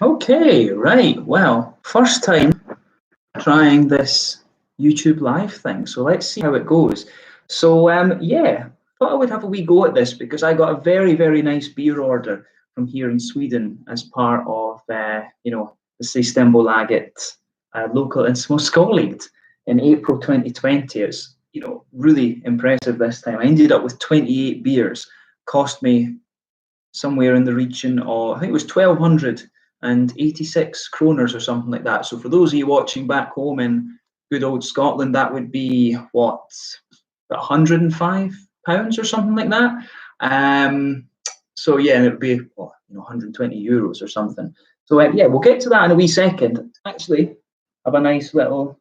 Okay, right. Well, first time trying this YouTube live thing, so let's see how it goes. So, yeah, thought I would have a wee go at this because I got a very, very nice beer order from here in Sweden as part of, the Systembolaget Lokal in Småskaligt in April 2020. It's, really impressive this time. I ended up with 28 beers, cost me somewhere in the region of, I think it was 1,286 kroners or something like that. So for those of you watching back home in good old Scotland, that would be what, about £105 or something like that. So yeah, and it would be 120 euros or something. So yeah, we'll get to that in a wee second. Actually, I have a nice little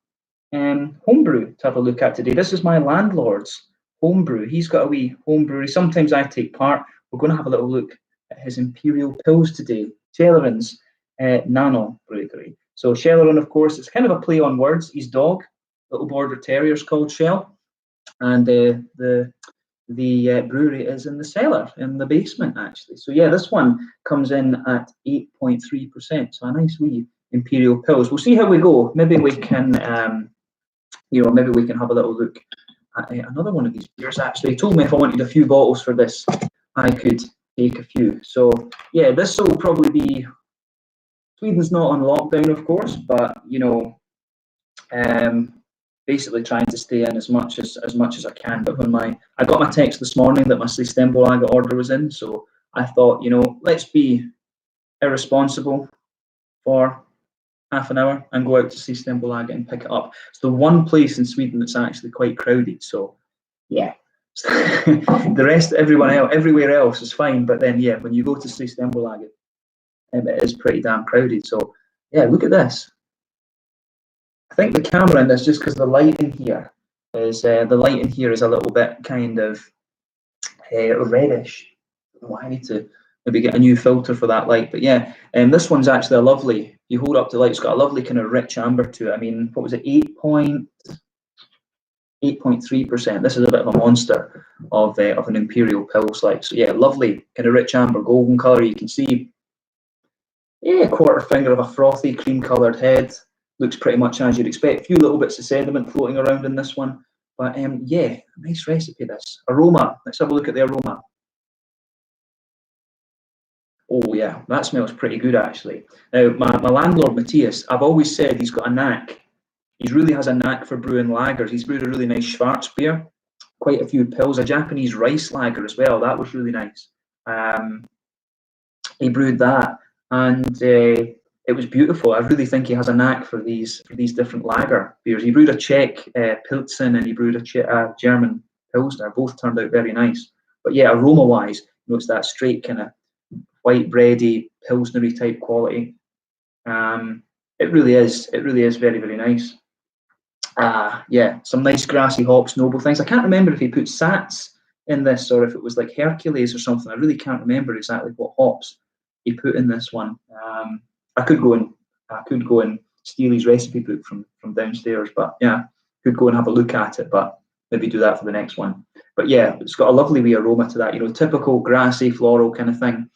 homebrew to have a look at today. This is my landlord's homebrew. He's got a wee homebrewery. Sometimes I take part. We're going to have a little look at his Imperial Pils today. Kjellerin's Nano Brewery. So Kjellerin, of course, it's kind of a play on words. His dog, little border terrier's called Shell, and the brewery is in the cellar, in the basement, actually. So yeah, this one comes in at 8.3%. So a nice wee Imperial Pils. We'll see how we go. Maybe we can, maybe we can have a little look at another one of these beers. Actually, he told me if I wanted a few bottles for this, I could take a few. So yeah, this will probably be, Sweden's not on lockdown, of course, but basically trying to stay in as much as I can. But when I got my text this morning that my Systembolaget order was in, so I thought, let's be irresponsible for half an hour and go out to Systembolaget and pick it up. It's the one place in Sweden that's actually quite crowded. So yeah. The rest, everywhere else is fine, but then yeah, when you go to Systembolaget, it is pretty damn crowded. So yeah, look at this. I think the camera in this, just because the light in here is a little bit kind of reddish. I need to maybe get a new filter for that light. But yeah, this one's actually a lovely. You hold up the light, it's got a lovely kind of rich amber to it. I mean, what was it? 8.3%. This is a bit of a monster of an Imperial Pils, like. So yeah, lovely kind of rich amber golden colour. You can see, yeah, a quarter finger of a frothy cream coloured head. Looks pretty much as you'd expect. A few little bits of sediment floating around in this one, but yeah, nice recipe. This aroma. Let's have a look at the aroma. Oh yeah, that smells pretty good actually. Now my landlord Matthias, I've always said he's got a knack. He really has a knack for brewing lagers. He's brewed a really nice Schwarz beer, quite a few Pils, a Japanese rice lager as well. That was really nice. He brewed that, and it was beautiful. I really think he has a knack for these different lager beers. He brewed a Czech Pilsen and he brewed a German Pilsner. Both turned out very nice. But yeah, aroma-wise, it's that straight kind of white bready Pilsnery type quality. It really is very, very nice. Yeah, some nice grassy hops, noble things. I can't remember if he put Sats in this or if it was like Hercules or something. I really can't remember exactly what hops he put in this one. I could go and steal his recipe book from downstairs, but yeah, could go and have a look at it, but maybe do that for the next one. But yeah, it's got a lovely wee aroma to that, typical grassy floral kind of thing.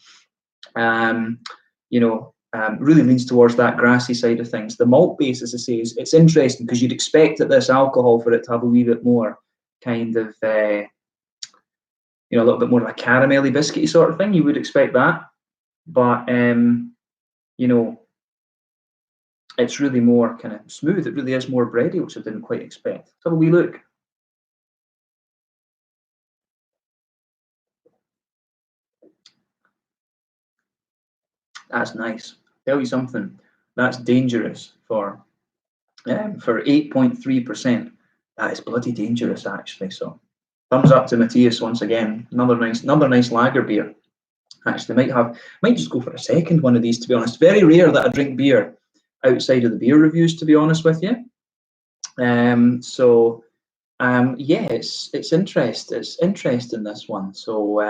Really leans towards that grassy side of things. The malt base, as I say, it's interesting because you'd expect at this alcohol for it to have a wee bit more kind of, a little bit more of a caramelly biscuity sort of thing. You would expect that, but it's really more kind of smooth. It really is more bready, which I didn't quite expect. Let's have a wee look. That's nice. Tell you something. That's dangerous for 8.3%. That is bloody dangerous, actually. So, thumbs up to Matthias once again. Another nice lager beer. Actually, might just go for a second one of these, to be honest. Very rare that I drink beer outside of the beer reviews, to be honest with you. Yeah, it's interesting, this one. So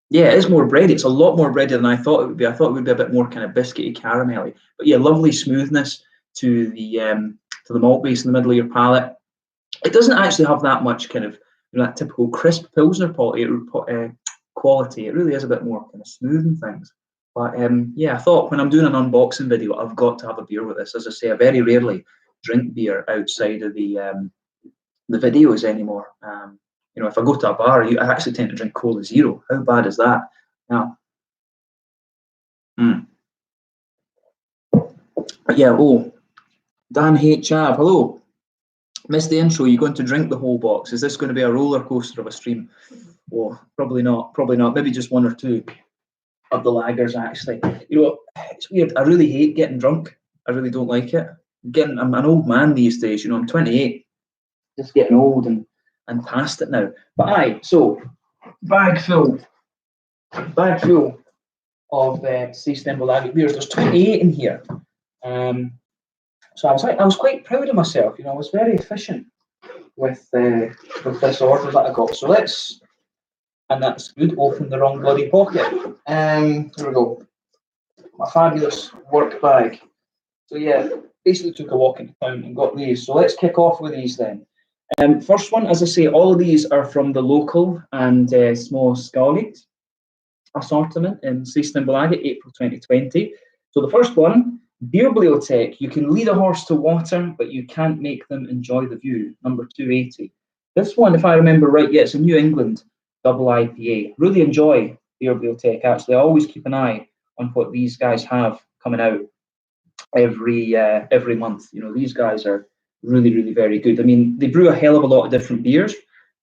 yeah, it is more bready. It's a lot more bready than I thought it would be. I thought it would be a bit more kind of biscuity, caramelly. But yeah, lovely smoothness to the malt base in the middle of your palate. It doesn't actually have that much kind of that typical crisp Pilsner quality. It really is a bit more kind of smooth and things. But yeah, I thought when I'm doing an unboxing video, I've got to have a beer with this. As I say, I very rarely drink beer outside of the videos anymore. You know, if I go to a bar, I actually tend to drink Cola Zero. How bad is that? Now, but yeah, oh, Dan Hate Chav, hello. Missed the intro. You're going to drink the whole box. Is this going to be a roller coaster of a stream? Oh, probably not. Probably not. Maybe just one or two of the lagers, actually. You know, it's weird. I really hate getting drunk. I really don't like it. I'm an old man these days. You know, I'm 28. Just getting old and past it now. But aye, so bag full of Seastemble lager beers. There's 28 in here. So I was quite proud of myself. You know, I was very efficient with this order that I got. So and that's good. Open the wrong bloody pocket. Here we go. My fabulous work bag. So yeah, basically took a walk into town and got these. So let's kick off with these then. First one, as I say, all of these are from the Lokal and Småskaligt assortment in Småskaligt, April 2020. So the first one, Beer Bibliothek. You can lead a horse to water, but you can't make them enjoy the view. Number 280. This one, if I remember right, yeah, it's a New England double IPA. Really enjoy Beer Bibliothek. Actually, I always keep an eye on what these guys have coming out every month. You know, these guys are really, really very good. I mean, they brew a hell of a lot of different beers,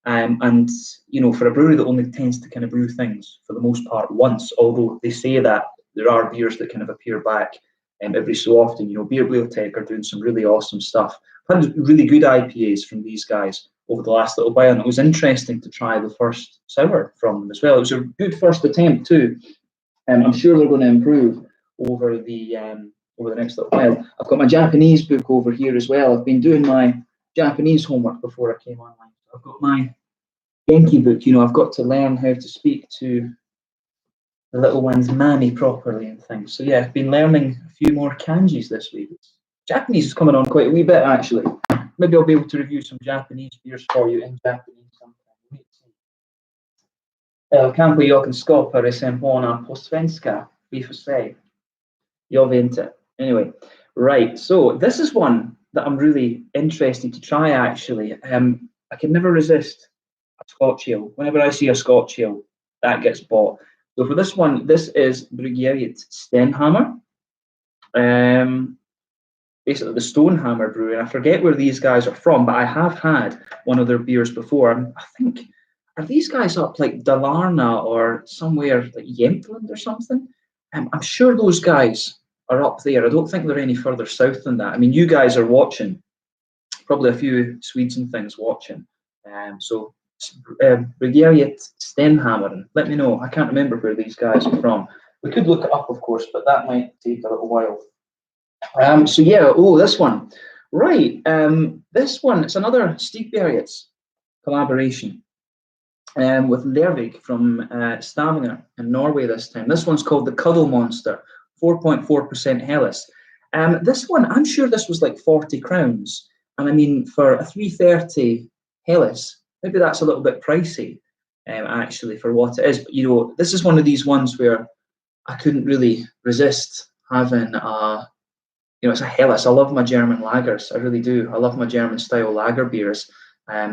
and you know, for a brewery that only tends to kind of brew things for the most part once, although they say that there are beers that kind of appear back every so often. You know, Beer Bibliothek are doing some really awesome stuff. I've had really good IPAs from these guys over the last little while, and it was interesting to try the first sour from them as well. It was a good first attempt too, and I'm sure they're going to improve over the next little while. I've got my Japanese book over here as well. I've been doing my Japanese homework before I came online. I've got my Genki book. You know, I've got to learn how to speak to the little one's mammy properly and things. So yeah, I've been learning a few more kanjis this week. Japanese is coming on quite a wee bit actually. Maybe I'll be able to review some Japanese beers for you in Japanese sometime. El campo io kan skapa recensiona på svenska. Vi får se. Jag vet inte. Anyway, right. So this is one that I'm really interested to try actually. I can never resist a Scotch ale. Whenever I see a Scotch ale, that gets bought. So for this one, this is Bryggeriet Stenhammar. Basically the Stonehammer Brewery. And I forget where these guys are from, but I have had one of their beers before. I think, are these guys up like Dalarna or somewhere like Jämtland or something? I'm sure those guys are up there. I don't think they're any further south than that. I mean, you guys are watching, probably a few Swedes and things watching. So Bryggeriet Stenhammar, let me know. I can't remember where these guys are from. We could look it up, of course, but that might take a little while. So yeah, oh, this one. Right, this one, it's another Stigbergets collaboration with Lervig from Stavanger in Norway this time. This one's called the Cuddle Monster, 4.4% Helles. This one, I'm sure this was like 40 crowns. And I mean, for a 330 Helles, maybe that's a little bit pricey, actually, for what it is. But, you know, this is one of these ones where I couldn't really resist having you know, it's a Helles. I love my German lagers. I really do. I love my German style lager beers.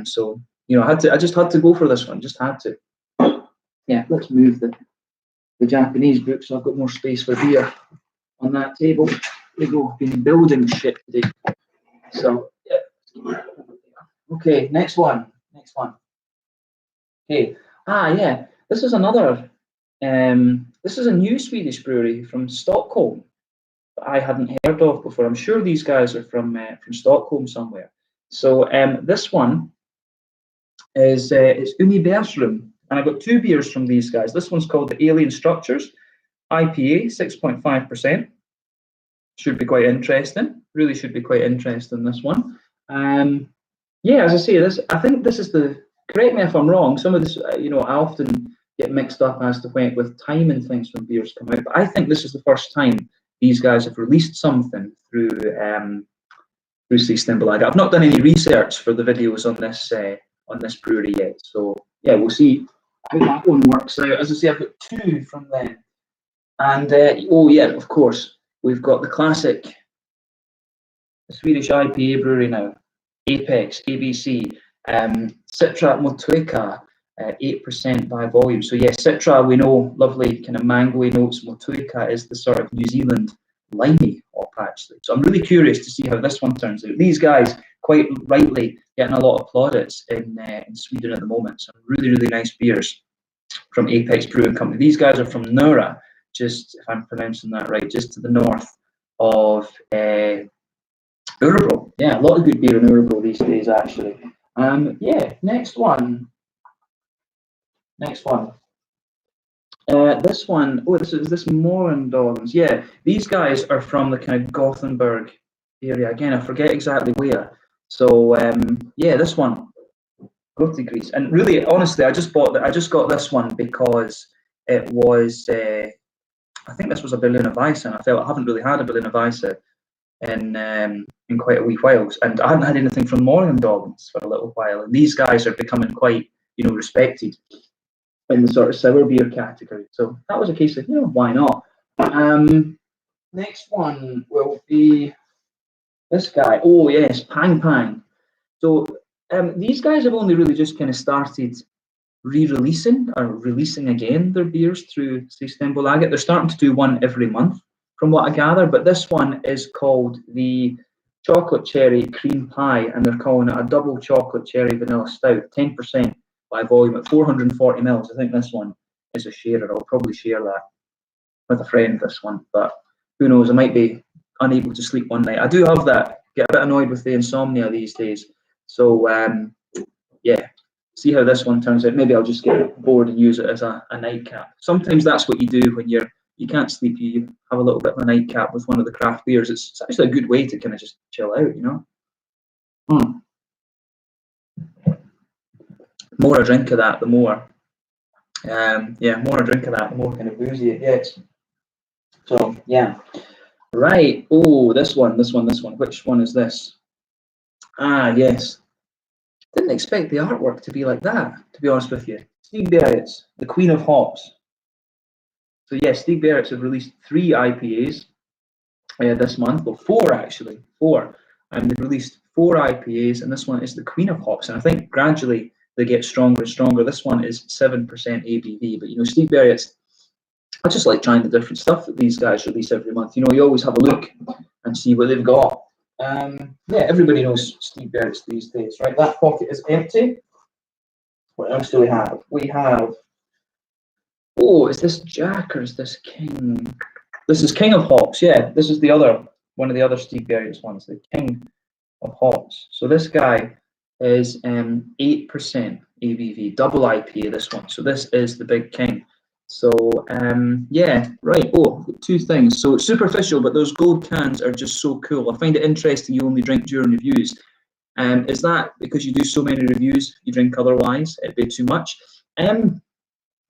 So, you know, I just had to go for this one. Just had to. Yeah, let's move the Japanese book so I've got more space for beer on that table. There we go. I've been building shit today. So, yeah. Okay, next one. Okay. Yeah. This is another. This is a new Swedish brewery from Stockholm that I hadn't heard of before. I'm sure these guys are from Stockholm somewhere. So this one is it's Universum, and I got two beers from these guys. This one's called the Alien Structures IPA, 6.5%. Should be quite interesting. Really should be quite interesting, this one. Yeah, as I say, I think this is the. Correct me if I'm wrong. Some of this, you know, I often get mixed up as to when with time and things when beers come out. But I think this is the first time these guys have released something through Systembolaget. I've not done any research for the videos on this brewery yet. So yeah, we'll see how that one works out. As I say, I've got two from them. And oh yeah, of course, we've got the classic Swedish IPA brewery now, Apex, ABC, Citra Motueka, 8% by volume. So yeah, Citra, we know, lovely kind of mangoey notes. Motueka is the sort of New Zealand limey hop, actually. So I'm really curious to see how this one turns out. These guys, quite rightly, getting a lot of plaudits in Sweden at the moment. Some really, really nice beers from Apex Brewing Company. These guys are from Nora, just, if I'm pronouncing that right, just to the north of Örebro. Yeah, a lot of good beer in Örebro these days, actually. Yeah, next one. This one, oh, this is this Morgendagens. Yeah, these guys are from the kind of Gothenburg area. Again, I forget exactly where. So yeah, this one, Grease. And really, honestly, I just got this one because it was. I think this was a Berliner Weisse, and I felt I haven't really had a Berliner Weisse in quite a wee while, and I hadn't had anything from Morgendagens for a little while. And these guys are becoming quite, respected in the sort of sour beer category. So that was a case of, why not? Next one will be this guy. Oh yes, Pang Pang. So these guys have only really just kind of started re-releasing or releasing again their beers through Systembolaget. They're starting to do one every month, from what I gather, but this one is called the Chocolate Cherry Cream Pie, and they're calling it a double chocolate cherry vanilla stout, 10% by volume at 440 mils. I think this one is a sharer. I'll probably share that with a friend, this one, but who knows, I might be unable to sleep one night. I do have that, get a bit annoyed with the insomnia these days. So yeah, see how this one turns out. Maybe I'll just get bored and use it as a nightcap. Sometimes that's what you do when you can't sleep, you have a little bit of a nightcap with one of the craft beers. It's actually a good way to kind of just chill out, More I drink of that, the more. Yeah, more I drink of that, the more kind of boozy it gets. So yeah, right. Oh, this one. Which one is this? Ah, yes. Didn't expect the artwork to be like that, to be honest with you. Stig Barrett's, the Queen of Hops. So yes, Stig Barrett's have released 3 IPAs this month. Well, 4 actually, 4. And they've released 4 IPAs, and this one is the Queen of Hops. And I think gradually they get stronger and stronger. This one is 7% ABV, but Stig Barrett's, I just like trying the different stuff that these guys release every month. You always have a look and see what they've got. Yeah, everybody knows Stig Barrett's these days, right? That pocket is empty. What else do we have? We have, oh, is this Jack or is this King? This is King of Hops, yeah. This is one of the other Stig Barrett's ones, the King of Hops. So this guy is 8% ABV, double IPA, this one. So this is the Big King. So yeah, right. Oh, 2 things. So it's superficial, but those gold cans are just so cool. I find it interesting you only drink during reviews. Is that because you do so many reviews, you drink otherwise? It'd be too much. To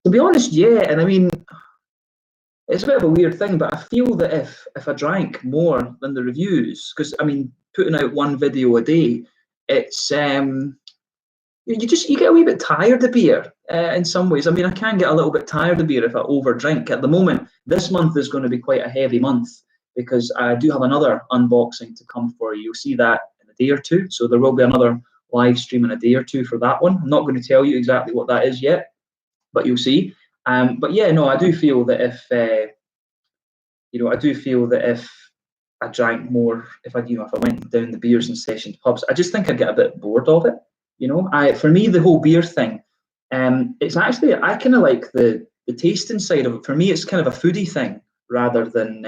be honest, yeah. And I mean, it's a bit of a weird thing, but I feel that if I drank more than the reviews, because I mean, putting out 1 video a day, it's you get a wee bit tired of beer in some ways. I mean, I can get a little bit tired of beer if I overdrink. At the moment, this month is going to be quite a heavy month because I do have another unboxing to come for you. You'll see that in a day or 2. So there will be another live stream in a day or 2 for that one. I'm not going to tell you exactly what that is yet, but you'll see. But yeah, no, I do feel that if I drank more, if I went down the beers and session pubs, I just think I'd get a bit bored of it. For me, the whole beer thing, it's actually, I kind of like the tasting side of it. For me, it's kind of a foodie thing rather than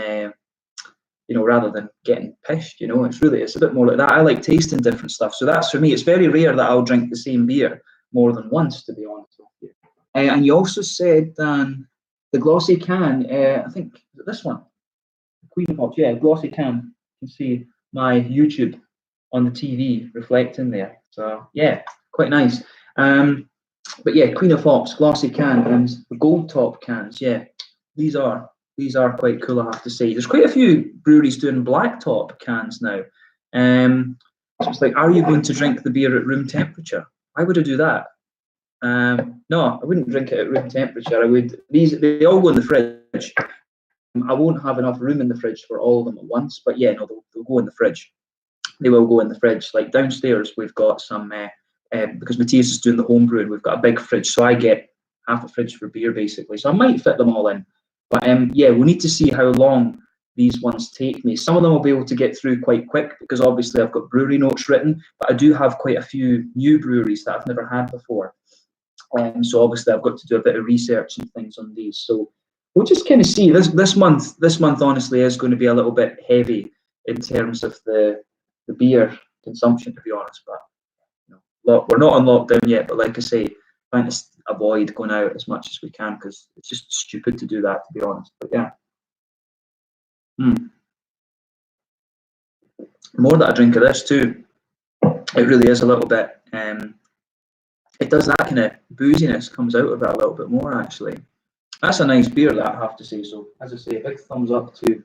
getting pished. It's a bit more like that. I like tasting different stuff. So that's for me. It's very rare that I'll drink the same beer more than once, to be honest with you. And you also said, Dan, the glossy can, I think, is it this one? Queen of Hops, yeah, glossy can. You can see my YouTube on the TV reflecting there. So yeah, quite nice. But yeah, Queen of Hops, glossy can, and the gold top cans. Yeah, these are quite cool, I have to say. There's quite a few breweries doing black top cans now. So it's like, are you going to drink the beer at room temperature? Why would I do that? No, I wouldn't drink it at room temperature. They all go in the fridge. I won't have enough room in the fridge for all of them at once, but yeah, no, they'll go in the fridge. They will go in the fridge. Like downstairs, we've got some, because Matthias is doing the home brewing, we've got a big fridge, so I get half a fridge for beer basically. So I might fit them all in. But yeah, we'll need to see how long these ones take me. Some of them will be able to get through quite quick because obviously I've got brewery notes written, but I do have quite a few new breweries that I've never had before. So obviously I've got to do a bit of research and things on these. So we'll just kind of see. This month honestly is going to be a little bit heavy in terms of the beer consumption, to be honest. But you know, we're not on lockdown yet, but like I say, trying to avoid going out as much as we can because it's just stupid to do that, to be honest. But yeah. The more that I drink of this too, it really is a little bit, it does that kind of booziness comes out of it a little bit more actually. That's a nice beer, that I have to say. So as I say, a big thumbs up to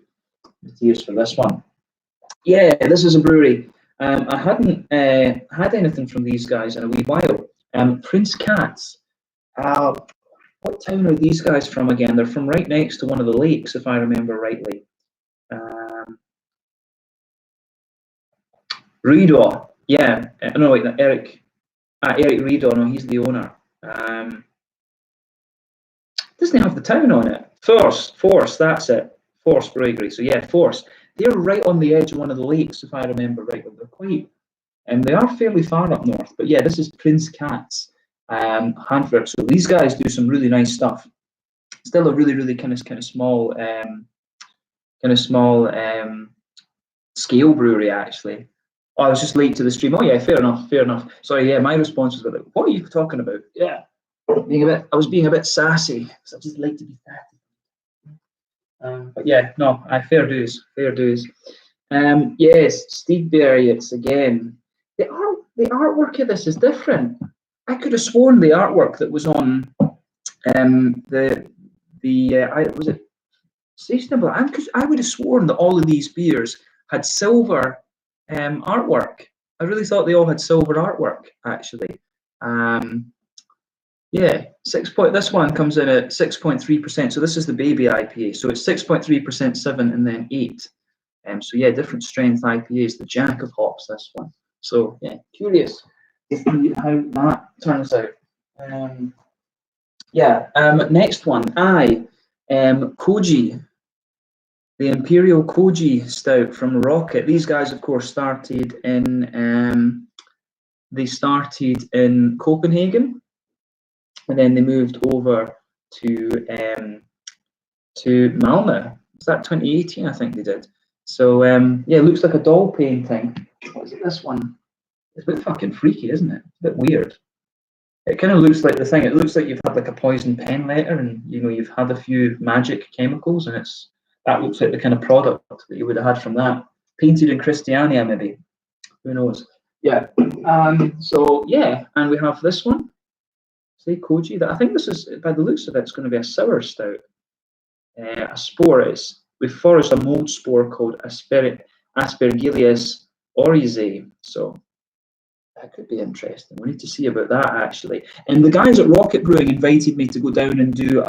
Matthias for this one. Yeah, this is a brewery. I hadn't had anything from these guys in a wee while. Prince Cats. What town are these guys from again? They're from right next to one of the lakes, if I remember rightly. Redo, yeah. No, wait, Eric Redo, no, he's the owner. Doesn't have the town on it. Force, that's it. Force Brewery. So yeah, Force. They're right on the edge of one of the lakes, if I remember right. They're quite, and they are fairly far up north. But yeah, this is Prince Cats, Hanford. So these guys do some really nice stuff. Still a really kind of small, scale brewery actually. Oh, I was just late to the stream. Oh yeah, fair enough. Sorry, yeah, my response was like, what are you talking about? Yeah, I was being a bit sassy because I just like to be sassy. But yeah, no, fair dues. Yes, Steve Berriot's again. The artwork of this is different. I could have sworn the artwork that was on was it Stationable? I would have sworn that all of these beers had silver artwork. I really thought they all had silver artwork actually. Yeah, this one comes in at 6.3%. So this is the baby IPA. So it's 6.3%, 7, and then 8. So yeah, different strength IPAs. The Jack of Hops, this one. So yeah, curious to see how that turns out. Next one, Koji. The Imperial Koji Stout from Rocket. These guys, of course, started in Copenhagen, and then they moved over to Malmö. Was that 2018? I think they did. So yeah, it looks like a doll painting. What is it? This one? It's a bit fucking freaky, isn't it? It's a bit weird. It kind of looks like the thing. It looks like you've had like a poison pen letter, and you know you've had a few magic chemicals, and that looks like the kind of product that you would have had from that. Painted in Christiania, maybe. Who knows? Yeah. So yeah, and we have this one. Say Koji. That I think this is, by the looks of it, it's going to be a sour stout. A spore is with forest a mold spore called Aspergillus oryzae. So that could be interesting. We need to see about that actually. And the guys at Rocket Brewing invited me to go down and do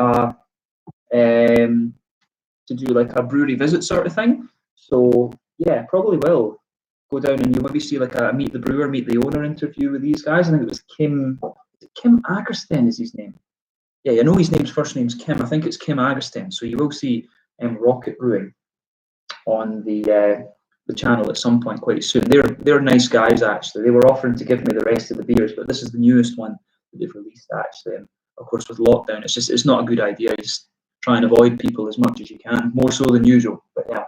like a brewery visit sort of thing. So yeah, probably will go down and you'll maybe see like a meet the brewer, meet the owner interview with these guys. I think it was Kim Agersten is his name. Yeah, I know his first name's Kim. I think it's Kim Agersten. So you will see Rocket Brewing on the channel at some point quite soon. They're nice guys actually. They were offering to give me the rest of the beers, but this is the newest one that they've released actually. And of course with lockdown, it's not a good idea. Just try and avoid people as much as you can, more so than usual. But yeah.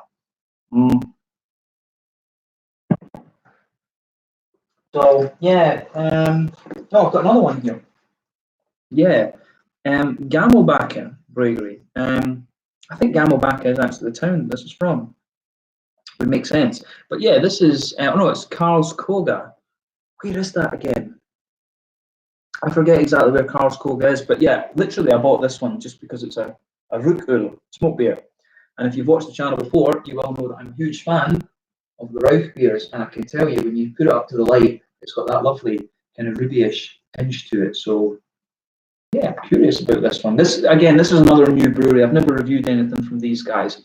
So yeah, I've got another one here. Yeah, Gamelbacke Brewery. I think Gamelbacke is actually the town this is from. Would make sense. But yeah, this is it's Karlskoga. Where is that again? I forget exactly where Karlskoga is, but yeah, literally I bought this one just because it's a Rücköl smoke beer. And if you've watched the channel before, you will know that I'm a huge fan of the Rauch beers, and I can tell you when you put it up to the light, it's got that lovely kind of rubyish tinge to it. So yeah, curious about this one. This is another new brewery. I've never reviewed anything from these guys,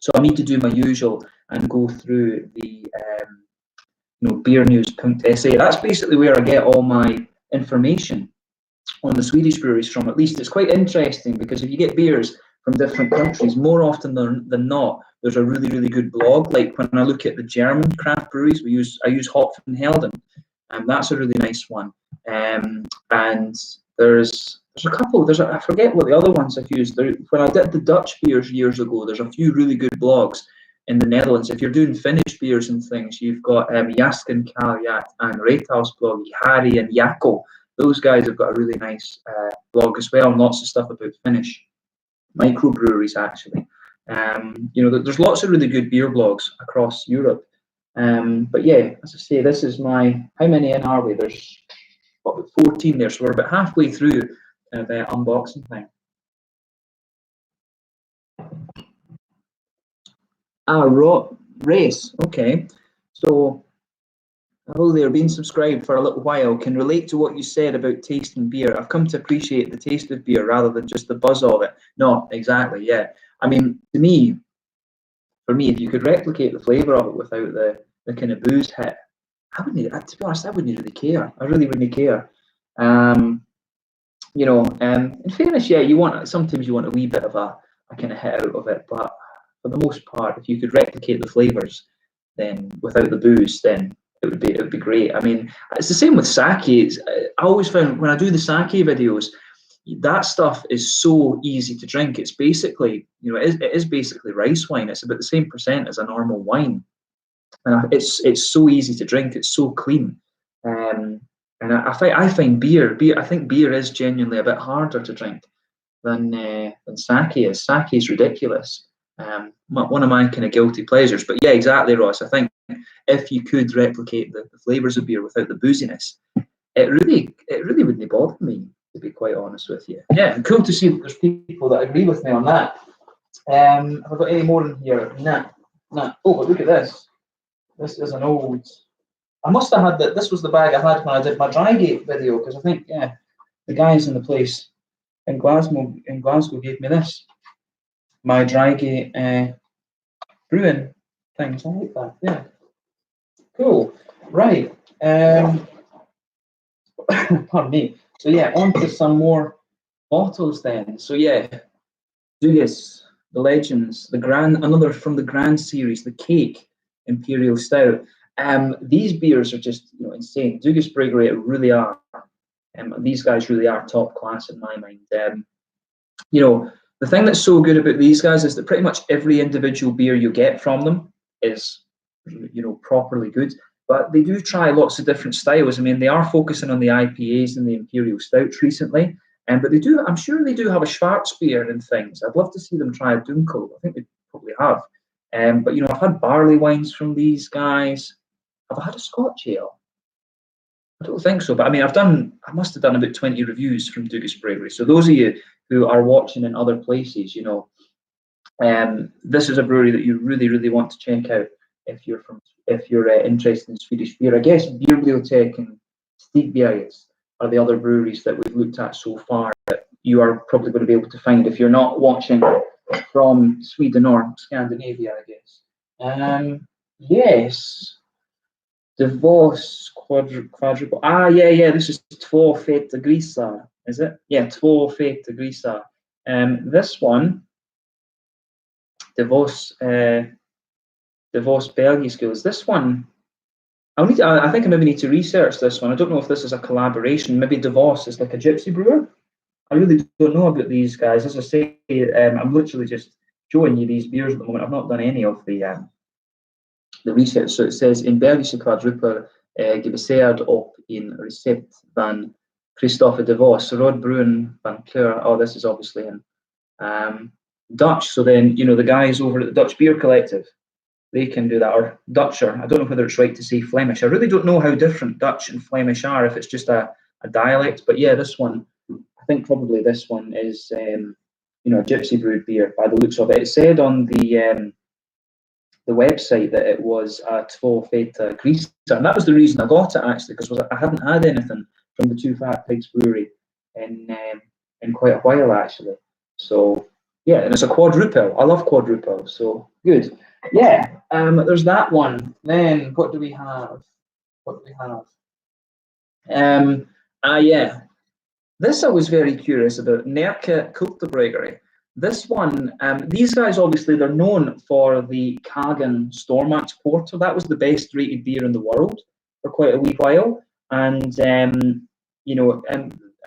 so I need to do my usual and go through the beernews.se. That's basically where I get all my information on the Swedish breweries from. At least it's quite interesting, because if you get beers from different countries, more often than not, there's a really, really good blog. Like when I look at the German craft breweries, I use Hopfenhelden, and that's a really nice one. And there's a couple. I forget what the other ones I've used. When I did the Dutch beers years ago, there's a few really good blogs in the Netherlands. If you're doing Finnish beers and things, you've got Jasken Kaljat and Reitaus blog, Harry and Jaakko. Those guys have got a really nice blog as well, and lots of stuff about Finnish microbreweries, actually. There's lots of really good beer blogs across Europe. But yeah, as I say, this is how many in are we? There's about 14 there, so we're about halfway through the unboxing thing. Race, okay. So, hello there, been subscribed for a little while. Can relate to what you said about tasting beer. I've come to appreciate the taste of beer rather than just the buzz of it. No, exactly, yeah. I mean, for me, if you could replicate the flavour of it without the kind of booze hit, to be honest, I wouldn't really care. I really wouldn't care. In fairness, yeah, sometimes you want a wee bit of a kind of hit out of it, but for the most part, if you could replicate the flavours, then without the booze, then it would be great. I mean, it's the same with sake. I always found when I do the sake videos, that stuff is so easy to drink. It's basically, it is basically rice wine. It's about the same percent as a normal wine, and it's so easy to drink. It's so clean, and I find beer. I think beer is genuinely a bit harder to drink than sake is. Sake is ridiculous. One of my kind of guilty pleasures. But yeah, exactly, Ross. I think if you could replicate the flavours of beer without the booziness, it really wouldn't bother me, to be quite honest with you. Yeah, cool to see that there's people that agree with me on that. Have I got any more in here? Nah. Oh, but look at this. This is an old. I must have had that. This was the bag I had when I did my Drygate video, because I think the guys in the place in Glasgow gave me this. My Drygate brewing things. I like that. Yeah. Cool. Right. Pardon me. So yeah, on to some more bottles then. So yeah, Dugas, the Legends, another from the Grand series, the Cake Imperial Stout. These beers are just insane. Dugas Brewery really are. These guys really are top class in my mind. The thing that's so good about these guys is that pretty much every individual beer you get from them is properly good. But they do try lots of different styles. I mean, they are focusing on the IPAs and the Imperial Stouts recently, but I'm sure they do have a Schwarzbier and things. I'd love to see them try a Dunkel. I think they probably have. But I've had barley wines from these guys. Have I had a Scotch ale? I don't think so. But I mean, I must have done about 20 reviews from Dugas Brewery. So those of you who are watching in other places, this is a brewery that you really, really want to check out if you're interested in Swedish beer. I guess Bierbibliotek and Stigbergets are the other breweries that we've looked at so far that you are probably going to be able to find if you're not watching from Sweden or Scandinavia, I guess. Yes, Davos quadruple. Yeah. This is Två feta grisar, is it? Yeah, Två feta grisar. This one, Davos Belgiskills. This one, I think I maybe need to research this one. I don't know if this is a collaboration. Maybe Davos is like a gypsy brewer. I really don't know about these guys. As I say, I'm literally just showing you these beers at the moment. I've not done any of the research. So it says in Belgische quadruple gebaseerd op in recept van Christophe de Vos, Rod Bruin van Kleur. Oh, this is obviously in Dutch. So then, the guys over at the Dutch Beer Collective, they can do that, or Dutcher. I don't know whether it's right to say Flemish. I really don't know how different Dutch and Flemish are, if it's just a dialect. But yeah, this one, I think probably this one is, a gypsy brewed beer by the looks of it. It said on the website that it was a Två feta grisar, and that was the reason I got it, actually, because I hadn't had anything from the Two Fat Pigs brewery in quite a while actually. So yeah, and it's a quadruple. I love quadruple. So good. Yeah. There's that one. Then what do we have? What do we have? Yeah. This I was very curious about. Nerke Kulterbryggeri. This one, these guys obviously they're known for the Kagan Stormax Porter. That was the best rated beer in the world for quite a wee while. And I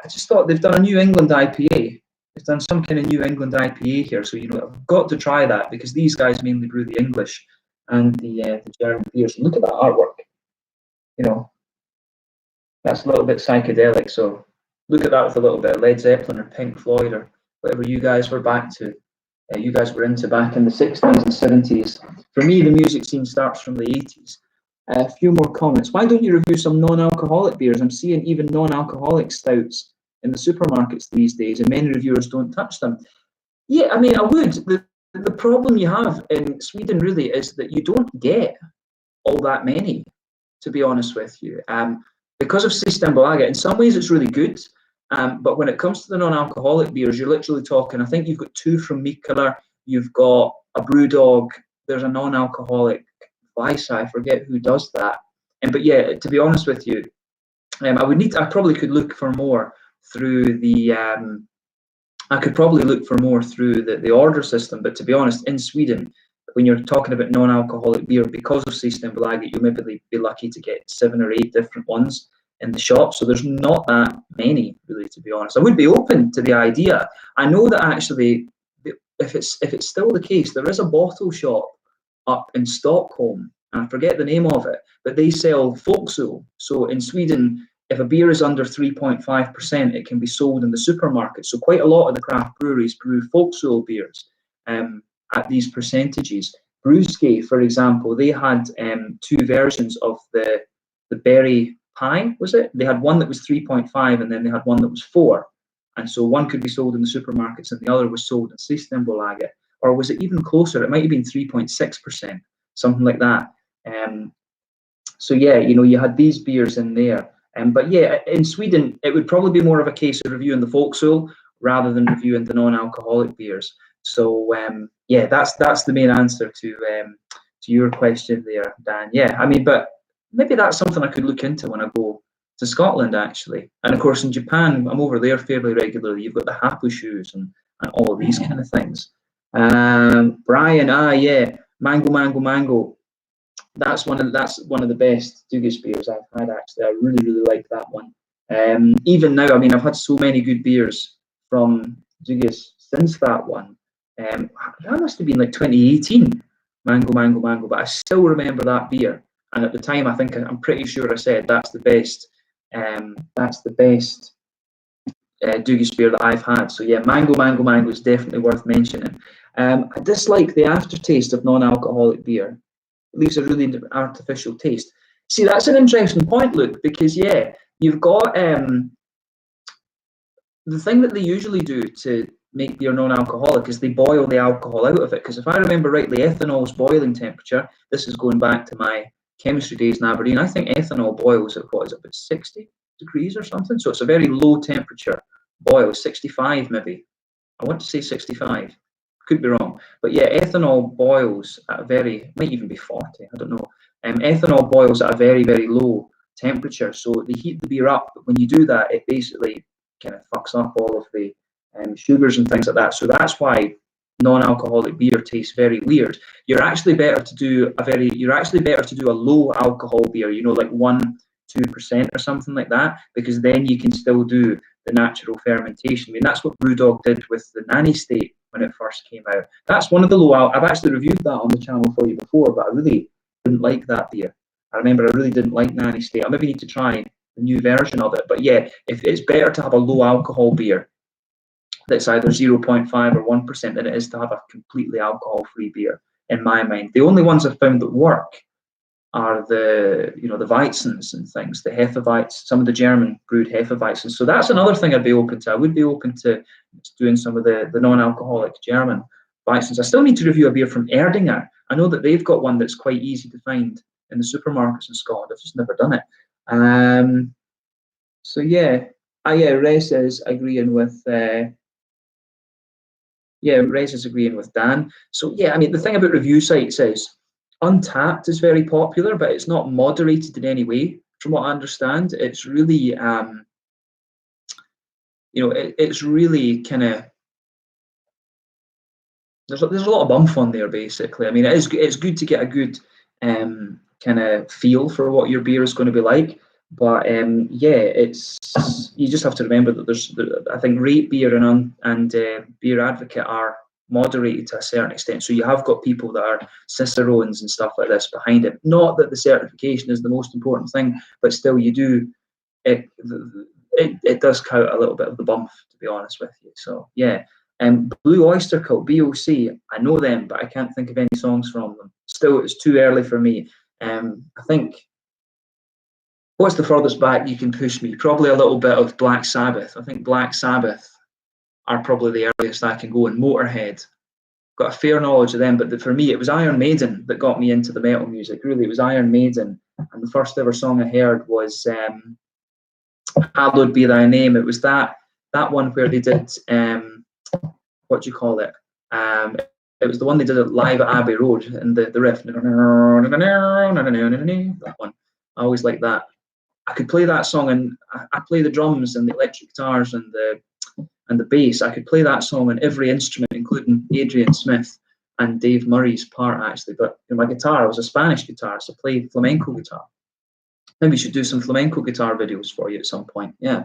just thought they've done a New England IPA. They've done some kind of New England IPA here. So I've got to try that because these guys mainly brew the English and the German beers. And look at that artwork. That's a little bit psychedelic. So look at that with a little bit of Led Zeppelin or Pink Floyd or whatever you guys were back to. You guys were into back in the 60s and 70s. For me, the music scene starts from the 80s. A few more comments. Why don't you review some non-alcoholic beers? I'm seeing even non-alcoholic stouts in the supermarkets these days, and many reviewers don't touch them. Yeah, I mean, I would. The problem you have in Sweden really is that you don't get all that many, to be honest with you. Because of Systembolaget, in some ways it's really good. But when it comes to the non-alcoholic beers, you're literally talking, I think you've got 2 from Mikkeller, you've got a Brewdog, there's a non-alcoholic Weisse, I forget who does that. But yeah, to be honest with you, I probably could look for more through the, the order system. But to be honest, in Sweden, when you're talking about non-alcoholic beer, because of Systembolaget, you'll maybe be lucky to get 7 or 8 different ones in the shop. So there's not that many, really, to be honest. I would be open to the idea. I know that actually, if it's still the case, there is a bottle shop up in Stockholm, and I forget the name of it, but they sell Folksöl. So in Sweden, if a beer is under 3.5%, it can be sold in the supermarket. So quite a lot of the craft breweries brew Folksöl beers at these percentages. Brewski, for example, they had 2 versions of the berry pie, was it? They had one that was 3.5 and then they had one that was 4. And so one could be sold in the supermarkets and the other was sold in Systembolaget. Or was it even closer? It might have been 3.6%, something like that. So yeah, you had these beers in there. But yeah, in Sweden, it would probably be more of a case of reviewing the Folksöl rather than reviewing the non-alcoholic beers. So yeah, that's the main answer to your question there, Dan. Yeah, I mean, but maybe that's something I could look into when I go to Scotland, actually. And of course, in Japan, I'm over there fairly regularly. You've got the Hapu shoes and all of these kind of things. Brian, yeah, mango. That's one of the best Dugis beers I've had, actually. I really, really like that one. Even now, I mean, I've had so many good beers from Dugis since that one. That must have been like 2018, mango, but I still remember that beer. And at the time, I'm pretty sure I said that's the best Dugis beer that I've had. So yeah, mango is definitely worth mentioning. I dislike the aftertaste of non-alcoholic beer. It leaves a really artificial taste. See, that's an interesting point, Luke, because yeah, you've got the thing that they usually do to make beer non-alcoholic is they boil the alcohol out of it. Because if I remember rightly, ethanol's boiling temperature, this is going back to my chemistry days in Aberdeen, I think ethanol boils at about 60 degrees or something. So it's a very low temperature boil, 65 maybe. I want to say 65. Could be wrong. But yeah, ethanol boils at might even be 40, I don't know. Ethanol boils at a very, very low temperature. So they heat the beer up, but when you do that, it basically kind of fucks up all of the sugars and things like that. So that's why non-alcoholic beer tastes very weird. You're actually better to do a low alcohol beer, like 1-2% or something like that, because then you can still do the natural fermentation. I mean, that's what Brewdog did with the Nanny State when it first came out. That's one of the I've actually reviewed that on the channel for you before, but I really didn't like that beer. I remember I really didn't like Nanny State. I maybe need to try the new version of it. But yeah, if it's better to have a low alcohol beer that's either 0.5 or 1% than it is to have a completely alcohol-free beer, in my mind. The only ones I've found that work are the Weizens and things, the Hefeweizen, some of the German brewed Hefeweizens. So that's another thing I'd be open to. I would be open to doing some of the non-alcoholic German Weizens. I still need to review a beer from Erdinger. I know that they've got one that's quite easy to find in the supermarkets in Scotland. I've just never done it. So yeah, Yeah, Res is agreeing with Res is agreeing with Dan. So yeah, I mean, the thing about review sites is Untappd is very popular, but it's not moderated in any way. From what I understand, it's really it's really kind of there's a lot of bump on there basically. I mean, it's good to get a good kind of feel for what your beer is going to be like. But yeah, it's you just have to remember that I think Rate Beer and Beer Advocate are moderated to a certain extent. So you have got people that are cicerones and stuff like this behind it. Not that the certification is the most important thing, but still you do it does count a little bit of the bump, to be honest with you. So yeah. Blue Oyster Cult, BOC, I know them, but I can't think of any songs from them. Still, it's too early for me. I think, what's the furthest back you can push me? Probably a little bit of Black Sabbath. I think Black Sabbath are probably the earliest I can go, and Motorhead. Got a fair knowledge of them, but for me, it was Iron Maiden that got me into the metal music. Really, it was Iron Maiden, and the first ever song I heard was Hallowed Be Thy Name. It was that one where they did... what do you call it? It was the one they did it live at Abbey Road, and the riff. That one. I always like that. I could play that song, and I play the drums and the electric guitars and the bass. I could play that song on every instrument, including Adrian Smith and Dave Murray's part, actually. But my guitar was a Spanish guitar, so I played flamenco guitar. Maybe we should do some flamenco guitar videos for you at some point. Yeah.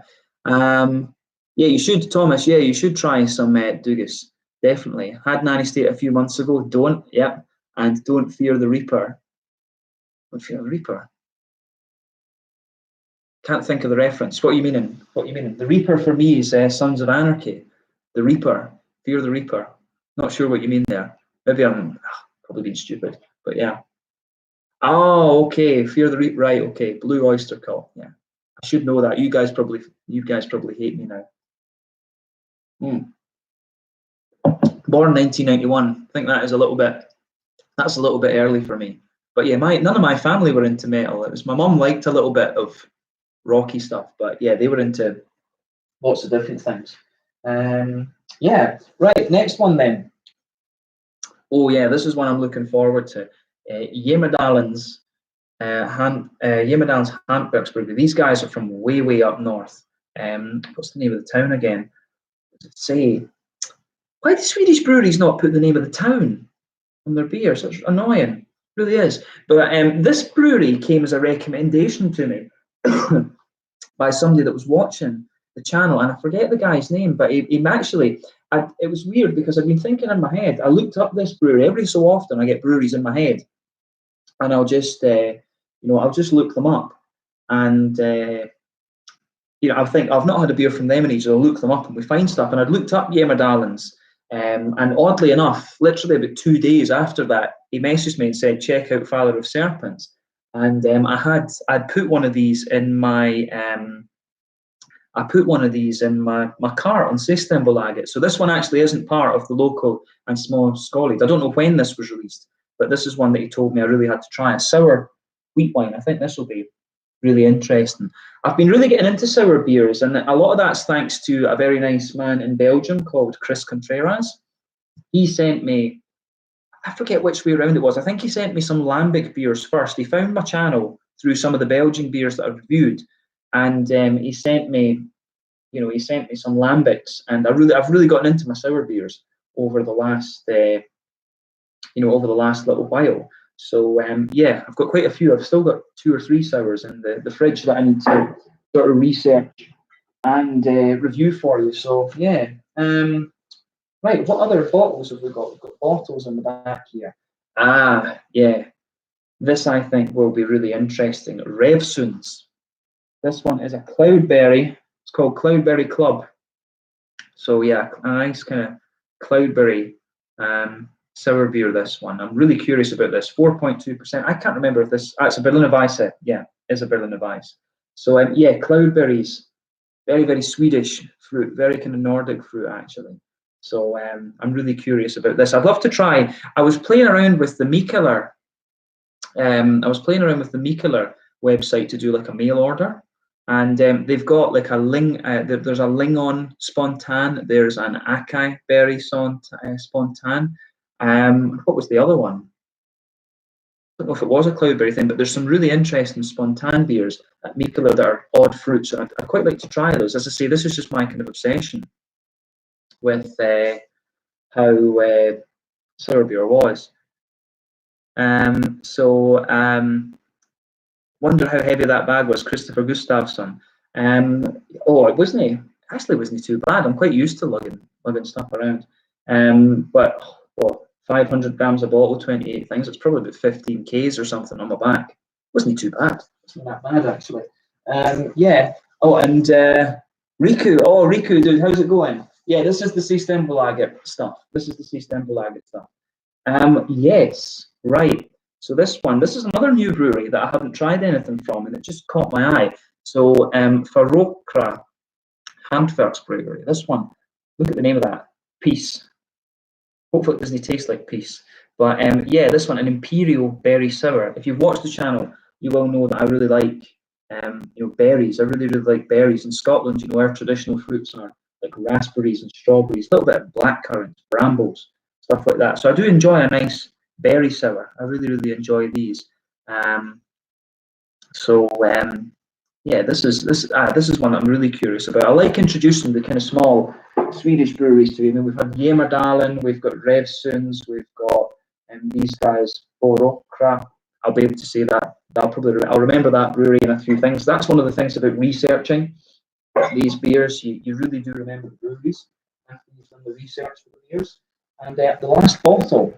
Yeah, you should, Thomas. Yeah, you should try some Dugas. Definitely. Had Nanny State a few months ago. Don't. Yeah. And Don't Fear the Reaper. Don't Fear the Reaper. Can't think of the reference. What are you meaning? What are you meaning? The Reaper for me is Sons of Anarchy. The Reaper. Fear the Reaper. Not sure what you mean there. Maybe I'm probably being stupid. But yeah. Oh, okay. Fear the Reaper. Right. Okay. Blue Oyster Cult. Yeah. I should know that. You guys probably hate me now. Born 1991. I think that's a little bit early for me. But yeah, none of my family were into metal. It was my mum liked a little bit of rocky stuff, but yeah, they were into lots of different things. Yeah, right. Next one then. Oh yeah, this is one I'm looking forward to. Yemadalens, Yemadalens Handwerksburg. These guys are from way up north. What's the name of the town again? Say, why do Swedish breweries not put the name of the town on their beer? Such annoying, it really is. But this brewery came as a recommendation to me by somebody that was watching the channel, and I forget the guy's name, but he actually, it was weird because I've been thinking in my head. I looked up this brewery. Every so often I get breweries in my head, and I'll just I'll just look them up, and I think I've not had a beer from them in ages. I'll look them up and we find stuff, and I'd looked up Yemadalens. And oddly enough, literally about 2 days after that, he messaged me and said, "Check out Father of Serpents." And I'd put one of these in my my cart on Systembolaget. So this one actually isn't part of the Lokal and Småskaligt. I don't know when this was released, but this is one that he told me I really had to try. A sour wheat wine. I think this will be really interesting. I've been really getting into sour beers, and a lot of that's thanks to a very nice man in Belgium called Chris Contreras. He sent me, I forget which way around it was. I think he sent me some lambic beers first. He found my channel through some of the Belgian beers that I've reviewed, and he sent me some lambics, and I've really gotten into my sour beers over the last little while. So yeah, I've got quite a few. I've still got 2 or 3 sours in the fridge that I need to sort of research and review for you. So yeah. Right, what other bottles have we got? We've got bottles in the back here. Ah, yeah. This I think will be really interesting. Revsuns. This one is a cloudberry. It's called Cloudberry Club. So yeah, a nice kind of cloudberry sour beer, this one. I'm really curious about this. 4.2%. I can't remember if that's a Berliner Weisse. Yeah, it's a Berliner Weisse. So yeah, cloudberries, very, very Swedish fruit, very kind of Nordic fruit, actually. So I'm really curious about this. I'd love to try. I was playing around with the Mikkeller. Website to do like a mail order. And they've got like a Ling, there's a Lingon Spontan, there's an Acai Berry Spontan. What was the other one? I don't know if it was a cloudberry thing, but there's some really interesting spontan beers at Mikkeller that are odd fruits. And I'd quite like to try those. As I say, this is just my kind of obsession with how sour beer was. Wonder how heavy that bag was, Christopher Gustafsson. Oh, it wasn't. Actually, wasn't too bad. I'm quite used to lugging stuff around. But 500 grams a bottle, 28 things. It's probably about 15 Ks or something on my back. Wasn't too bad. Wasn't that bad actually. Yeah. Oh, and Riku. Oh, Riku, dude, how's it going? Yeah, this is the Systembolaget stuff. Stuff. Yes, right. So this is another new brewery that I haven't tried anything from, and it just caught my eye. So Farokra Handwerks Brewery. This one. Look at the name of that. Peace. Hopefully it doesn't taste like peace. But yeah, this one, an Imperial Berry Sour. If you've watched the channel, you will know that I really like berries. I really like berries. In Scotland, our traditional fruits are like raspberries and strawberries, a little bit of blackcurrant, brambles, stuff like that. So I do enjoy a nice berry sour. I really enjoy these. Yeah, this is one that I'm really curious about. I like introducing the kind of small Swedish breweries to me. I mean, we've had Jämerdalen, we've got Revsuns, we've got these guys, Borokra. I'll be able to say that. I'll remember that brewery and a few things. That's one of the things about researching these beers. You really do remember the breweries after you've done the research for the beers. And the last bottle,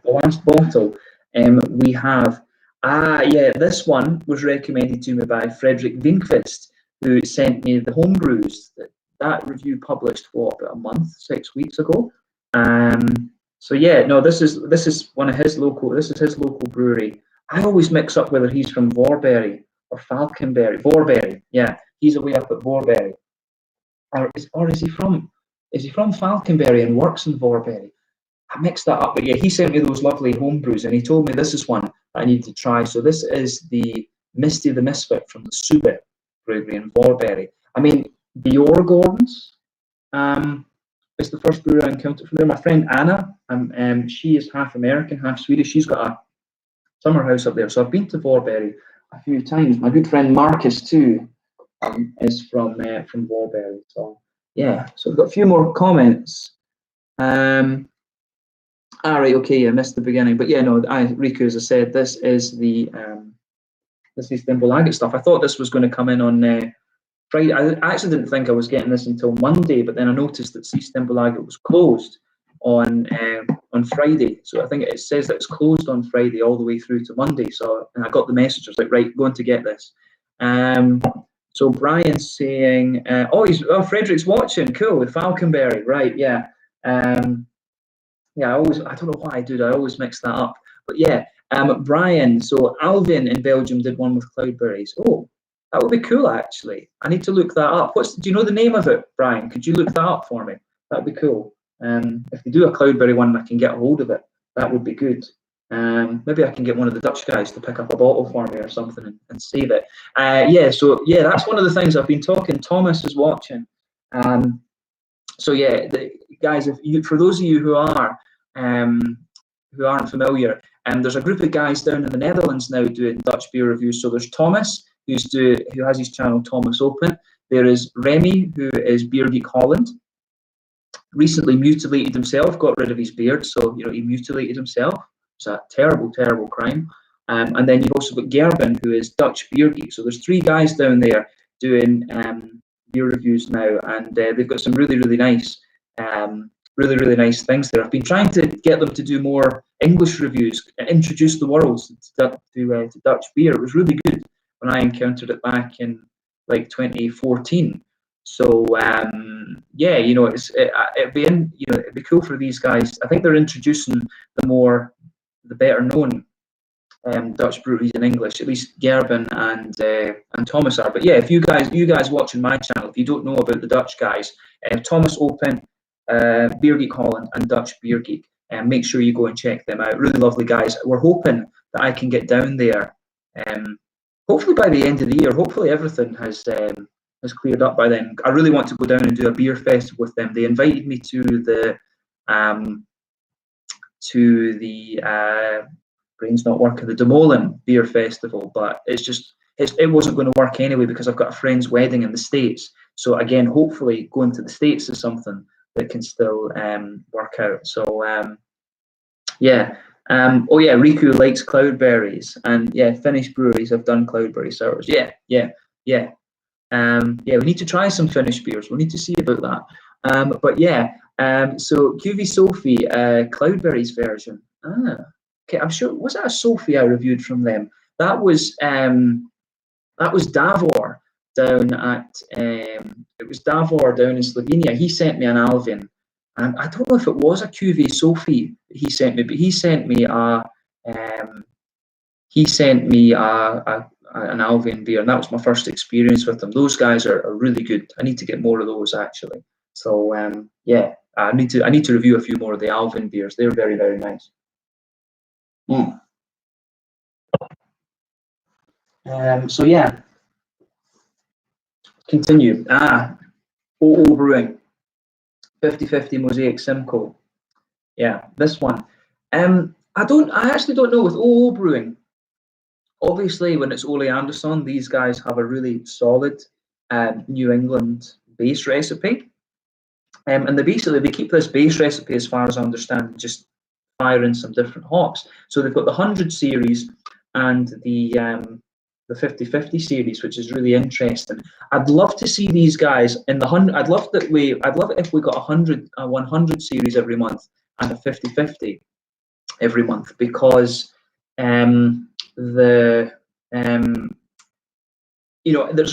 we have. Yeah, this one was recommended to me by Frederick Winkvist, who sent me the home brews. That review published about 6 weeks ago. So yeah, no, this is one of his local. This is his local brewery. I always mix up whether he's from Vorberg or Falkenberg. Vorberg, yeah, he's away up at Vorberg. Or is he from Falkenberg and works in Vorberg? I mixed that up, but yeah, he sent me those lovely home brews, and he told me this is one that I need to try. So this is the Misty the Misfit from the Subit brewery in Vorberg. I mean, Bjorgårdens is the first brewery I encountered from there. My friend Anna, she is half American, half Swedish. She's got a summer house up there, so I've been to Vorberg a few times. My good friend Marcus too is from Vorberg. So yeah, so we've got a few more comments. All right, okay, I missed the beginning, but yeah, no, Riku, as I said, this is the Systembolaget stuff. I thought this was going to come in on Friday. I actually didn't think I was getting this until Monday, but then I noticed that Systembolaget was closed on Friday. So I think it says that it's closed on Friday all the way through to Monday. So I got the message. I was like, right, going to get this. So Brian's saying, Frederick's watching. Cool, with Falkenberg, right? Yeah. Yeah, I don't know why I do that. I always mix that up. But yeah, Brian. So Alvin in Belgium did one with cloudberries. Oh, that would be cool, actually. I need to look that up. Do you know the name of it, Brian? Could you look that up for me? That'd be cool. If they do a cloudberry one, I can get a hold of it. That would be good. Maybe I can get one of the Dutch guys to pick up a bottle for me or something and save it. Yeah, so yeah, that's one of the things I've been talking. Thomas is watching. So yeah, guys, for those of you who aren't familiar, there's a group of guys down in the Netherlands now doing Dutch beer reviews. So there's Thomas, who has his channel Thomas Open. There is Remy, who is Beer Geek Holland. Recently mutilated himself, got rid of his beard, so he mutilated himself. It's a terrible, terrible crime. And then you've also got Gerben, who is Dutch Beer Geek. So there's 3 guys down there doing beer reviews now, and they've got some really, really nice things there. I've been trying to get them to do more English reviews, introduce the world to Dutch beer. It was really good when I encountered it back in like 2014. So yeah, it'd be cool for these guys. I think they're introducing the better known Dutch breweries in English. At least Gerben and Thomas are. But yeah, if you guys watching my channel, if you don't know about the Dutch guys, Thomas Open, Beer Geek Holland, and Dutch Beer Geek, make sure you go and check them out. Really lovely guys. We're hoping that I can get down there. Hopefully by the end of the year. Hopefully everything has has cleared up by then. I really want to go down and do a beer festival with them. They invited me to the brain's not working, the Demolin Beer Festival, but it wasn't going to work anyway because I've got a friend's wedding in the States. So again, hopefully going to the States is something that can still work out. So yeah. Oh yeah, Riku likes cloudberries, and yeah, Finnish breweries have done cloudberry sours. Yeah. Yeah, we need to try some Finnish beers. We'll need to see about that. But yeah, so QV Sophie, cloudberries version. Okay, I'm sure, was that a Sophie I reviewed from them? That was Davor down at it was Davor down in Slovenia. He sent me an Alvin. I don't know if it was a QV Sophie he sent me, but he sent me an Alvin beer, and that was my first experience with them. Those guys are really good. I need to get more of those actually. So yeah, I need to review a few more of the Alvin beers. They're very, very nice. So yeah, continue. OO Brewing, 50/50 Mosaic Simcoe. Yeah, this one. I actually don't know with OO Brewing. Obviously, when it's Ole Anderson, these guys have a really solid New England base recipe. And they keep this base recipe, as far as I understand, just firing some different hops. So they've got the 100 series and the 50/50 series, which is really interesting. I'd love to see these guys in the 100. I'd love it if we got a 100 series every month and a 50/50 every month, because there's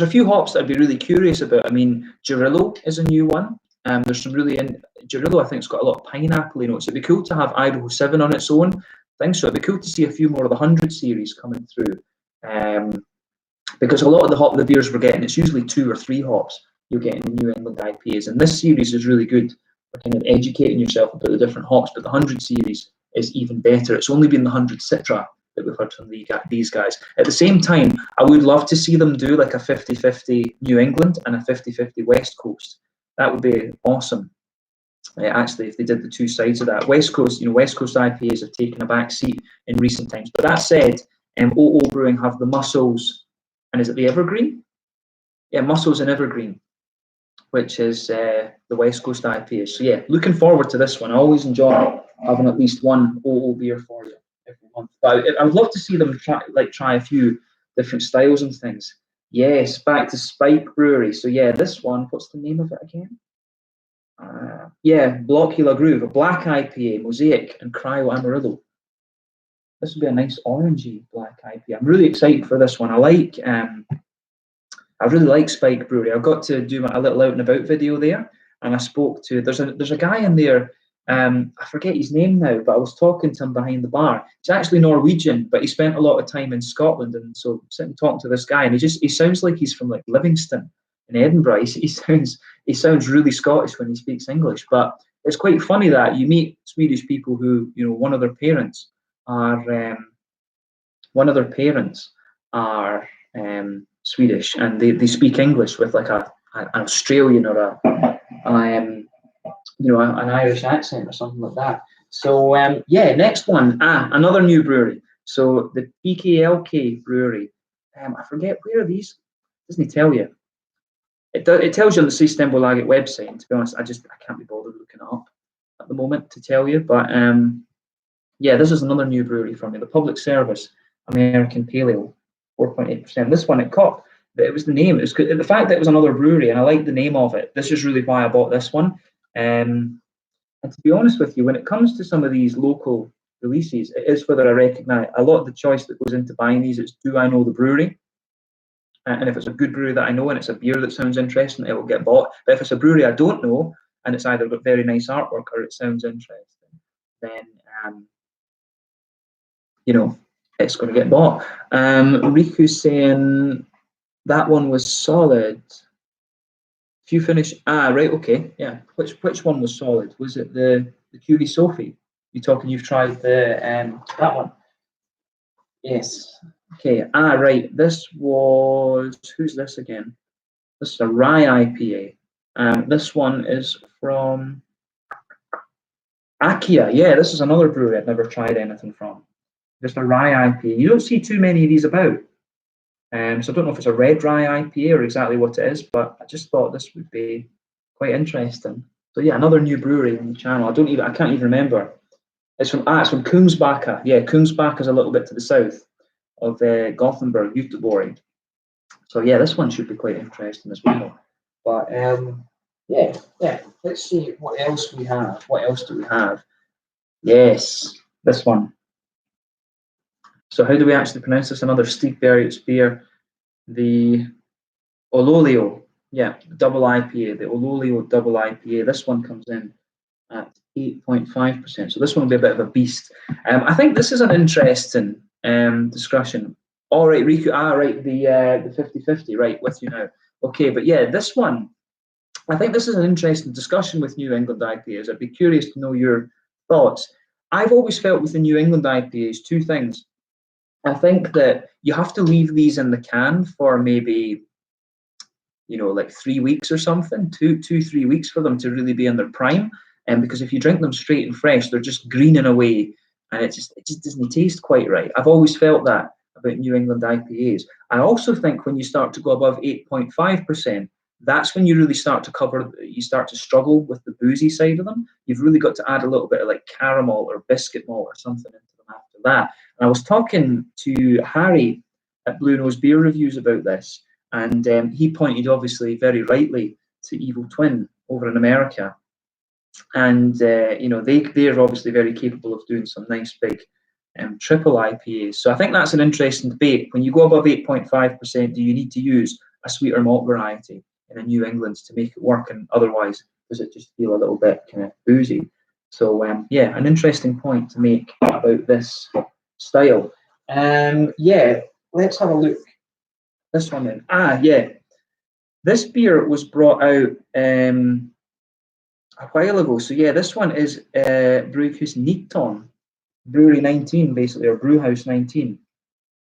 a few hops that I'd be really curious about. I mean, Girillo is a new one. There's some Girillo, I think, it's got a lot of pineapple notes. It'd be cool to have Idaho 7 on its own. I think so. It'd be cool to see a few more of the 100 series coming through. Because a lot of the beers we're getting, it's usually 2 or 3 hops you're getting in New England IPAs. And this series is really good for kind of educating yourself about the different hops. But the 100 series is even better. It's only been the 100 Citra that we've heard from these guys. At the same time, I would love to see them do like a 50/50 New England and a 50/50 West Coast. That would be awesome. Actually, if they did the two sides of that. West Coast IPAs have taken a back seat in recent times. But that said, OO Brewing have the Muscles, and is it the Evergreen? Yeah, Muscles and Evergreen, which is the West Coast IPAs. So yeah, looking forward to this one. I always enjoy having at least one OO beer for you every month. But I would love to see them try a few different styles and things. Yes, back to Spike Brewery. So yeah, this one, what's the name of it again? Yeah, Blockula Groove, a black IPA, Mosaic, and Cryo Amarillo. This would be a nice orangey black IPA. I'm really excited for this one. I really like Spike Brewery. I got to do a little out and about video there, and I spoke to there's a guy in there. I forget his name now, but I was talking to him behind the bar. He's actually Norwegian, but he spent a lot of time in Scotland, and so sitting talking to this guy, and he sounds like he's from like Livingston in Edinburgh. He sounds really Scottish when he speaks English. But it's quite funny that you meet Swedish people who, one of their parents are Swedish, and they speak English with like an Australian or an Irish accent or something like that. So yeah, next one, another new brewery. So the PKLK Brewery. I forget where are these. Doesn't tell you. It tells you on the Systembolaget website. And to be honest, I can't be bothered looking it up at the moment to tell you. But yeah, this is another new brewery from me. The Public Service American Pale Ale, 4.8%. This one it caught. But it was the name. It was the fact that it was another brewery, and I like the name of it. This is really why I bought this one. And to be honest with you, when it comes to some of these local releases, it is whether I recognise a lot of the choice that goes into buying these. It's, do I know the brewery? And if it's a good brewery that I know and it's a beer that sounds interesting, it will get bought. But if it's a brewery I don't know and it's either got very nice artwork or it sounds interesting, then it's going to get bought. Riku's saying that one was solid. If you finish, right, okay, yeah. Which one was solid? Was it the QV Sophie? You've tried the that one? Yes. Okay. Right. This was, who's this again? This is a rye IPA. This one is from Akia. Yeah, this is another brewery I've never tried anything from. Just a rye IPA. You don't see too many of these about. So I don't know if it's a red rye IPA or exactly what it is, but I just thought this would be quite interesting. So yeah, another new brewery on the channel. I can't even remember. It's from Kungsbacka. Yeah, Kungsbacka is a little bit to the south of Gothenburg, Göteborg. So yeah, this one should be quite interesting as well. But yeah. Let's see what else we have. What else do we have? Yes, this one. So how do we actually pronounce this? Another Stigbergets beer, the Ololio. Yeah, double IPA, the Ololio double IPA. This one comes in at 8.5%. So this one will be a bit of a beast. I think this is an interesting discussion. All right, Riku. Right, the 50-50. Right, with you now. Okay, but yeah, this one. I think this is an interesting discussion with New England IPAs. I'd be curious to know your thoughts. I've always felt with the New England IPAs two things. I think that you have to leave these in the can for maybe, like 3 weeks or something, 3 weeks for them to really be in their prime. And because if you drink them straight and fresh, they're just greening away, and it just doesn't taste quite right. I've always felt that about New England IPAs. I also think when you start to go above 8.5%, that's when you really start to struggle with the boozy side of them. You've really got to add a little bit of like caramel or biscuit malt or something into them after that. And I was talking to Harry at Blue Nose Beer Reviews about this, and he pointed obviously very rightly to Evil Twin over in America. And they're obviously very capable of doing some nice big triple IPAs. So I think that's an interesting debate. When you go above 8.5%, do you need to use a sweeter malt variety in a New England to make it work, and otherwise does it just feel a little bit kind of boozy? So yeah, an interesting point to make about this style. Yeah, let's have a look. This one then. Yeah, this beer was brought out a while ago. So yeah, this one is Brewhus 19, Brewery 19, basically, or Brewhouse 19.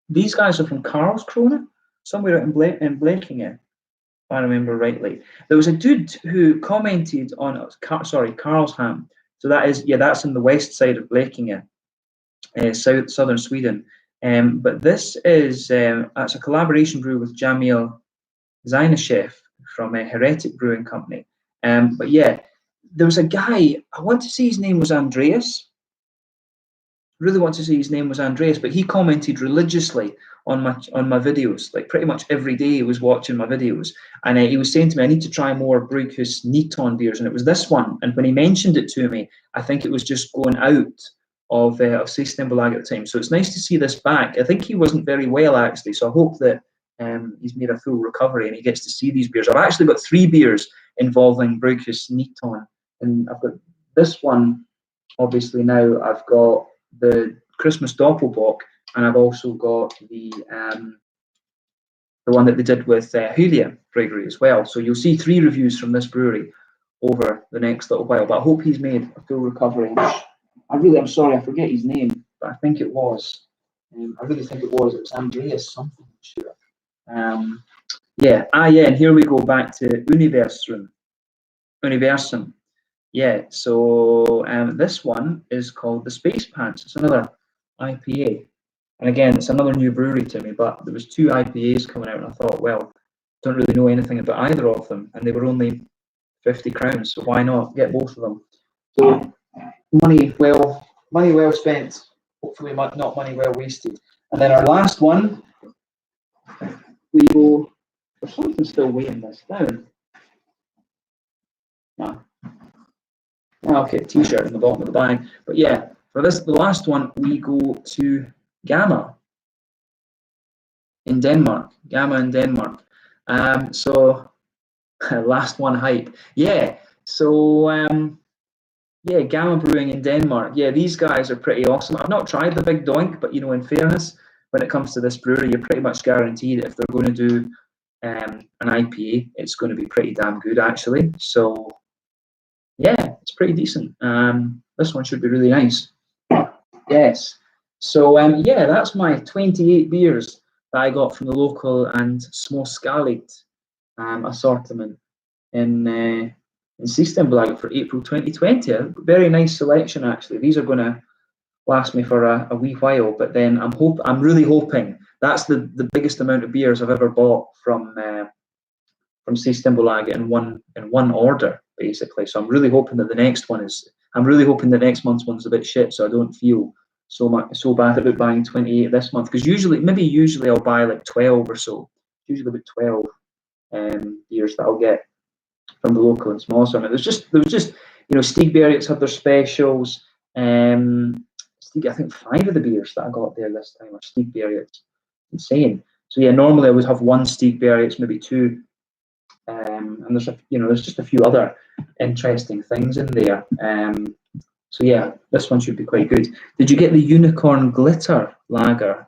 These guys are from Karlskrona, somewhere out in Blekinge, if I remember rightly. There was a dude who commented on Karlshamn. So that's in the west side of Blekinge, southern Sweden. But this is that's a collaboration brew with Jamil Zainashev from Heretic Brewing Company. But yeah, there was a guy, I want to say his name was Andreas. Really want to say his name was Andreas, but he commented religiously on my videos. Like pretty much every day he was watching my videos, and he was saying to me, I need to try more Brewhus 19 beers, and it was this one. And when he mentioned it to me, I think it was just going out of Systembolag at the time. So it's nice to see this back. I think he wasn't very well actually, so I hope that he's made a full recovery and he gets to see these beers. I've actually got 3 beers involving Brewhus 19, and I've got this one. Obviously now I've got the Christmas Doppelbock, and I've also got the one that they did with Julia Brewery as well. So you'll see 3 reviews from this brewery over the next little while. But I hope he's made a full recovery. I'm sorry, I forget his name, but I think it was. I really think it was Andreas something. Sure. Yeah. And here we go back to Universum. Yeah, so this one is called the Space Pants. It's another IPA. And again, it's another new brewery to me, but there was 2 IPAs coming out, and I thought, well, don't really know anything about either of them, and they were only 50 crowns, so why not get both of them? So money well spent, hopefully not money well wasted. And then our last one, we go, there's something still weighing this down. No. Okay, t-shirt in the bottom of the bag. But yeah, for the last one, we go to Gamma in Denmark. So last one hype. Yeah. So yeah, Gamma Brewing in Denmark. Yeah, these guys are pretty awesome. I've not tried the Big Doink, but in fairness, when it comes to this brewery, you're pretty much guaranteed if they're going to do an IPA, it's going to be pretty damn good actually. So yeah, it's pretty decent. This one should be really nice. Yes. So yeah, that's my 28 beers that I got from the Lokal and Småskaligt assortment in Systembolaget for April 2020. A very nice selection, actually. These are going to last me for a wee while, but then I'm really hoping that's the biggest amount of beers I've ever bought from Systembolaget in one order, basically. So I'm really hoping that the next month's one's a bit shit, so I don't feel so bad about buying 28 this month, because usually I'll buy like 12 or so. Usually about 12 beers that I'll get from the local and small assortment. There was just Stigbergets had their specials. I think 5 of the beers that I got there this time are Stigbergets. Insane. So yeah, normally I would have 1 Stigbergets, maybe 2. And there's just a few other interesting things in there. So yeah, this one should be quite good. Did you get the Unicorn Glitter Lager?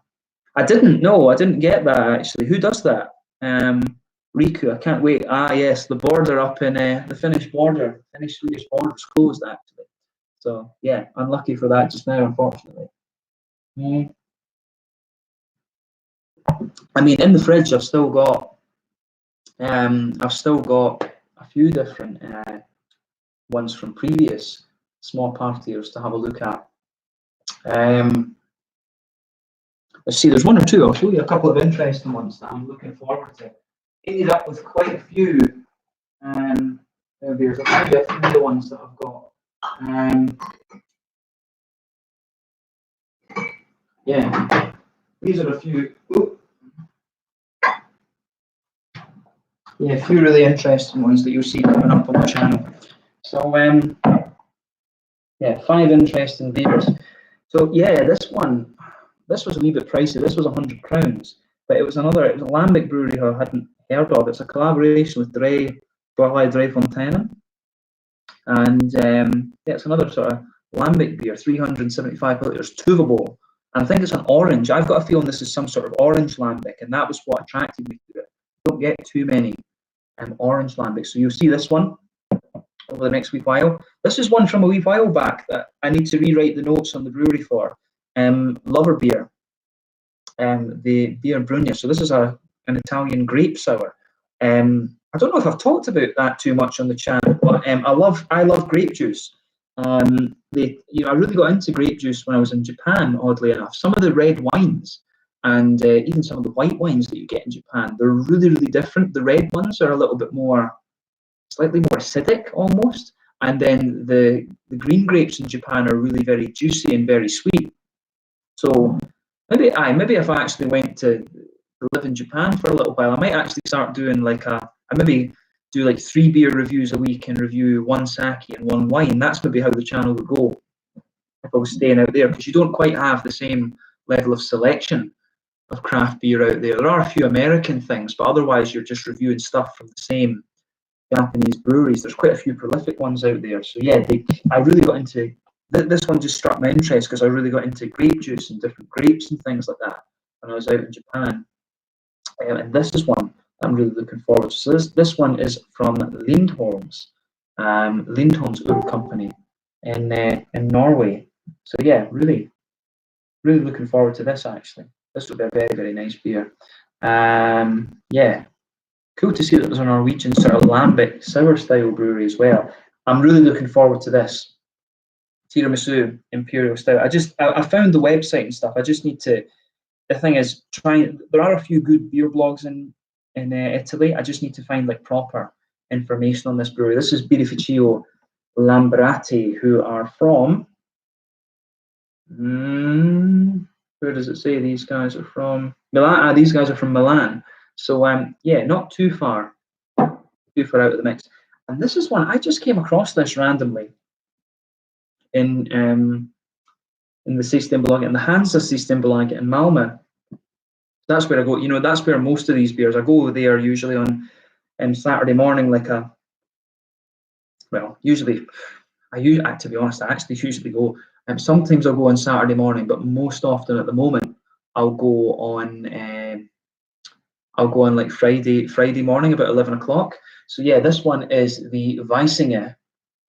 I didn't. No, I didn't get that actually. Who does that? Riku. I can't wait. Ah, yes, the border up in the Finnish Swedish border is closed actually. So yeah, unlucky for that just now, unfortunately. I mean, in the fridge, I've still got a few different ones from previous small partiers to have a look at. Let's see, there's 1 or 2. I'll show you a couple of interesting ones that I'm looking forward to. Ended up with quite a few beers. I'll show you a few of the ones that I've got. Yeah, these are a few. Yeah, a few really interesting ones that you'll see coming up on the channel. So, yeah, 5 interesting beers. So, yeah, this was a wee bit pricey. This was £100, but it was a Lambic brewery who I hadn't heard of. It's a collaboration with Dreifonteinen. And yeah, it's another sort of Lambic beer, 375 milliliters, tubable. And I think it's an orange. I've got a feeling this is some sort of orange Lambic, and that was what attracted me to it. Don't get too many orange Lambics. So you'll see this one over the next wee while. This is one from a wee while back that I need to rewrite the notes on the brewery for. Lover beer, the beer Brugna. So this is an Italian grape sour. I don't know if I've talked about that too much on the channel, but I love grape juice. I really got into grape juice when I was in Japan. Oddly enough, some of the red wines and even some of the white wines that you get in Japan, they're really, really different. The red ones are a little bit slightly more acidic almost, and then the green grapes in Japan are really very juicy and very sweet. So maybe if I actually went to live in Japan for a little while, I might actually start doing I maybe do like 3 beer reviews a week and review 1 sake and 1 wine. That's maybe how the channel would go if I was staying out there, because you don't quite have the same level of selection of craft beer out there. There are a few American things, but otherwise you're just reviewing stuff from the same Japanese breweries. There's quite a few prolific ones out there. So yeah, I really got into this one. Just struck my interest because I really got into grape juice and different grapes and things like that when I was out in Japan. And this is one I'm really looking forward to. So this one is from Lindholm's Ur Company in Norway. So yeah, really looking forward to this actually. This will be a very, very nice beer. Yeah, cool to see that there's a Norwegian sort of lambic sour style brewery as well. I'm really looking forward to this tiramisu imperial stout. I found the website and stuff. I just need to. The thing is, there are a few good beer blogs in Italy. I just need to find like proper information on this brewery. This is Birrificio Lambrati, who are from. Where does it say these guys are from? Milan. These guys are from Milan. So yeah, not too far out of the mix. And this is one I just came across this randomly in the Systembolaget, in the Hansa Systembolaget in Malmö. That's where I go. That's where most of these beers. I go there usually on Saturday morning, usually to be honest, I actually usually go. Sometimes I'll go on Saturday morning, but most often at the moment I'll go on like Friday morning about 11 o'clock. So yeah, this one is the Weissinge,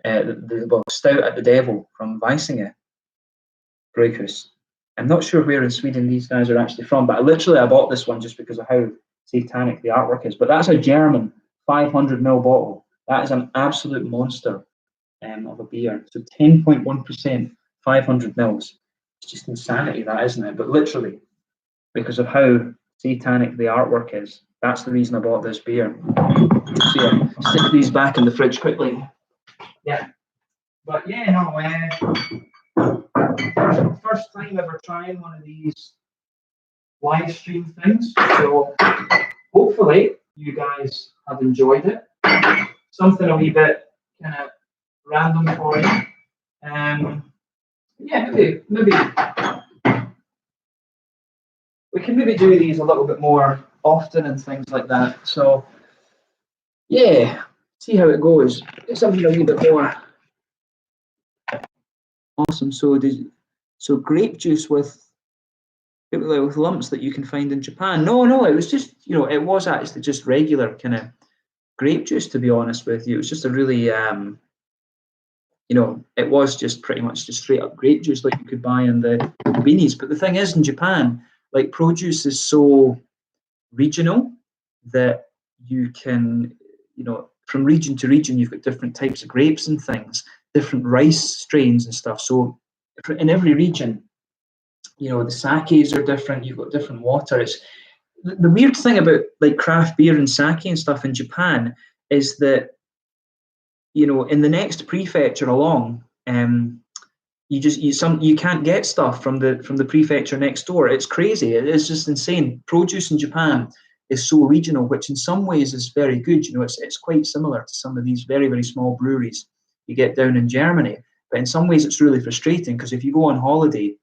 the Stout at the Devil from Weissinge Bryghus. I'm not sure where in Sweden these guys are actually from, but I bought this one just because of how satanic the artwork is. But that's a German 500 ml bottle. That is an absolute monster of a beer. So 10.1%, 500 mils. It's just insanity, that, isn't it? But literally, because of how satanic the artwork is, that's the reason I bought this beer. So yeah, stick these back in the fridge quickly. Yeah, but yeah, no, first time ever trying one of these live stream things. So hopefully you guys have enjoyed it. Something a wee bit kind of random for you. Yeah, maybe we can maybe do these a little bit more often and things like that. So yeah, see how it goes. It's something a wee bit more awesome. So grape juice with lumps that you can find in Japan. No, it was just, it was actually just regular kind of grape juice, to be honest with you. It was just a really it was just pretty much just straight up grape juice like you could buy in the beanies. But the thing is, in Japan, like, produce is so regional that you can, from region to region, you've got different types of grapes and things, different rice strains and stuff. So in every region, the sakes are different. You've got different water. It's the weird thing about like craft beer and sake and stuff in Japan is that, in the next prefecture along, you can't get stuff from the prefecture next door. It's crazy. It's just insane. Produce in Japan is so regional, which in some ways is very good. It's quite similar to some of these very, very small breweries you get down in Germany. But in some ways, it's really frustrating, because if you go on holiday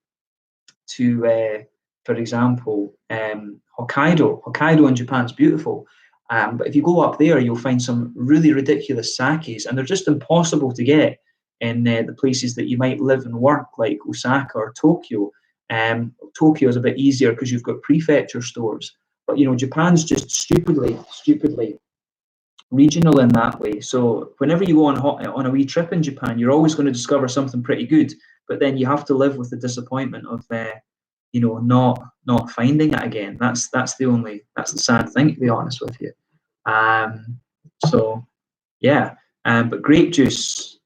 to, for example, Hokkaido in Japan is beautiful. But if you go up there, you'll find some really ridiculous sakes, and they're just impossible to get in the places that you might live and work, like Osaka or Tokyo. Tokyo is a bit easier because you've got prefecture stores. But, Japan's just stupidly regional in that way. So whenever you go on a wee trip in Japan, you're always going to discover something pretty good. But then you have to live with the disappointment of not finding it again. That's the sad thing, to be honest with you. So yeah, but grape juice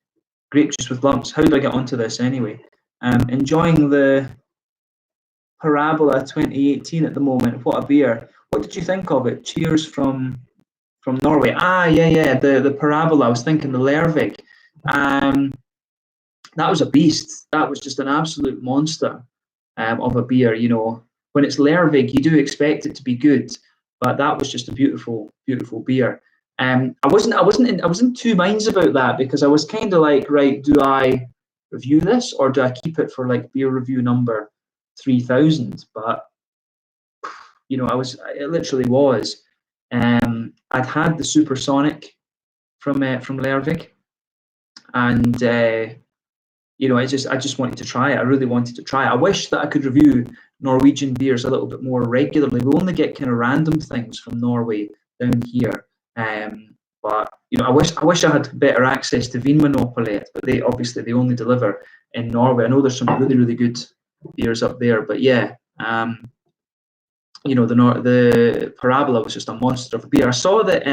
with lumps. How do I get onto this anyway? Enjoying the Parabola 2018 at the moment. What a beer! What did you think of it? Cheers from Norway. Yeah, the Parabola. I was thinking the Lervig. That was a beast. That was just an absolute monster of a beer. When it's Lervig, you do expect it to be good, but that was just a beautiful, beautiful beer. I wasn't in two minds about that, because I was kind of like, right, do I review this or do I keep it for like beer review number 3000? But it literally was. I'd had the Supersonic from Lervig, and I just wanted to try it. I really wanted to try it. I wish that I could review Norwegian beers a little bit more regularly. We only get kind of random things from Norway down here. But I wish I had better access to Vinmonopolet, but they only deliver in Norway. I know there's some really, really good beers up there, but yeah, the Parabola was just a monster of a beer. I saw that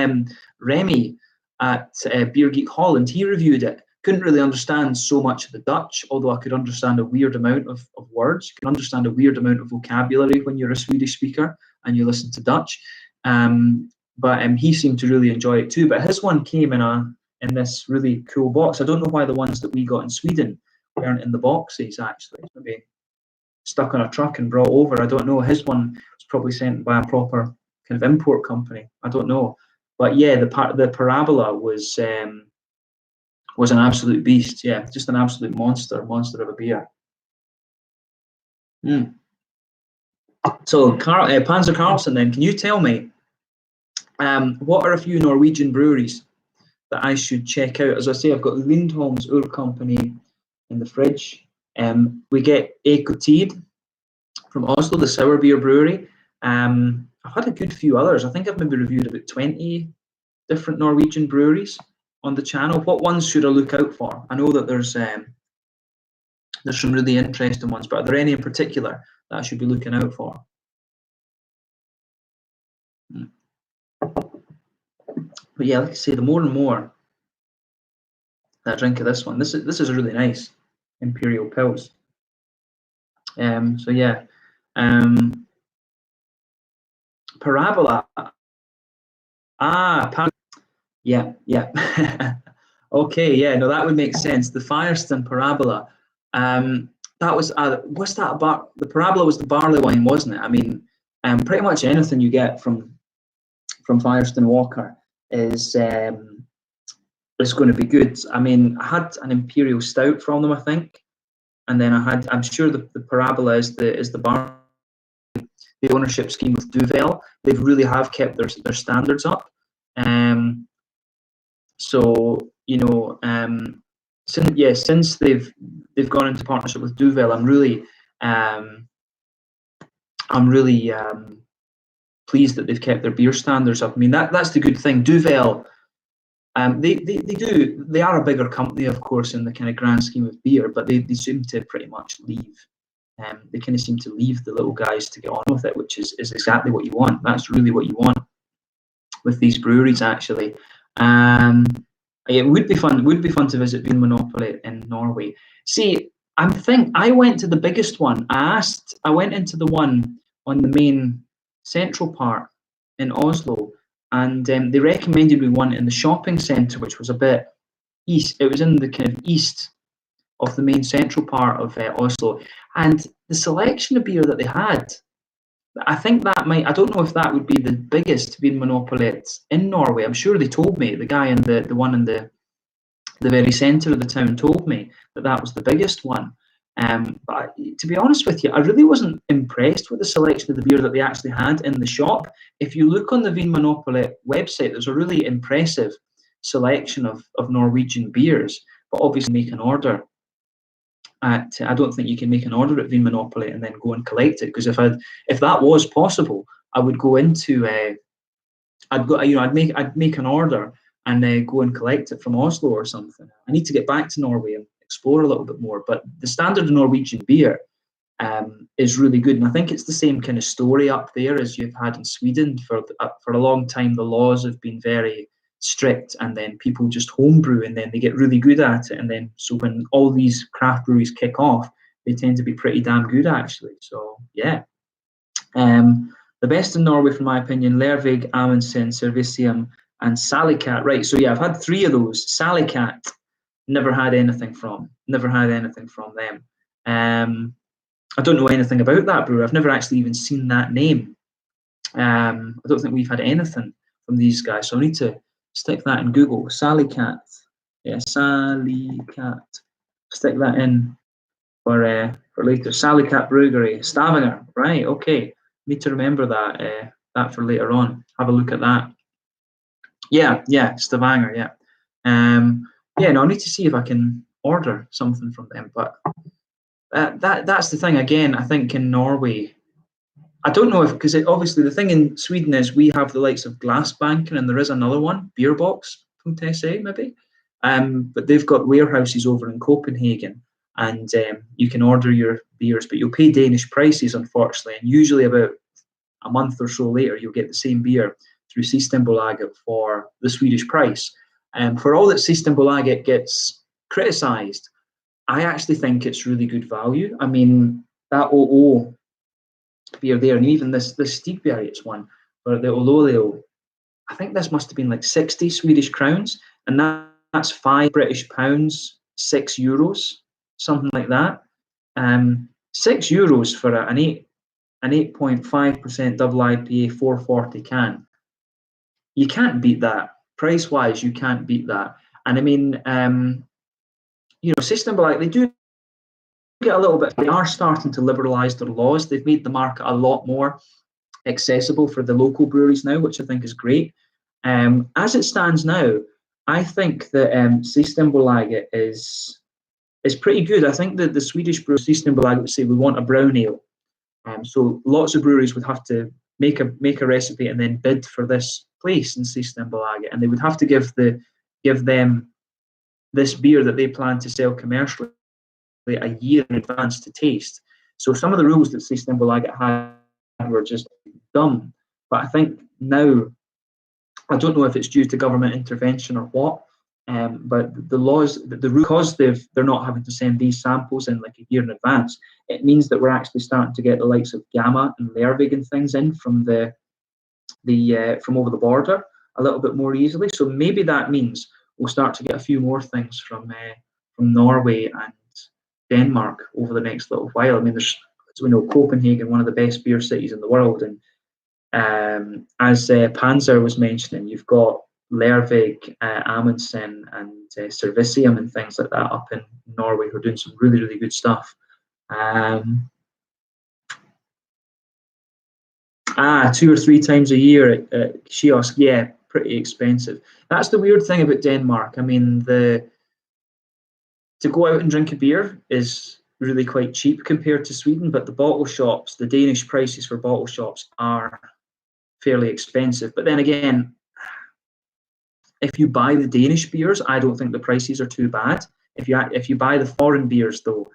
Remy at Beer Geek Holland, he reviewed it. Couldn't really understand so much of the Dutch, although I could understand a weird amount of words. You can understand a weird amount of vocabulary when you're a Swedish speaker and you listen to Dutch. But he seemed to really enjoy it too. But his one came in this really cool box. I don't know why the ones that we got in Sweden weren't in the boxes, actually. Maybe stuck on a truck and brought over. I don't know. His one was probably sent by a proper kind of import company. I don't know. But yeah, the Parabola was an absolute beast. Yeah, just an absolute monster of a beer. So Panzer Carlsen, then, can you tell me what are a few Norwegian breweries that I should check out? As I say, I've got Lindholm's Ur Company in the fridge. We get Ekotid from Oslo, the sour beer brewery. I've had a good few others. I think I've maybe reviewed about 20 different Norwegian breweries on the channel. What ones should I look out for? I know that there's some really interesting ones, but are there any in particular that I should be looking out for? But yeah, like I say, the more and more that I drink of this one, this is really nice Imperial Pils. So yeah, Parabola. Yeah. Okay, yeah, no, that would make sense. The Firestone Parabola. That was what's that about? The Parabola was the barley wine, wasn't it? I mean, pretty much anything you get from Firestone Walker is going to be good. I mean, I had an Imperial Stout from them, I think, and then I'm sure the Parabola is the bar. The ownership scheme with Duvel, they really have kept their standards up. So you know, since they've gone into partnership with Duvel, I'm really pleased that they've kept their beer standards up. I mean, that's the good thing. Duvel, they are a bigger company, of course, in the kind of grand scheme of beer, but they seem to pretty much leave. They kind of seem to leave the little guys to get on with it, which is exactly what you want. That's really what you want with these breweries, actually. It would be fun. To visit Vin Monopoly in Norway. See, I went to the biggest one. I went into the one on the main central part in Oslo, and they recommended me one in the shopping centre, which was a bit east. It was in the kind of east of the main central part of Oslo, and the selection of beer that they had, I think that might, I don't know if that would be the biggest Vin Monopoly in Norway. I'm sure they told me, the guy in the one in the very centre of the town told me that was the biggest one. But to be honest with you, I really wasn't impressed with the selection of the beer that they actually had in the shop. If you look on the Vin Monopoly website, there's a really impressive selection of Norwegian beers, but obviously make an order. I don't think you can make an order at Vin Monopoly and then go and collect it, because if that was possible, I would go into I'd make an order and go and collect it from Oslo or something. I need to get back to Norway and explore a little bit more. But the standard of Norwegian beer is really good, and I think it's the same kind of story up there as you've had in Sweden. For a long time, the laws have been very strict, and then people just homebrew, and then they get really good at it, and then so when all these craft breweries kick off, they tend to be pretty damn good, actually. So yeah, the best in Norway, from my opinion: Lervig, Amundsen, Servicium, and Salicat. Right, so yeah, I've had 3 of those. Salicat, never had anything from them. I don't know anything about that brewer. I've never actually even seen that name. I don't think we've had anything from these guys, so I need to stick that in Google. Salicat. Yeah, Salicat. Stick that in for later. Salicat Brewery, Stavanger. Right, okay. Need to remember that for later on. Have a look at that. Yeah, Stavanger, yeah. No, I need to see if I can order something from them, but that's the thing. Again, I think in Norway, I don't know if, because obviously the thing in Sweden is we have the likes of Glassbanken, and there is another one, Beerbox from Tesse, maybe. But they've got warehouses over in Copenhagen, and you can order your beers, but you'll pay Danish prices, unfortunately, and usually about a month or so later, you'll get the same beer through Systembolaget for the Swedish price. For all that Systembolaget gets criticised, I actually think it's really good value. I mean, that OO beer there, and even this Stigbergets one, or the Ololio, I think this must have been like 60 Swedish crowns, and that's £5 British, €6, something like that. €6 for an 8.5% double IPA 440 can. You can't beat that. Price-wise, you can't beat that. And I mean, Systembolaget, they do get a little bit, they are starting to liberalise their laws. They've made the market a lot more accessible for the local breweries now, which I think is great. As it stands now, I think that Systembolaget is pretty good. I think that the Swedish brewer Systembolaget would say we want a brown ale. So lots of breweries would have to make a recipe and then bid for this place in Systembolaget, and they would have to give them this beer that they plan to sell commercially a year in advance to taste. So some of the rules that Systembolaget had were just dumb. But I think now I don't know if it's due to government intervention or what, but the laws, because they're not having to send these samples in like a year in advance, it means that we're actually starting to get the likes of Gamma and Lervig and things in from from over the border a little bit more easily. So maybe that means we'll start to get a few more things from Norway and Denmark over the next little while. I mean, there's, as we know, Copenhagen, one of the best beer cities in the world, and as Panzer was mentioning, you've got Lervig, Amundsen, and Servicium and things like that up in Norway who are doing some really, really good stuff. 2 or 3 times a year at Kiosk, yeah, pretty expensive. That's the weird thing about Denmark. I mean, to go out and drink a beer is really quite cheap compared to Sweden, but the bottle shops, the Danish prices for bottle shops are fairly expensive. But then again, if you buy the Danish beers, I don't think the prices are too bad. If you buy the foreign beers, though,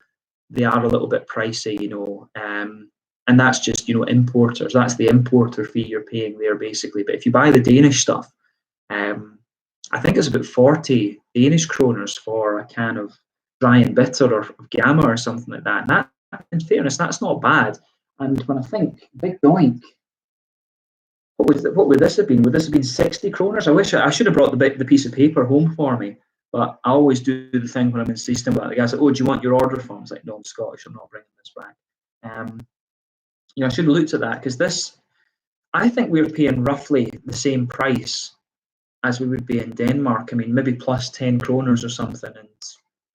they are a little bit pricey, you know. And that's just, you know, importers. That's the importer fee you're paying there, basically. But if you buy the Danish stuff, I think it's about 40 Danish kroners for a can of dry and bitter or Gamma or something like that. And that, in fairness, that's not bad. And when I think, Big Doink, what would this have been? Would this have been 60 kroners? I should have brought the piece of paper home for me. But I always do the thing when I'm in system. The guy's like, "Oh, do you want your order form?" I was like, "No, I'm Scottish. I'm not bringing this back." You know, I should have looked at that, because this, I think we're paying roughly the same price as we would be in Denmark. I mean, maybe plus 10 kroners or something. And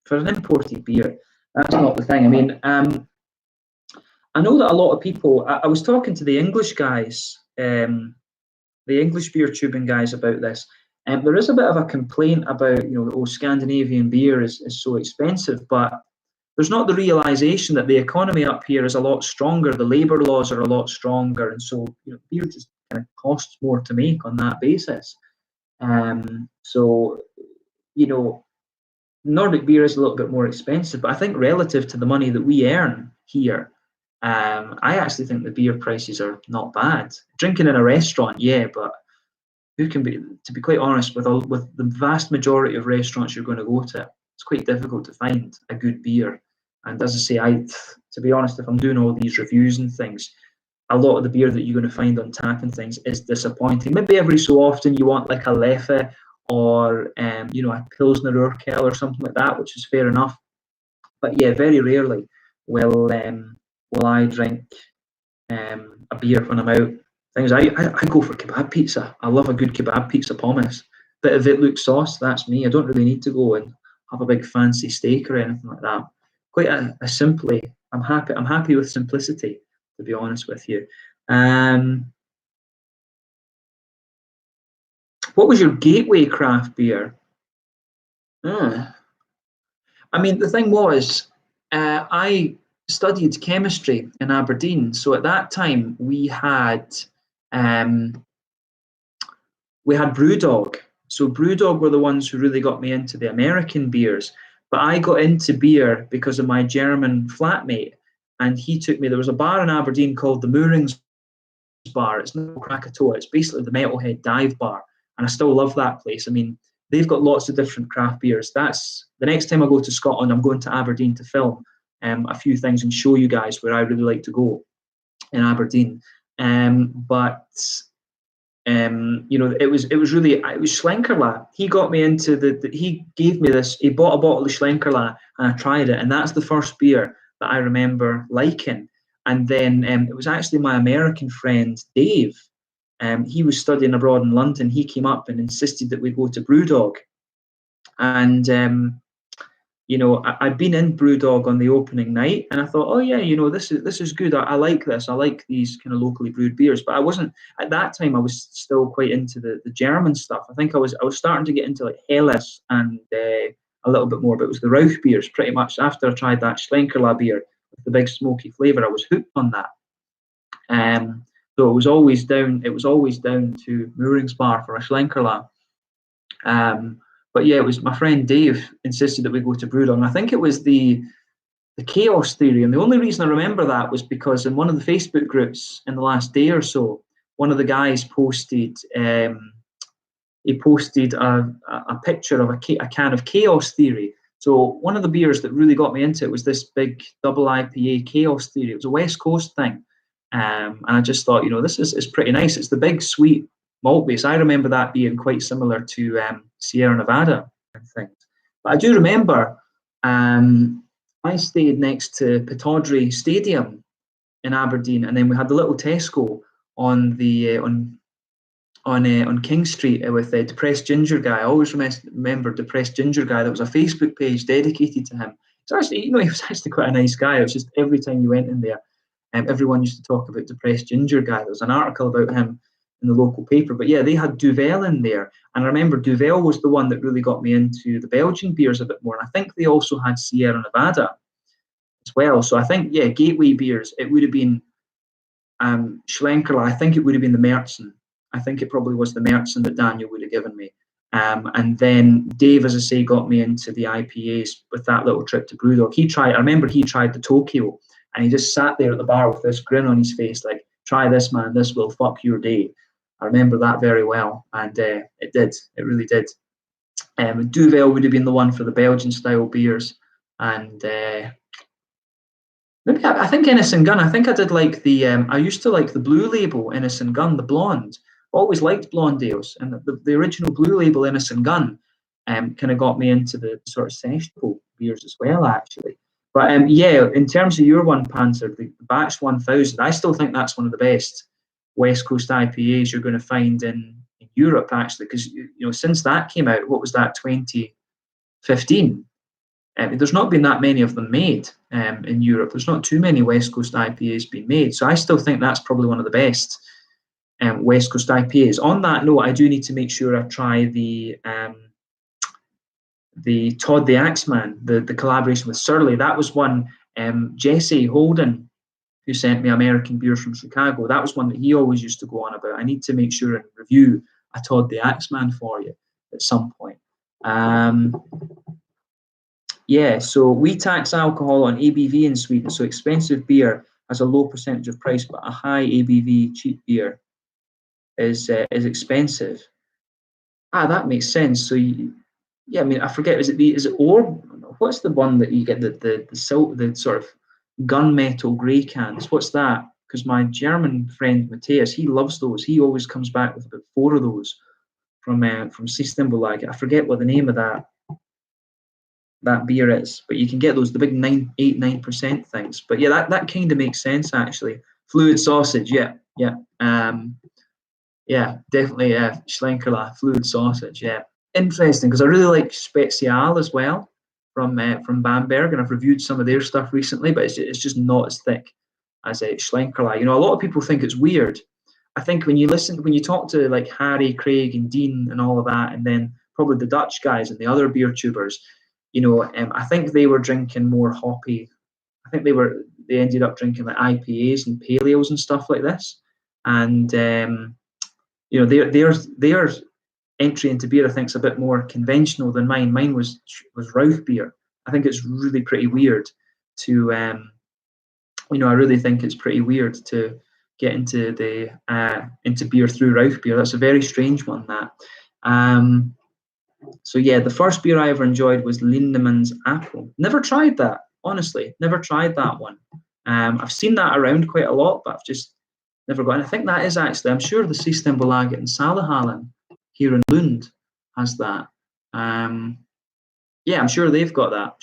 for an imported beer, that's not the thing. I mean, I know that a lot of people, I was talking to the English guys, the English beer tubing guys about this. And there is a bit of a complaint about, you know, oh, Scandinavian beer is so expensive, but there's not the realization that the economy up here is a lot stronger. The labour laws are a lot stronger, and so, you know, beer just kind of costs more to make on that basis. So, you know, Nordic beer is a little bit more expensive, but I think relative to the money that we earn here, I actually think the beer prices are not bad. Drinking in a restaurant, yeah, but who can be? To be quite honest, with the vast majority of restaurants you're going to go to, it's quite difficult to find a good beer. And as I say, to be honest, if I'm doing all these reviews and things, a lot of the beer that you're going to find on tap and things is disappointing. Maybe every so often you want like a Leffe or you know, a Pilsner Urquell or something like that, which is fair enough. But yeah, very rarely will I drink a beer when I'm out. Things I go for kebab pizza. I love a good kebab pizza pommes. Bit of Vitlook sauce, that's me. I don't really need to go and have a big fancy steak or anything like that. Quite a simply, I'm happy with simplicity, to be honest with you. What was your gateway craft beer? I mean, the thing was, I studied chemistry in Aberdeen, so at that time we had Brewdog. So Brewdog were the ones who really got me into the American beers. But I got into beer because of my German flatmate, and he took me. There was a bar in Aberdeen called the Moorings Bar. It's no Krakatoa. It's basically the Metalhead dive bar, and I still love that place. I mean, they've got lots of different craft beers. That's the next time I go to Scotland, I'm going to Aberdeen to film a few things and show you guys where I really like to go in Aberdeen. You know, it was Schlenkerla. He got me into he gave me this. He bought a bottle of Schlenkerla and I tried it, and that's the first beer that I remember liking. And then it was actually my American friend Dave. He was studying abroad in London. He came up and insisted that we go to Brewdog, and you know, I'd been in Brewdog on the opening night, and I thought, oh yeah, you know, this is good. I like this. I like these kind of locally brewed beers. But I wasn't at that time. I was still quite into the German stuff. I think I was starting to get into like Helles and a little bit more. But it was the Rauch beers pretty much. After I tried that Schlenkerla beer with the big smoky flavour, I was hooked on that. So it was always down. It was always down to Moorings Bar for a Schlenkerla. But yeah, it was my friend Dave insisted that we go to Brewdog, and I think it was the chaos theory. And the only reason I remember that was because in one of the Facebook groups in the last day or so, one of the guys posted he posted a picture of a can of Chaos Theory. So one of the beers that really got me into it was this big double IPA Chaos Theory. It was a West Coast thing. And I just thought, this is pretty nice. It's the big sweet malt base. I remember that being quite similar to Sierra Nevada and things. But I do remember I stayed next to Pittodrie Stadium in Aberdeen, and then we had the little Tesco on the on King Street with the Depressed Ginger Guy. I always remember Depressed Ginger Guy. There was a Facebook page dedicated to him. So actually, he was actually quite a nice guy. It was just every time you went in there, everyone used to talk about Depressed Ginger Guy. There was an article about him in the local paper. But yeah, they had Duvel in there. And I remember Duvel was the one that really got me into the Belgian beers a bit more. And I think they also had Sierra Nevada as well. So I think, yeah, gateway beers, it would have been Schlenkerla. I think it would have been the Märzen. I think it probably was the Märzen that Daniel would have given me. And then Dave, as I say, got me into the IPAs with that little trip to Brewdog. I remember he tried the Tokyo, and he just sat there at the bar with this grin on his face, like, try this, man, this will fuck your day. I remember that very well, and it did. It really did. Duvel would have been the one for the Belgian style beers, and maybe I think Innis and Gunn. I think I did like the. I used to like the Blue Label Innis and Gunn, the blonde. Always liked blonde ales, and the original Blue Label Innis and Gunn kind of got me into the sort of sessionable beers as well, actually. But yeah, in terms of your one, Panther, the Batch 1000, I still think that's one of the best West Coast IPAs you're going to find in Europe, actually, because since that came out, what was that, 2015? There's not been that many of them made in Europe. There's not too many West Coast IPAs being made, so I still think that's probably one of the best West Coast IPAs. On that note, I do need to make sure I try the Todd the Axeman, the collaboration with Surly. That was one Jesse Holden, who sent me American beers from Chicago. That was one that he always used to go on about. I need to make sure and review a Todd the Axeman for you at some point. Yeah, so we tax alcohol on ABV in Sweden. So expensive beer has a low percentage of price, but a high ABV cheap beer is expensive. That makes sense. So yeah, I mean, I forget. Is it or what's the one that you get the sort of gunmetal grey cans? What's that? Because my German friend Matthias, he loves those. He always comes back with about 4 of those from Systembolaget. I forget what the name of that beer is, but you can get those, the big 9% things. But yeah, that kind of makes sense, actually. Fluid sausage, yeah, definitely, Schlenkerla, fluid sausage, yeah. Interesting, because I really like Spezial as well from Bamberg, and I've reviewed some of their stuff recently, but it's just not as thick as Schlenkerla. A lot of people think it's weird. I think when you talk to like Harry, Craig, and Dean and all of that, and then probably the Dutch guys and the other beer tubers, I think they were drinking more hoppy. I think they ended up drinking like IPAs and pale ales and stuff like this, and their entry into beer, I think, is a bit more conventional than mine. Mine was Rauch beer. I think it's really pretty weird to, I really think it's pretty weird to get into into beer through Rauch beer. That's a very strange one, that. So yeah, the first beer I ever enjoyed was Lindemann's Apple. Never tried that, honestly. Never tried that one. I've seen that around quite a lot, but I've just never got. And I think that is actually, I'm sure the Systembolaget in Salahallen here in Lund has that. Yeah, I'm sure they've got that.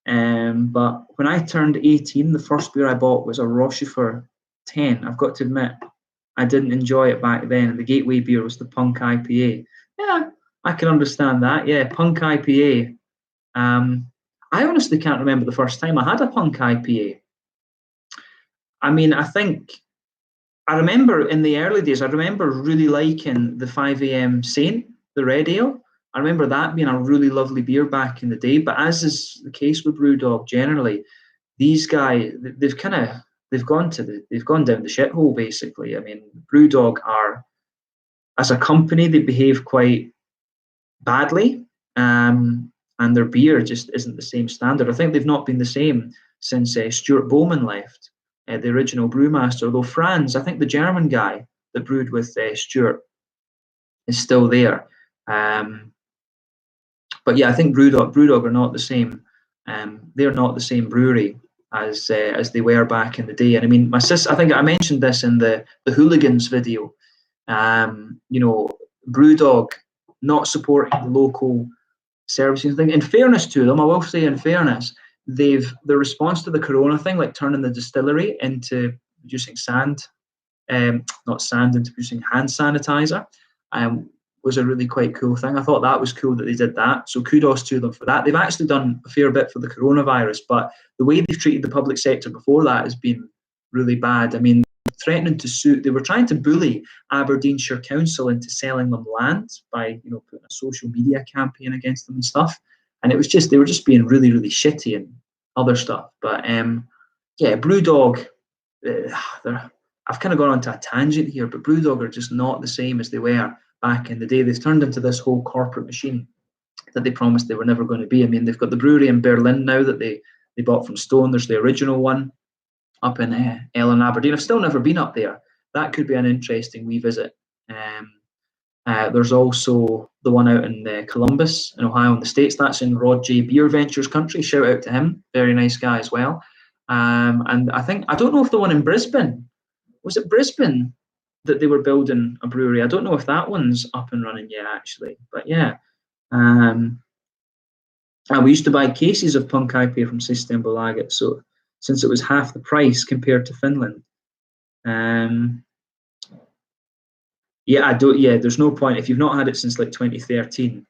But when I turned 18, the first beer I bought was a Rochefort 10. I've got to admit, I didn't enjoy it back then. And the gateway beer was the Punk IPA. Yeah, I can understand that. Yeah, Punk IPA. I honestly can't remember the first time I had a Punk IPA. I mean, I remember in the early days, I remember really liking the 5 a.m. Saint, the red ale. I remember that being a really lovely beer back in the day. But as is the case with Brewdog generally, these guys, they've gone down the shithole, basically. I mean, Brewdog are, as a company, they behave quite badly, and their beer just isn't the same standard. I think they've not been the same since Stuart Bowman left, the original brewmaster. Although Franz, I think the German guy that brewed with Stuart, is still there. But yeah, I think Brewdog are not the same. They're not the same brewery as they were back in the day. And I mean, my sister, I think I mentioned this in the Hooligans video. You know, Brewdog not supporting the local services thing. In fairness to them, I will say, in fairness, the response to the Corona thing, like turning the distillery into producing not sand, into producing hand sanitizer, was a really quite cool thing. I thought that was cool that they did that. So kudos to them for that. They've actually done a fair bit for the coronavirus, but the way they've treated the public sector before that has been really bad. I mean, threatening to sue, they were trying to bully Aberdeenshire Council into selling them land by, you know, putting a social media campaign against them and stuff. And it was just, they were just being really, really shitty and other stuff. But yeah, Brewdog, I've kind of gone onto a tangent here, but Brewdog are just not the same as they were back in the day. They've turned into this whole corporate machine that they promised they were never going to be. I mean, they've got the brewery in Berlin now that they bought from Stone. There's the original one up in Ellen, Aberdeen. I've still never been up there. That could be an interesting wee visit. There's also the one out in Columbus, in Ohio, in the States. That's in Rod J. Beer Ventures country. Shout out to him. Very nice guy as well. And I don't know if the one in Brisbane, was it Brisbane that they were building a brewery? I don't know if that one's up and running yet, actually. But yeah. And we used to buy cases of Punk IPA from Systembolaget, so since it was half the price compared to Finland. Yeah, there's no point. If you've not had it since like 2013,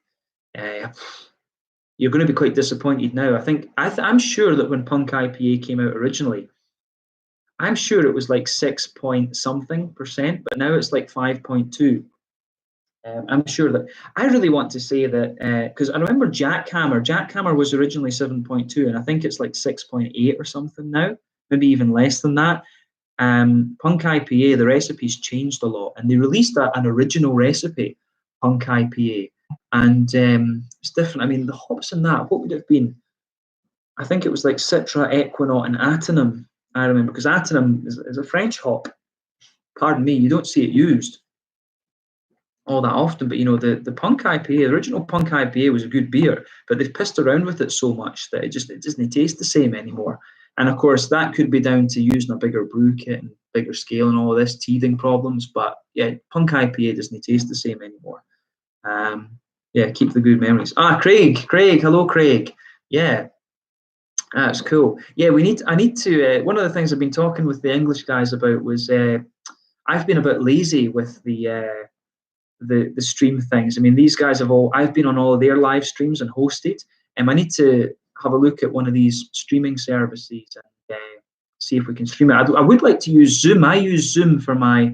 you're going to be quite disappointed now. I'm sure that when Punk IPA came out originally, I'm sure it was like 6-point-something%, but now it's like 5.2. I'm sure that I really want to say that because I remember Jackhammer was originally 7.2, and I think it's like 6.8 or something now, maybe even less than that. Punk IPA, the recipe's changed a lot, and they released an original recipe, Punk IPA, and it's different. I mean, the hops in that, what would it have been? I think it was like Citra, Equinaut, and Atenum. I remember, because Atenum is a French hop. Pardon me, you don't see it used all that often, but you know, the Punk IPA, the original Punk IPA was a good beer, but they've pissed around with it so much that it doesn't taste the same anymore. And of course, that could be down to using a bigger brew kit and bigger scale and all of this, teething problems. But yeah, Punk IPA doesn't taste the same anymore. Yeah, keep the good memories. Craig, hello, Craig. Yeah, that's cool. Yeah, I need to. One of the things I've been talking with the English guys about was I've been a bit lazy with the stream things. I mean, these guys I've been on all of their live streams and hosted, and I need to have a look at one of these streaming services and see if we can stream it. I would like to use Zoom. I use Zoom for my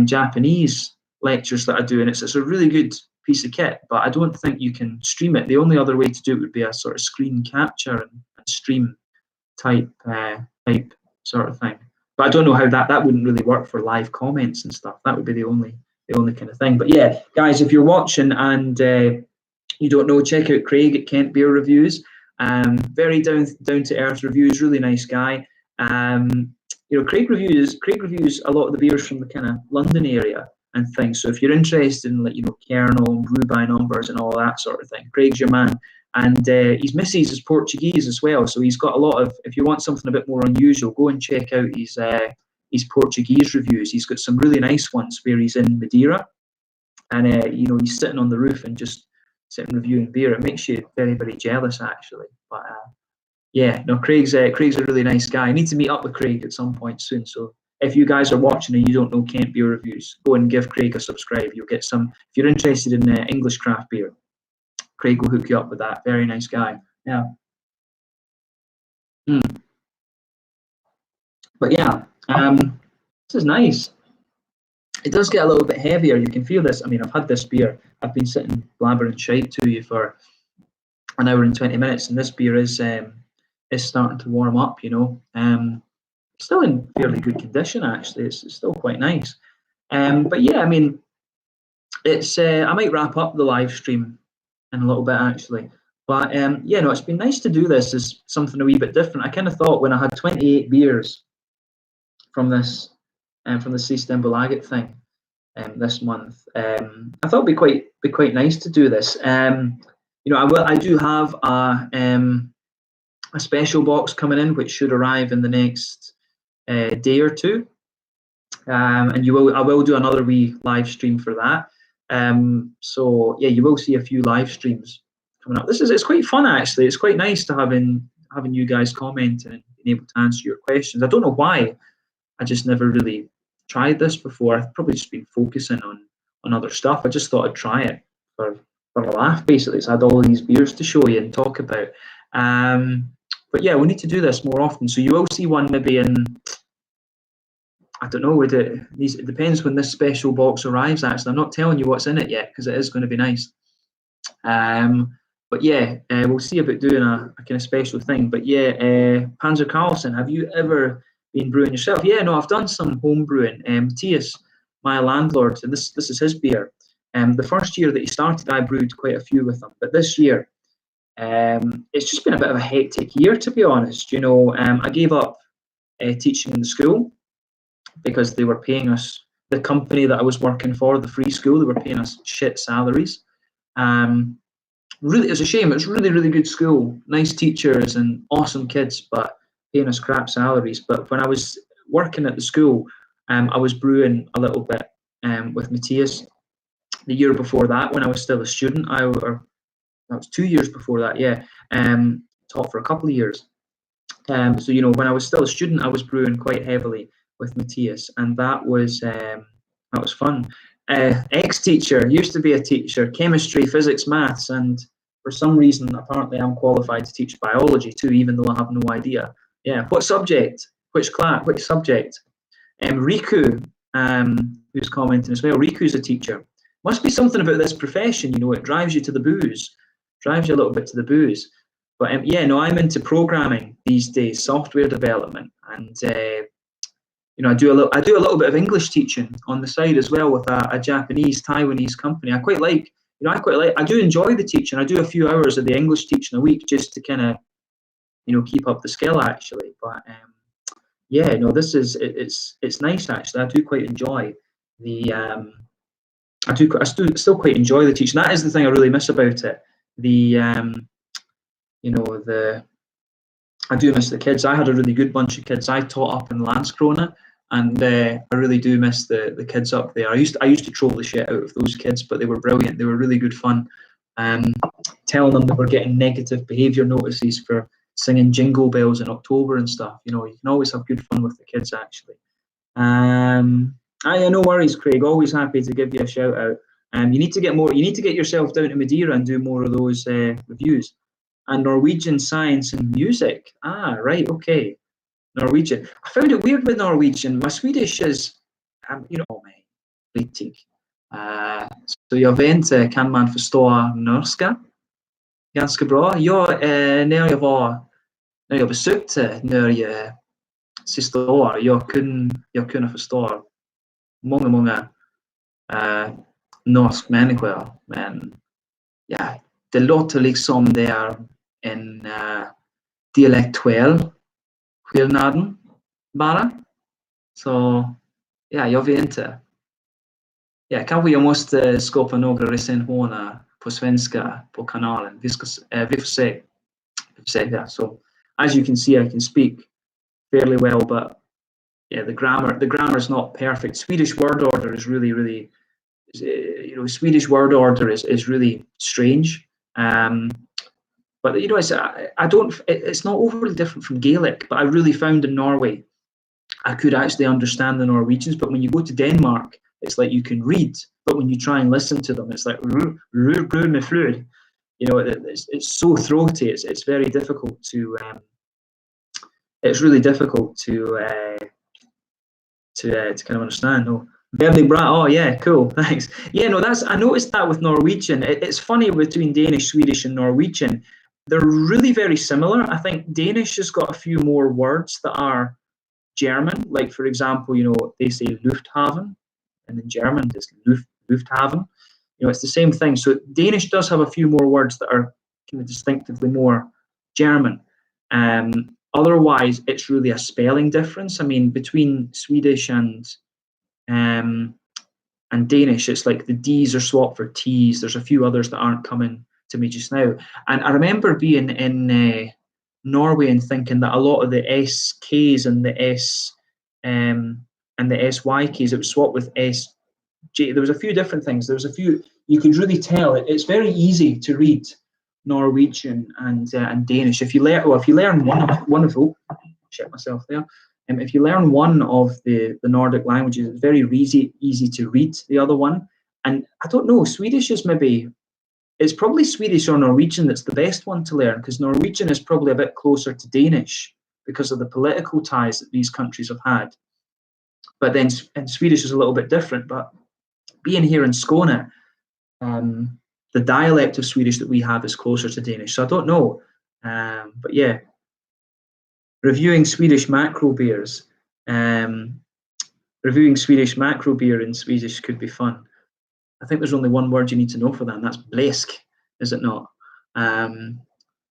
Japanese lectures that I do, and it's a really good piece of kit, but I don't think you can stream it. The only other way to do it would be a sort of screen capture and stream type sort of thing. But I don't know how that wouldn't really work for live comments and stuff. That would be the only kind of thing. But yeah, guys, if you're watching and you don't know, check out Craig at Kent Beer Reviews. Very down to earth reviews, really nice guy. You know, Craig reviews a lot of the beers from the kind of London area and things. So if you're interested in, like, you know, Kernel and brew by numbers and all that sort of thing, Craig's your man. And his missus is Portuguese as well, so he's got a lot of. If you want something a bit more unusual, go and check out his Portuguese reviews. He's got some really nice ones where he's in Madeira, and you know, he's sitting on the roof and just sitting reviewing beer. It makes you very, very jealous, actually. But yeah, no, Craig's a really nice guy. I need to meet up with Craig at some point soon. So if you guys are watching and you don't know Kent Beer Reviews, go and give Craig a subscribe. You'll get some. If you're interested in English craft beer, Craig will hook you up with that. Very nice guy. Yeah. But yeah, this is nice. It does get a little bit heavier. You can feel this. I mean, I've had this beer. I've been sitting blabbering shite to you for an hour and 20 minutes, and this beer is starting to warm up. You know, still in fairly good condition, actually. It's still quite nice. But yeah, I mean, it's. I might wrap up the live stream in a little bit, actually. But yeah, no, it's been nice to do this as something a wee bit different. I kind of thought when I had 28 beers from this, from the Systembolaget thing, this month. I thought it'd be quite nice to do this. You know, I do have a special box coming in, which should arrive in the next day or two. And I will do another wee live stream for that. So yeah, you will see a few live streams coming up. It's quite fun actually. It's quite nice to having you guys commenting and being able to answer your questions. I don't know why. I just never really tried this before. I've probably just been focusing on other stuff. I just thought I'd try it for a laugh basically. So I had all these beers to show you and talk about. But yeah, we need to do this more often. So you will see one maybe in, I don't know, it depends when this special box arrives actually. I'm not telling you what's in it yet because it is going to be nice. But yeah, we'll see about doing a kind of special thing. But yeah, Panzer Carlson, have you ever been brewing yourself? Yeah, no, I've done some home brewing. Matthias, my landlord, and this is his beer. The first year that he started, I brewed quite a few with him. But this year, it's just been a bit of a hectic year, to be honest. You know, I gave up teaching in the school because they were paying us, the company that I was working for, the free school, they were paying us shit salaries. Really, it's a shame. It's really, really good school, nice teachers and awesome kids, but paying us crap salaries. But when I was working at the school, I was brewing a little bit with Matthias. The year before that, when I was still a student, that was 2 years before that, yeah. Taught for a couple of years. So you know, when I was still a student, I was brewing quite heavily with Matthias, and that was fun. Ex-teacher, used to be a teacher, chemistry, physics, maths, and for some reason, apparently, I'm qualified to teach biology too, even though I have no idea. Yeah, what subject? Which class? Which subject? Riku, who's commenting as well. Riku's a teacher. Must be something about this profession, you know. It drives you to the booze, drives you a little bit to the booze. But yeah, no, I'm into programming these days, software development, and you know, I do a little bit of English teaching on the side as well with a Japanese Taiwanese company. I do enjoy the teaching. I do a few hours of the English teaching a week just to kind of, you know, keep up the skill actually. But yeah, no, it's nice actually. I do quite enjoy the I still quite enjoy the teaching. That is the thing I really miss about it. You know, I do miss the kids. I had a really good bunch of kids. I taught up in Landskrona, and I really do miss the kids up there. I used to troll the shit out of those kids, but they were brilliant. They were really good fun. Telling them they were getting negative behaviour notices for singing Jingle Bells in October and stuff. You know, you can always have good fun with the kids actually. No worries, Craig. Always happy to give you a shout out. You need to get yourself down to Madeira and do more of those reviews. And Norwegian science and music. Ah, right, okay. Norwegian. I found it weird with Norwegian. My Swedish is, you know, skitig. Så jag vet inte, kan man förstå norska ganska bra? När jag besökte Norge sista år, jag kunde förstå många norsk människor, men ja, det låter liksom det är en dialektuell skillnaden bara. Så ja, jag vet inte. Ja, kanske jag måste skapa några recensioner på svenska på kanalen. Vi får se. Yeah. So as you can see, I can speak fairly well, but yeah, the grammar is not perfect. Swedish word order is really you know, Swedish word order is really strange. But you know, it's not overly different from Gaelic, but I really found in Norway I could actually understand the Norwegians. But when you go to Denmark, it's like you can read, but when you try and listen to them, it's like you know, it's so throaty. It's very difficult to it's really difficult to kind of understand. No, Verdi Bra. Oh yeah, cool. Thanks. Yeah, no, I noticed that with Norwegian. It's funny between Danish, Swedish, and Norwegian. They're really very similar. I think Danish has got a few more words that are German. Like for example, you know, they say Lufthaven, and in German it's Lufthaven. You know, it's the same thing. So Danish does have a few more words that are kind of distinctively more German. Otherwise, it's really a spelling difference. I mean, between Swedish and and Danish. It's like the D's are swapped for T's. There's a few others that aren't coming to me just now. And I remember being in Norway and thinking that a lot of the SKs and the SYKs, it was swapped with SJ. There was a few different things. There was a few, you could really tell. It's very easy to read Norwegian and Danish. If you learn one of oh, check myself there. If you learn one of the Nordic languages, it's very easy to read the other one. And I don't know, Swedish is maybe, it's probably Swedish or Norwegian that's the best one to learn, because Norwegian is probably a bit closer to Danish because of the political ties that these countries have had. But then and Swedish is a little bit different. But being here in Skåne, the dialect of Swedish that we have is closer to Danish. So I don't know. But yeah, reviewing Swedish macro beers. Reviewing Swedish macro beer in Swedish could be fun. I think there's only one word you need to know for that, and that's bläsk, is it not?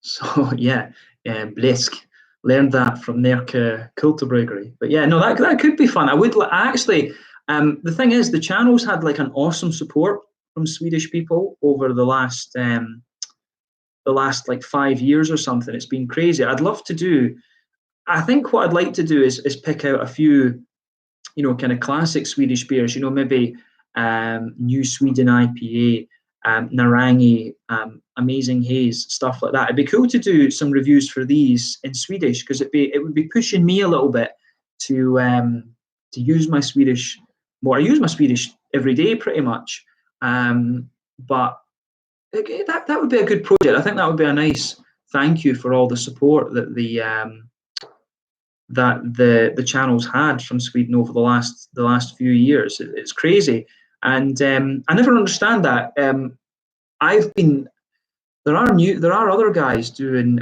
So yeah, bläsk. Learned that from Nerke Kulturbryggeri. But yeah, no, that could be fun. I would actually. The thing is, the channel's had like an awesome support from Swedish people over the last like 5 years or something. It's been crazy. I'd love to do. I think what I'd like to do is pick out a few, kind of classic Swedish beers. Maybe New Sweden IPA, Narangi, Amazing Haze, stuff like that. It'd be cool to do some reviews for these in Swedish, because it would be pushing me a little bit to use my Swedish more. I use my Swedish every day pretty much, but that would be a good project. I think that would be a nice thank you for all the support that the channel's had from Sweden over the last few years. It's crazy, and I never understand that. There are other guys doing.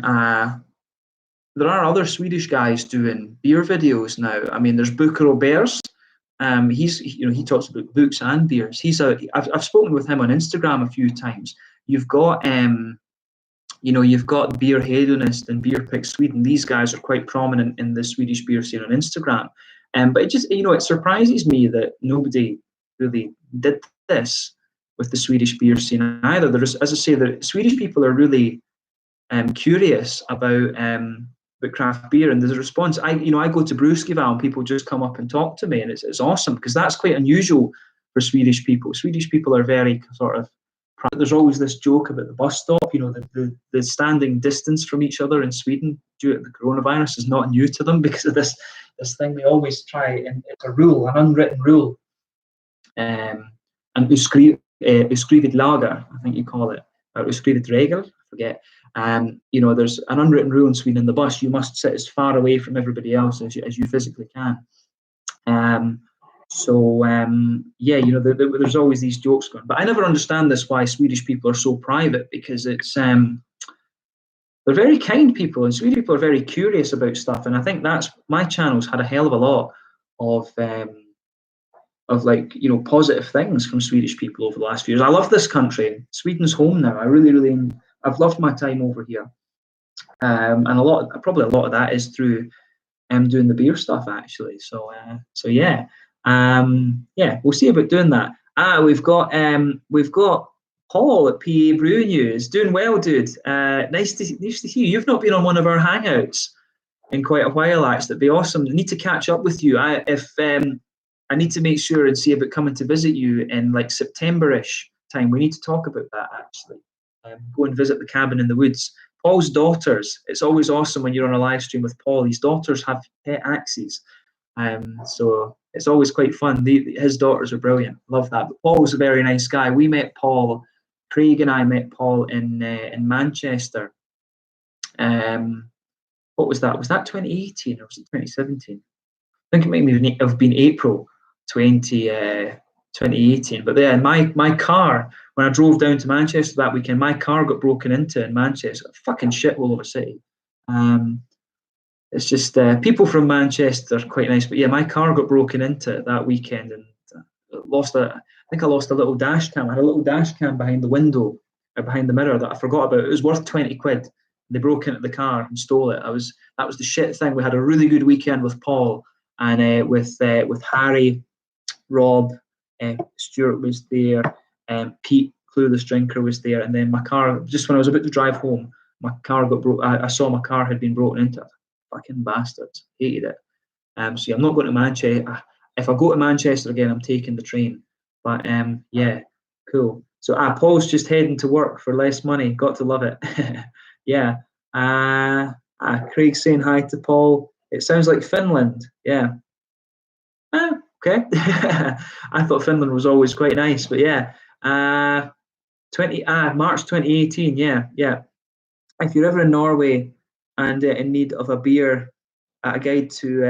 There are other Swedish guys doing beer videos now. I mean, there's Booker Bears. He talks about books and beers. I've spoken with him on Instagram a few times. You've got you've got Beer Hedonist and Beer Pick Sweden. These guys are quite prominent in the Swedish beer scene on Instagram. But it just it surprises me that nobody really did this with the Swedish beer scene either. There's, as I say, the Swedish people are really curious about craft beer, and there's a response. I go to Brewskival and people just come up and talk to me, and it's awesome, because that's quite unusual for Swedish people. Swedish people are very sort of. There's always this joke about the bus stop. The standing distance from each other in Sweden due to the coronavirus is not new to them, because of this thing they always try, and it's a rule, an unwritten rule. And uskrivet lager, I think you call it, or uskrivet regel, I forget. There's an unwritten rule in Sweden. In the bus, you must sit as far away from everybody else as you physically can. There's always these jokes going. But I never understand this, why Swedish people are so private, because it's they're very kind people, and Swedish people are very curious about stuff. And I think that's my channel's had a hell of a lot of positive things from Swedish people over the last few years. I love this country. Sweden's home now. I really, I've loved my time over here. And probably a lot of that is through doing the beer stuff, actually. So yeah. We'll see about doing that. We've got Paul at PA Brew News. Doing well, dude. Nice to see you. You've not been on one of our hangouts in quite a while, actually. That'd be awesome. I need to catch up with you. I need to make sure and see about coming to visit you in like September-ish time. We need to talk about that, actually. Go and visit the cabin in the woods. Paul's daughters. It's always awesome when you're on a live stream with Paul. His daughters have pet axes. So it's always quite fun. His daughters are brilliant. Love that. But Paul was a very nice guy. We met Paul. Craig and I met Paul in Manchester. What was that? Was that 2018 or was it 2017? I think it might have been April 2018. But yeah, my car, when I drove down to Manchester that weekend, my car got broken into in Manchester. Fucking shithole of a city. It's just people from Manchester are quite nice, but yeah, my car got broken into that weekend, and I lost a little dash cam. I had a little dash cam behind the window, or behind the mirror, that I forgot about. It was worth 20 quid. They broke into the car and stole it. That was the shit thing. We had a really good weekend with Paul and with Harry, Rob, Stuart was there, Pete, Clueless Drinker, was there, and then my car, just when I was about to drive home, my car got broke. I saw my car had been broken into. Fucking bastards, hated it. So yeah, I'm not going to Manchester. If I go to Manchester again, I'm taking the train. But yeah, cool. So Paul's just heading to work for less money. Got to love it. Yeah. Craig's saying hi to Paul. It sounds like Finland. Yeah. Okay. I thought Finland was always quite nice, but yeah. March 2018. Yeah. If you're ever in Norway and in need of a beer, a guide to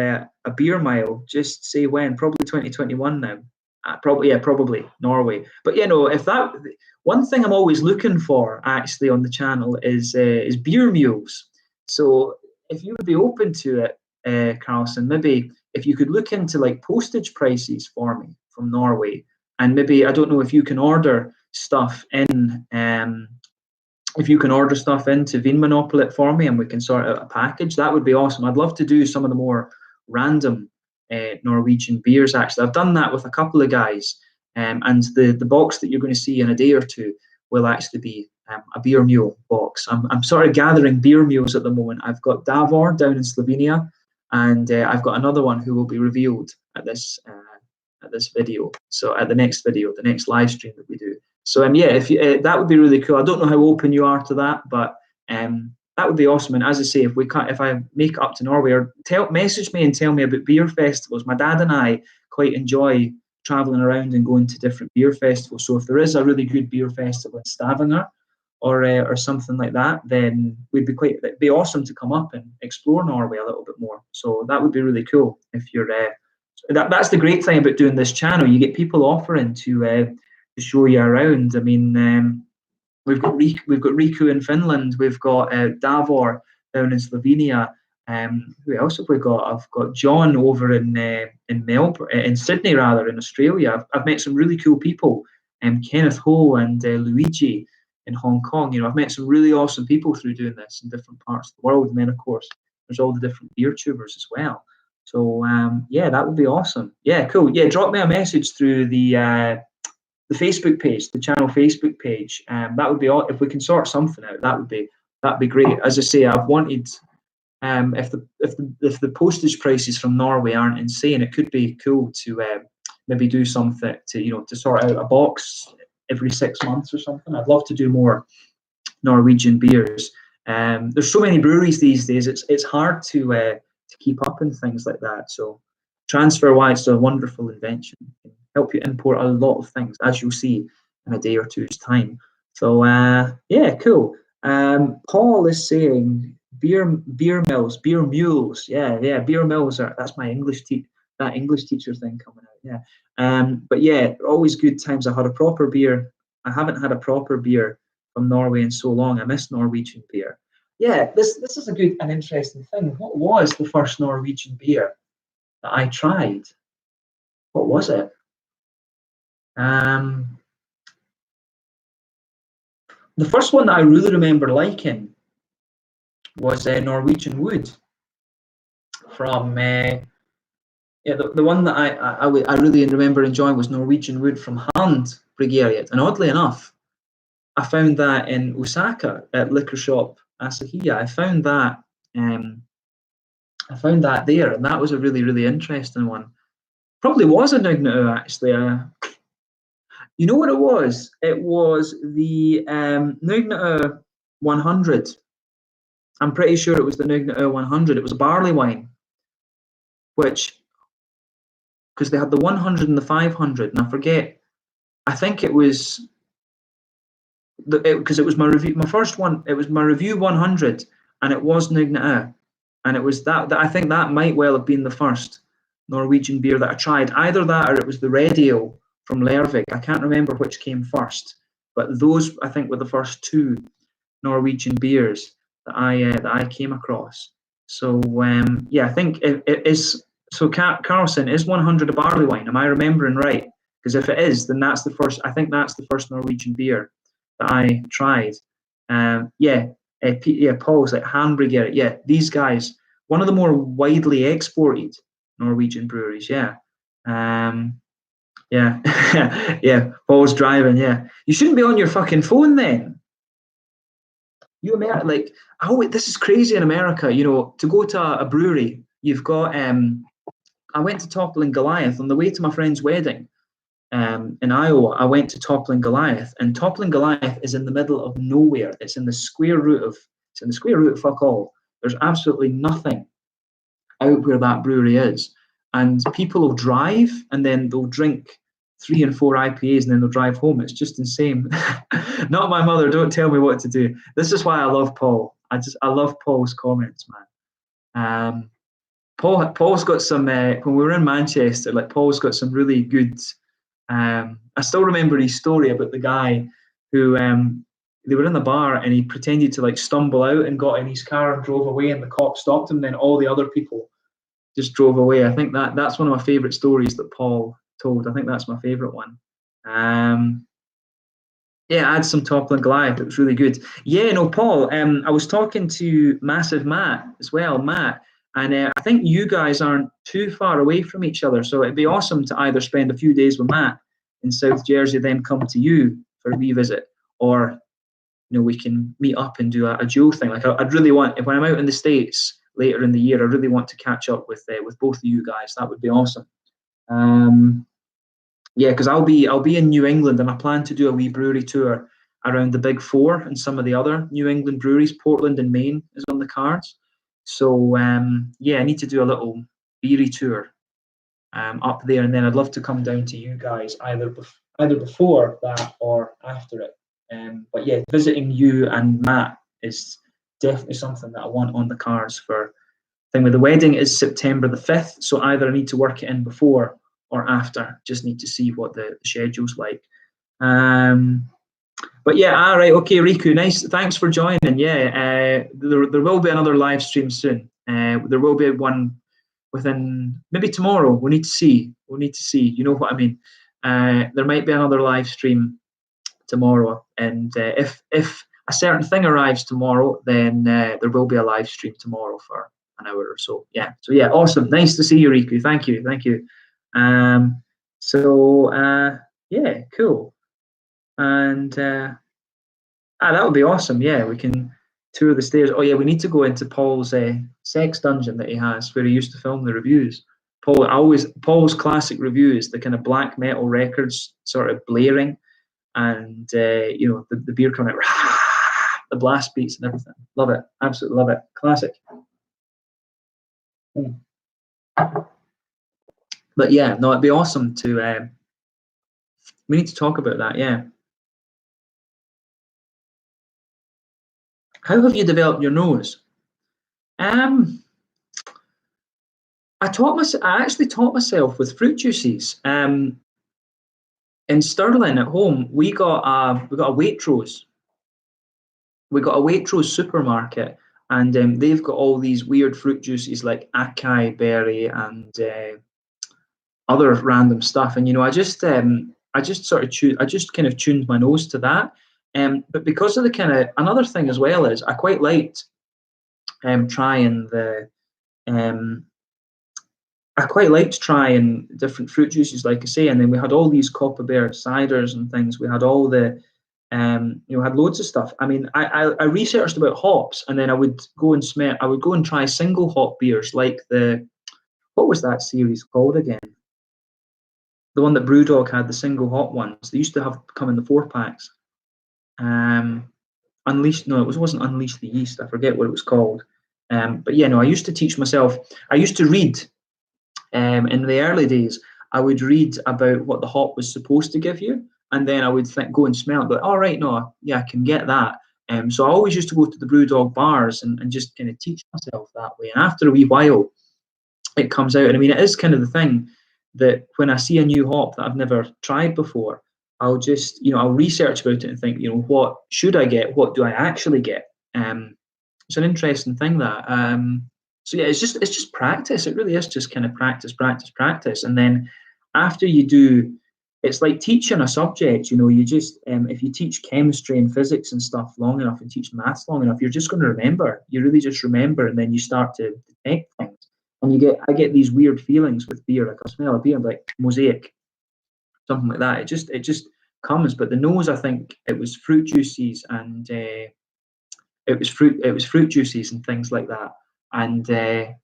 a beer mile, just say when. Probably 2021 now. Probably Norway. But if that, one thing I'm always looking for actually on the channel is beer mules. So if you would be open to it, Carlson, maybe if you could look into like postage prices for me from Norway, and maybe I don't know if you can order stuff in. If you can order stuff into Vinmonopolet for me and we can sort out a package, that would be awesome. I'd love to do some of the more random Norwegian beers, actually. I've done that with a couple of guys, and the box that you're going to see in a day or two will actually be a beer mule box. I'm sort of gathering beer mules at the moment. I've got Davor down in Slovenia, and I've got another one who will be revealed at this video. So at the next video, the next live stream that we do. So yeah, if you, that would be really cool. I don't know how open you are to that, but that would be awesome. And as I say, if I make it up to Norway, or message me and tell me about beer festivals. My dad and I quite enjoy traveling around and going to different beer festivals. So if there is a really good beer festival in Stavanger or something like that, then it'd be awesome to come up and explore Norway a little bit more. So that would be really cool. If you're that's the great thing about doing this channel. You get people offering to show you around. I mean, we've got Riku in Finland. We've got Davor down in Slovenia. Who else have we got? I've got John over in Melbourne, in Sydney rather, in Australia. I've met some really cool people. Kenneth Ho and Luigi in Hong Kong. I've met some really awesome people through doing this in different parts of the world. And then of course there's all the different beer tubers as well. So yeah, that would be awesome. Yeah, cool. Yeah, drop me a message through the Facebook page, the channel Facebook page. That would be all. If we can sort something out, that'd be great. As I say, I've wanted, if the postage prices from Norway aren't insane, it could be cool to maybe do something to sort out a box every 6 months or something. I'd love to do more Norwegian beers. There's so many breweries these days. It's hard to keep up in things like that. So TransferWise is a wonderful invention. Help you import a lot of things, as you'll see in a day or two's time. So yeah, cool. Paul is saying beer mules. Yeah, beer mills that's my English teacher thing coming out. Yeah. But yeah, always good times. I had a proper beer. I haven't had a proper beer from Norway in so long. I miss Norwegian beer. Yeah, this is an interesting thing. What was the first Norwegian beer that I tried? What was it? The first one that I really remember liking was Norwegian Wood from the one that I really remember enjoying was Norwegian Wood from Hand Bryggeriet. And oddly enough, I found that in Osaka at liquor shop Asahiya. I found that there, and that was a really, really interesting one. Probably was a Nugnau actually. You know what it was? It was the Nugnau 100. I'm pretty sure it was the Nugnau 100. It was a barley wine, because they had the 100 and the 500, and I forget. I think it was because it was my review. My first one. It was my review 100, and it was Nugnau, and it was that. I think that might well have been the first Norwegian beer that I tried. Either that, or it was the Red Ale from Lervig. I can't remember which came first, but those I think were the first two Norwegian beers that I came across. So yeah, I think it is. So Carlson, is 100 a barley wine? Am I remembering right? Because if it is, then that's the first. I think that's the first Norwegian beer that I tried. Yeah, Paul's like Hamburger. Yeah, these guys, one of the more widely exported Norwegian breweries. Yeah. Yeah. Yeah. Paul's driving. Yeah. You shouldn't be on your fucking phone then. You America, like, oh, this is crazy in America. You know, to go to a brewery, you've got. I went to Toppling Goliath on the way to my friend's wedding. In Iowa, I went to Toppling Goliath, and Toppling Goliath is in the middle of nowhere. It's in the square root of. It's in the square root of fuck all. There's absolutely nothing out where that brewery is. And people will drive and then they'll drink 3 and 4 IPAs and then they'll drive home. It's just insane. Not my mother, don't tell me what to do. This is why I love Paul. I love Paul's comments, man. Paul's got some when we were in Manchester, like Paul's got some really good I still remember his story about the guy who they were in the bar and he pretended to like stumble out and got in his car and drove away and the cop stopped him, and then all the other people just drove away. I think that's one of my favourite stories that Paul told. I think that's my favourite one. Yeah, add some Toppling Goliath. It was really good. Yeah, no, Paul. I was talking to Massive Matt as well, Matt, and I think you guys aren't too far away from each other. So it'd be awesome to either spend a few days with Matt in South Jersey, then come to you for a wee visit, or we can meet up and do a dual thing. Like I'd really want, if when I'm out in the States later in the year, I really want to catch up with both of you guys. That would be awesome. Yeah, because I'll be in New England and I plan to do a wee brewery tour around the Big Four and some of the other New England breweries. Portland and Maine is on the cards. So yeah, I need to do a little beery tour up there, and then I'd love to come down to you guys either before that or after it. But yeah, visiting you and Matt is definitely something that I want on the cards for. Thing with the wedding is September the 5th, so either I need to work it in before or after. Just need to see what the schedule's like. But yeah, all right, okay, Riku, nice. Thanks for joining. Yeah, there will be another live stream soon. There will be one within maybe tomorrow. We need to see. We need to see. You know what I mean? There might be another live stream tomorrow, and if a certain thing arrives tomorrow, then there will be a live stream tomorrow for an hour or so. Yeah. So yeah, awesome. Nice to see you, Riku. Thank you. Thank you. Yeah, cool. And that would be awesome. Yeah, we can tour the stairs. Oh yeah, we need to go into Paul's sex dungeon that he has, where he used to film the reviews. Paul's classic reviews, the kind of black metal records sort of blaring, and the beer coming out, the blast beats and everything. Love it, absolutely love it. Classic. But yeah, no, it'd be awesome to. We need to talk about that. Yeah. How have you developed your nose? I actually taught myself with fruit juices. In Stirling at home, we got a Waitrose. We got a Waitrose supermarket, and they've got all these weird fruit juices like acai berry and other random stuff. And I just kind of tuned my nose to that. But because of the kind of another thing as well is I quite liked trying different fruit juices, like I say. And then we had all these Copper Bear ciders and things. We had all the had loads of stuff. I mean, I researched about hops, and then I would go and try single hop beers, like what was that series called again? The one that Brewdog had, the single hop ones. They used to have come in the 4-packs. Unleashed, no, it wasn't Unleash the Yeast. I forget what it was called. But yeah, no, I used to teach myself. I used to read in the early days. I would read about what the hop was supposed to give you, and then I would go and smell it. But all right, no, yeah, I can get that. So I always used to go to the Brewdog bars and just kind of teach myself that way. And after a wee while, it comes out. And I mean, it is kind of the thing that when I see a new hop that I've never tried before, I'll just, I'll research about it and think, what should I get? What do I actually get? It's an interesting thing that. So yeah, it's just practice. It really is just kind of practice. And then after you do, it's like teaching a subject. You just if you teach chemistry and physics and stuff long enough and teach maths long enough, you're just going to remember. You really just remember, and then you start to detect things. And I get these weird feelings with beer. Like I smell a beer, I'm like mosaic. something like that. It just comes. But the nose, I think it was fruit juices and it was fruit juices and things like that. And it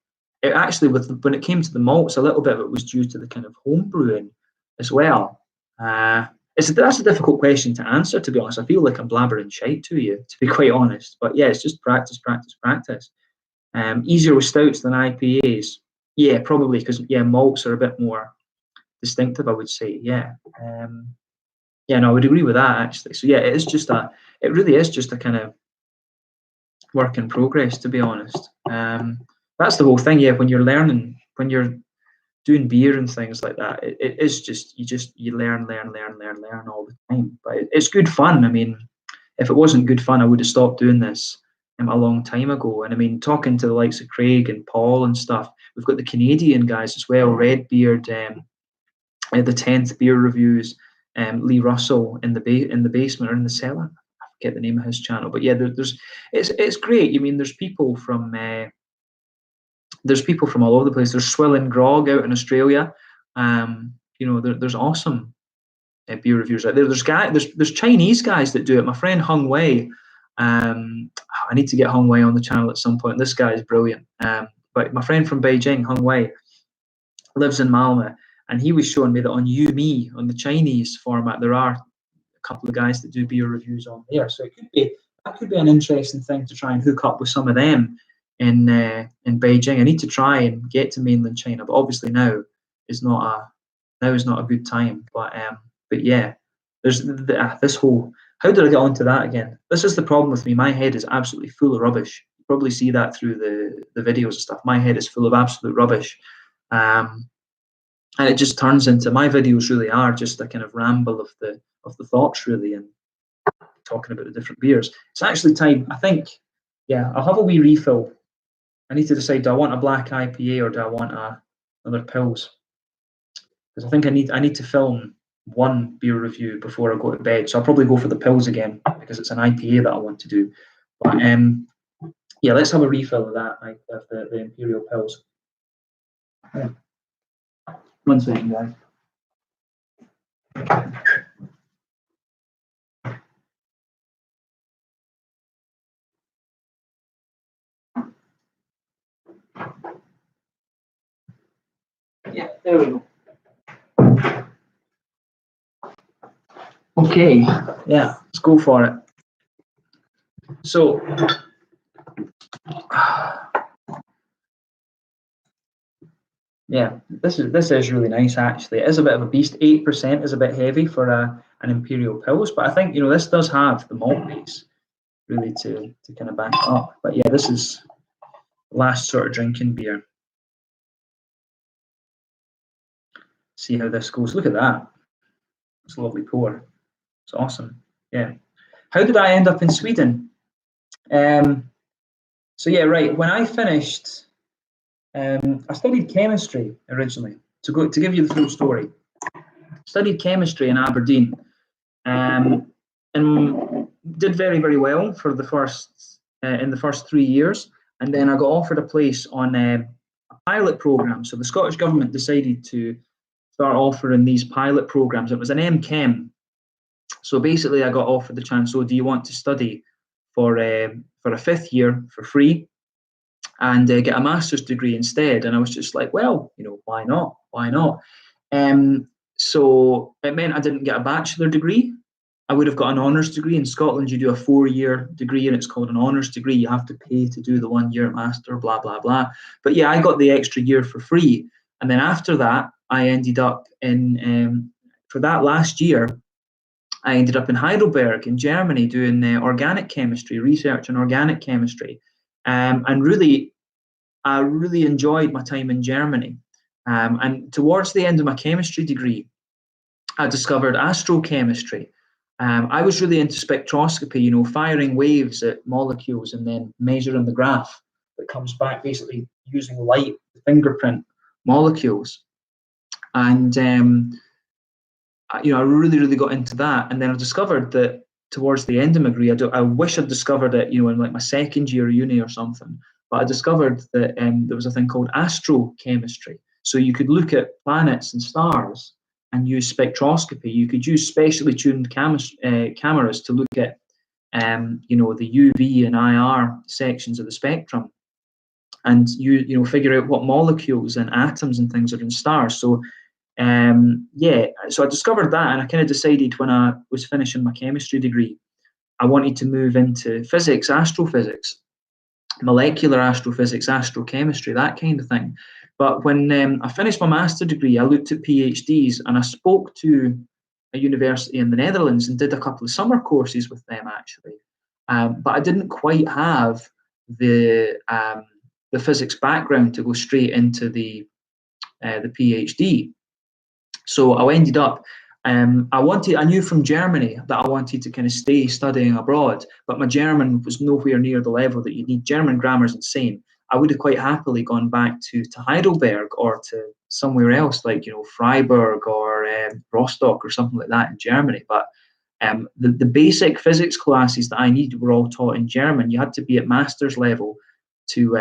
actually, when it came to the malts, a little bit of it was due to the kind of home brewing as well. That's a difficult question to answer, to be honest. I feel like I'm blabbering shite to you, to be quite honest. But yeah, it's just practice, practice, practice. Easier with stouts than IPAs. Yeah, probably, because malts are a bit more distinctive, I would say. Yeah. No, I would agree with that actually. So yeah, it really is just a kind of work in progress, to be honest. That's the whole thing. Yeah, when you're learning, when you're doing beer and things like that, it is just you learn all the time. But it's good fun. I mean, if it wasn't good fun, I would have stopped doing this a long time ago. And I mean, talking to the likes of Craig and Paul and stuff, we've got the Canadian guys as well, Redbeard, the 10th Beer Reviews, Lee Russell in the basement or in the cellar. I forget the name of his channel, but yeah, it's great. I mean, there's people from all over the place. There's Swill and Grog out in Australia. There's awesome beer reviewers out there. There's Chinese guys that do it. My friend Hung Wei. I need to get Hung Wei on the channel at some point. This guy is brilliant. But my friend from Beijing, Hung Wei, lives in Malmö, and he was showing me that on Yumi, on the Chinese format, there are a couple of guys that do beer reviews on there. So that could be an interesting thing to try and hook up with some of them in Beijing. I need to try and get to mainland China, but obviously now is not a good time. But yeah, there's this whole. How did I get onto that again? This is the problem with me. My head is absolutely full of rubbish. You probably see that through the videos and stuff. My head is full of absolute rubbish. And it just turns into, my videos really are just a kind of ramble of the thoughts, really, and talking about the different beers. It's actually time, I think, I'll have a wee refill. I need to decide, do I want a black IPA or do I want another Pils? Because I think I need to film one beer review before I go to bed. So I'll probably go for the Pils again because it's an IPA that I want to do. But let's have a refill of that, of the Imperial Pils. Yeah. 1 second, guys. Yeah, there we go. Okay, yeah, let's go for it. So, yeah, this is really nice actually. It is a bit of a beast. 8% is a bit heavy for an Imperial Pils, but I think this does have the malt base really to kind of back it up. But yeah, this is last sort of drinking beer. See how this goes. Look at that. It's a lovely pour. It's awesome. Yeah. How did I end up in Sweden? So yeah, right. When I finished, I studied chemistry originally. To give you the full story, studied chemistry in Aberdeen, and did very, very well for the first 3 years, and then I got offered a place on a pilot program. So the Scottish government decided to start offering these pilot programs. It was an MChem. So basically, I got offered the chance. So, do you want to study for a 5th year for free, and get a master's degree instead? And I was just like, well, why not? Why not? So it meant I didn't get a bachelor degree. I would have got an honours degree. In Scotland, you do a 4-year degree, and it's called an honours degree. You have to pay to do the 1-year master, blah, blah, blah. But yeah, I got the extra year for free. And then after that, I ended up for that last year, I ended up in Heidelberg in Germany doing organic chemistry, research in organic chemistry. And really, I really enjoyed my time in Germany. And towards the end of my chemistry degree, I discovered astrochemistry. I was really into spectroscopy, firing waves at molecules and then measuring the graph that comes back, basically using light to fingerprint molecules. And I really, really got into that. And then I discovered that towards the end of my degree, I wish I'd discovered it, in like my 2nd year of uni or something. But I discovered that there was a thing called astrochemistry. So you could look at planets and stars and use spectroscopy. You could use specially tuned cameras to look at the UV and IR sections of the spectrum, and figure out what molecules and atoms and things are in stars. So so I discovered that, and I kind of decided when I was finishing my chemistry degree, I wanted to move into physics, astrophysics, molecular astrophysics, astrochemistry, that kind of thing. But when I finished my master's degree, I looked at PhDs, and I spoke to a university in the Netherlands and did a couple of summer courses with them, actually. But I didn't quite have the physics background to go straight into the PhD. So I ended up, I knew from Germany that I wanted to kind of stay studying abroad, but my German was nowhere near the level that you need. German grammar is insane. I would have quite happily gone back to Heidelberg or to somewhere else, like Freiburg or Rostock or something like that in Germany. But the basic physics classes that I needed were all taught in German. You had to be at master's level to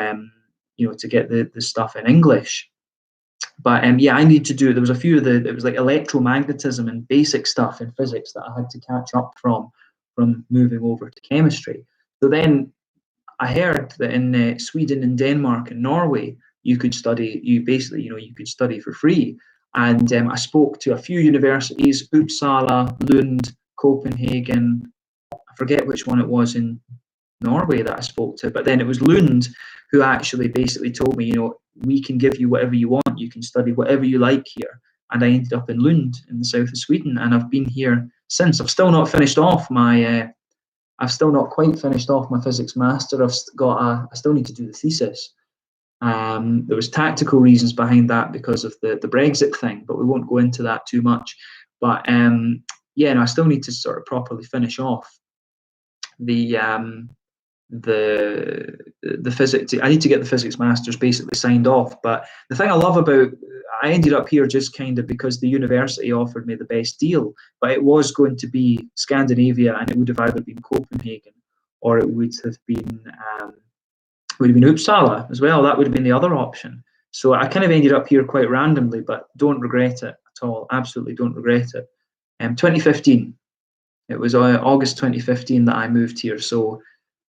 get the stuff in English. But I needed to do it. There was a few it was like electromagnetism and basic stuff in physics that I had to catch up from moving over to chemistry. So then I heard that in Sweden and Denmark and Norway, you could study, you could study for free. And I spoke to a few universities, Uppsala, Lund, Copenhagen. I forget which one it was in Norway that I spoke to, but then it was Lund who actually basically told me, we can give you whatever you want. You can study whatever you like here. And I ended up in Lund in the south of Sweden, and I've been here since. I've still not finished off my, I've still not quite finished off my physics master. I still need to do the thesis. There was tactical reasons behind that because of the Brexit thing, but we won't go into that too much. But I still need to sort of properly finish off the physics. I need to get the physics masters basically signed off. But the thing I love about, I ended up here just kind of because the university offered me the best deal, but it was going to be Scandinavia, and it would have either been Copenhagen or it would have been Uppsala as well. That would have been the other option. So I kind of ended up here quite randomly, but don't regret it at all. Absolutely don't regret it. 2015. It was August 2015 that I moved here. So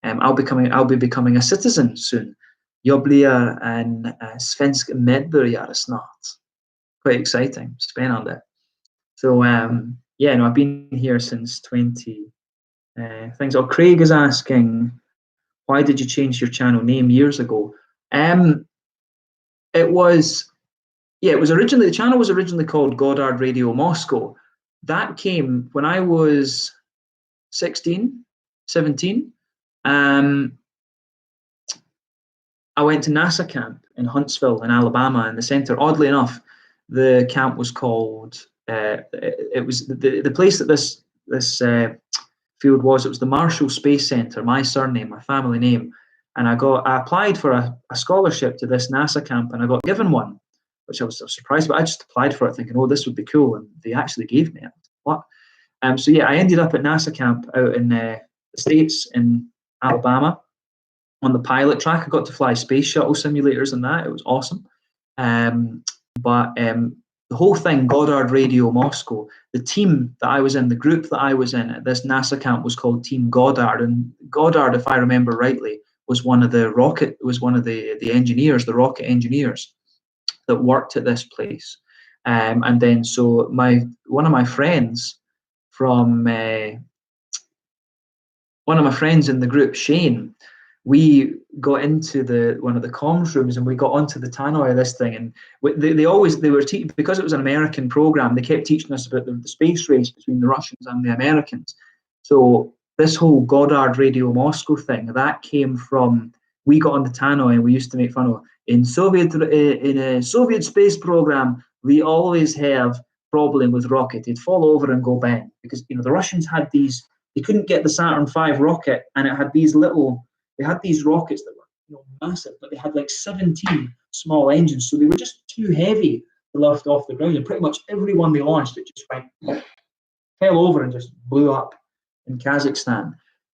I'll be becoming a citizen soon. Jag blir en svensk medborgare snart. Quite exciting. Spännande. So I've been here since 20. Things. Oh, Craig is asking, why did you change your channel name years ago? It was originally, the channel was originally called Goddard Radio Moscow. That came when I was 16, 17. I went to NASA camp in Huntsville in Alabama in the center. Oddly enough, the camp was called, it was the place that this field was, it was the Marshall Space Center, my surname, my family name. And I applied for a scholarship to this NASA camp, and I got given one, which I was surprised about. I just applied for it thinking, oh, this would be cool. And they actually gave me it. What? I ended up at NASA camp out in the States in Alabama on the pilot track. I got to fly space shuttle simulators and that. It was awesome. The whole thing, Goddard Radio Moscow, the team that I was in, the group that I was in at this NASA camp was called Team Goddard. And Goddard, if I remember rightly, was one of the engineers, the rocket engineers that worked at this place. And then so one of my friends in the group, Shane, we got into one of the comms rooms and we got onto the tannoy of this thing, and because it was an American program, they kept teaching us about the space race between the Russians and the Americans. So this whole Goddard Radio Moscow thing, that came from, we got on the tannoy and we used to make fun of, in a Soviet space program, we always have problem with rocket. It'd fall over and go bang, because the Russians had these, they couldn't get the Saturn V rocket, and it had these rockets that were massive, but they had like 17 small engines, so they were just too heavy to lift off the ground, and pretty much every one they launched, it just fell over and just blew up in Kazakhstan.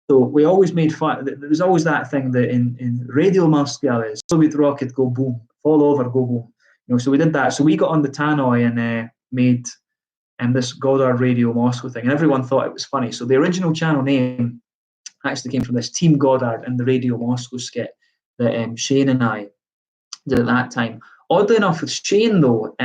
So we always made fun. There was always that thing that in Radio Moscow is Soviet rocket go boom, fall over, go boom. So we did that. So we got on the tannoy and made this Goddard Radio Moscow thing, and everyone thought it was funny. So the original channel name actually came from this Team Goddard and the Radio Moscow skit that Shane and I did at that time. Oddly enough, with Shane though,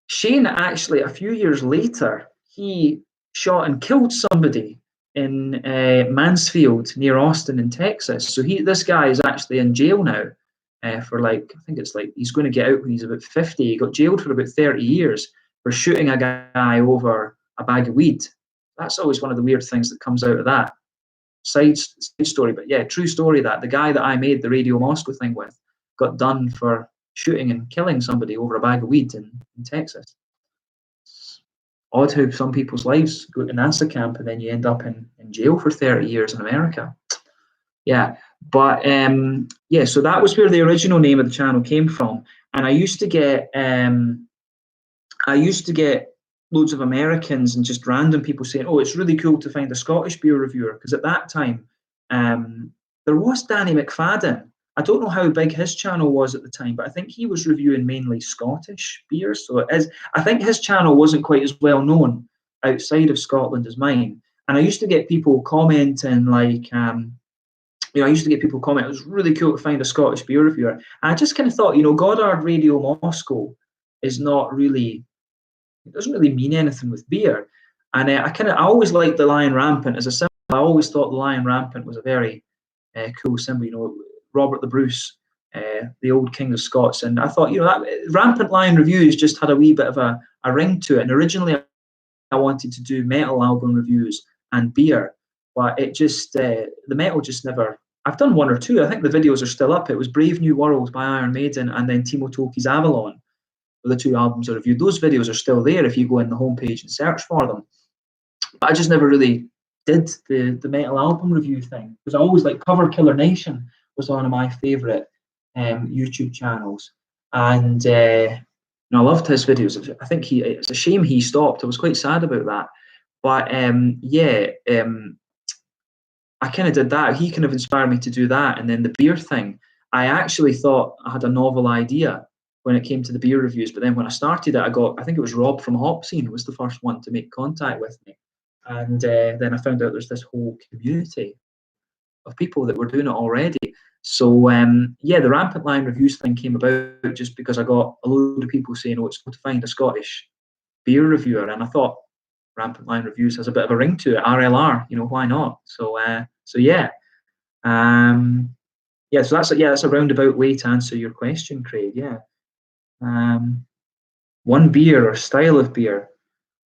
Shane actually a few years later, he shot and killed somebody in Mansfield near Austin in Texas. So this guy is actually in jail now for I think it's he's going to get out when he's about 50. He got jailed for about 30 years for shooting a guy over a bag of weed. That's always one of the weird things that comes out of that. Side story, but yeah, true story that the guy that I made the Radio Moscow thing with got done for shooting and killing somebody over a bag of weed in Texas. It's odd how some people's lives go to NASA camp and then you end up in jail for 30 years in America. Yeah, but yeah, so that was where the original name of the channel came from. And I used to get loads of Americans and just random people saying, "Oh, it's really cool to find a Scottish beer reviewer," because at that time there was Danny McFadden. I don't know how big his channel was at the time, but I think he was reviewing mainly Scottish beers. So I think his channel wasn't quite as well known outside of Scotland as mine. And I used to get people commenting it was really cool to find a Scottish beer reviewer. And I just kind of thought, Goddard Radio Moscow is not really, it doesn't really mean anything with beer. And I always liked the Lion Rampant as a symbol. I always thought the Lion Rampant was a very cool symbol, Robert the Bruce, the old King of Scots. And I thought, that Rampant Lion Reviews just had a wee bit of a ring to it. And originally I wanted to do metal album reviews and beer, but it just, the metal just never, I've done one or two. I think the videos are still up. It was Brave New World by Iron Maiden and then Timo Tolkki's Avalon. The two albums I reviewed. Those videos are still there if you go in the homepage and search for them. But I just never really did the metal album review thing, because I always Cover Killer Nation was one of my favourite YouTube channels, and I loved his videos. I think it's a shame he stopped. I was quite sad about that. But I kind of did that. He kind of inspired me to do that, and then the beer thing. I actually thought I had a novel idea when it came to the beer reviews, but then when I started it, I think it was Rob from Hop Scene was the first one to make contact with me, and then I found out there's this whole community of people that were doing it already. So the Rampant Lion Reviews thing came about just because I got a load of people saying, "Oh, it's good to find a Scottish beer reviewer," and I thought Rampant Lion Reviews has a bit of a ring to it. RLR, why not? So yeah. So that's a roundabout way to answer your question, Craig. Yeah. One beer or style of beer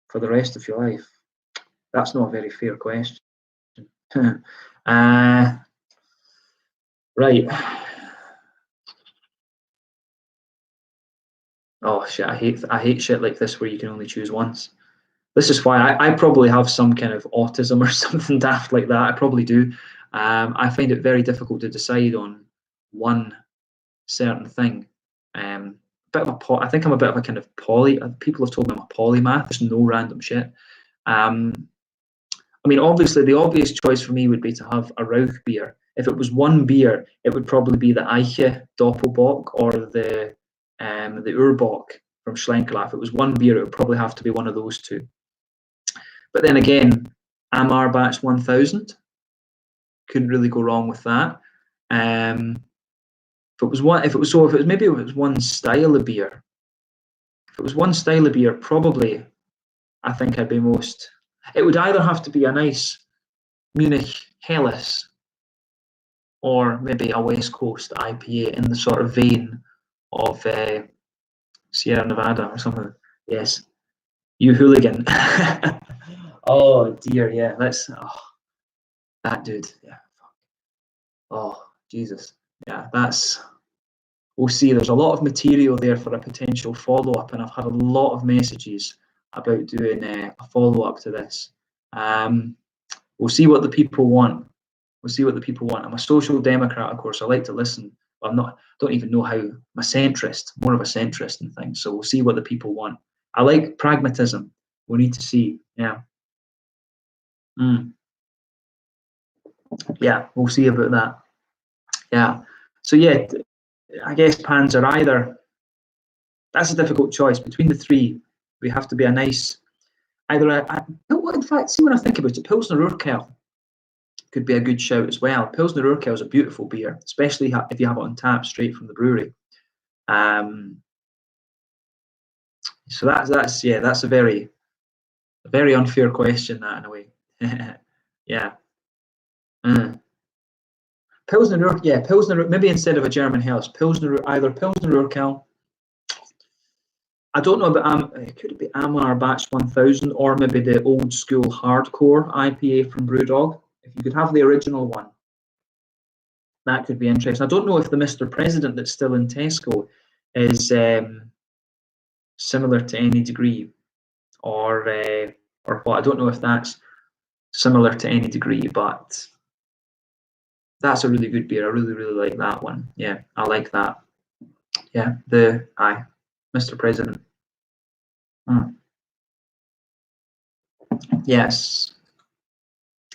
for the rest of your life? That's not a very fair question. Right. Oh shit! I hate shit like this where you can only choose once. This is why I probably have some kind of autism or something daft like that. I probably do. I find it very difficult to decide on one certain thing. I think I'm a bit of a kind of people have told me I'm a polymath. There's no random shit. Obviously the obvious choice for me would be to have a Rauch beer. If it was one beer, it would probably be the Eiche Doppelbock or the Urbock from Schlenkerla. If it was one beer, it would probably have to be one of those two. But then again, Amarbach 1000, couldn't really go wrong with that. If it was one style of beer. If it was one style of beer, probably I think I'd be most. It would either have to be a nice Munich Helles or maybe a West Coast IPA in the sort of vein of Sierra Nevada or something. Yes, you hooligan. Oh dear, yeah. That dude. Yeah. Oh Jesus. Yeah, we'll see. There's a lot of material there for a potential follow-up, and I've had a lot of messages about doing a follow-up to this. We'll see what the people want. I'm a social democrat, of course. I like to listen. But don't even know how. I'm a centrist, more of a centrist in things. So we'll see what the people want. I like pragmatism. We need to see. Yeah. Yeah, we'll see about that. Yeah. So yeah, I guess Panzer either. That's a difficult choice between the three. We have to be a nice, either in fact, see when I think about it, Pilsner Urquell could be a good shout as well. Pilsner Urquell is a beautiful beer, especially if you have it on tap straight from the brewery. So that's a very unfair question, that, in a way. Yeah. Pilsner, maybe instead of a German Helles, either Pilsner Urquell. I don't know about could it be Amlar Batch 1000, or maybe the old school hardcore IPA from Brewdog. If you could have the original one, that could be interesting. I don't know if the Mr. President that's still in Tesco is similar to any degree, or what. I don't know if that's similar to any degree, but that's a really good beer. I really, really like that one. Yeah, I like that. Yeah, Mr. President. Yes.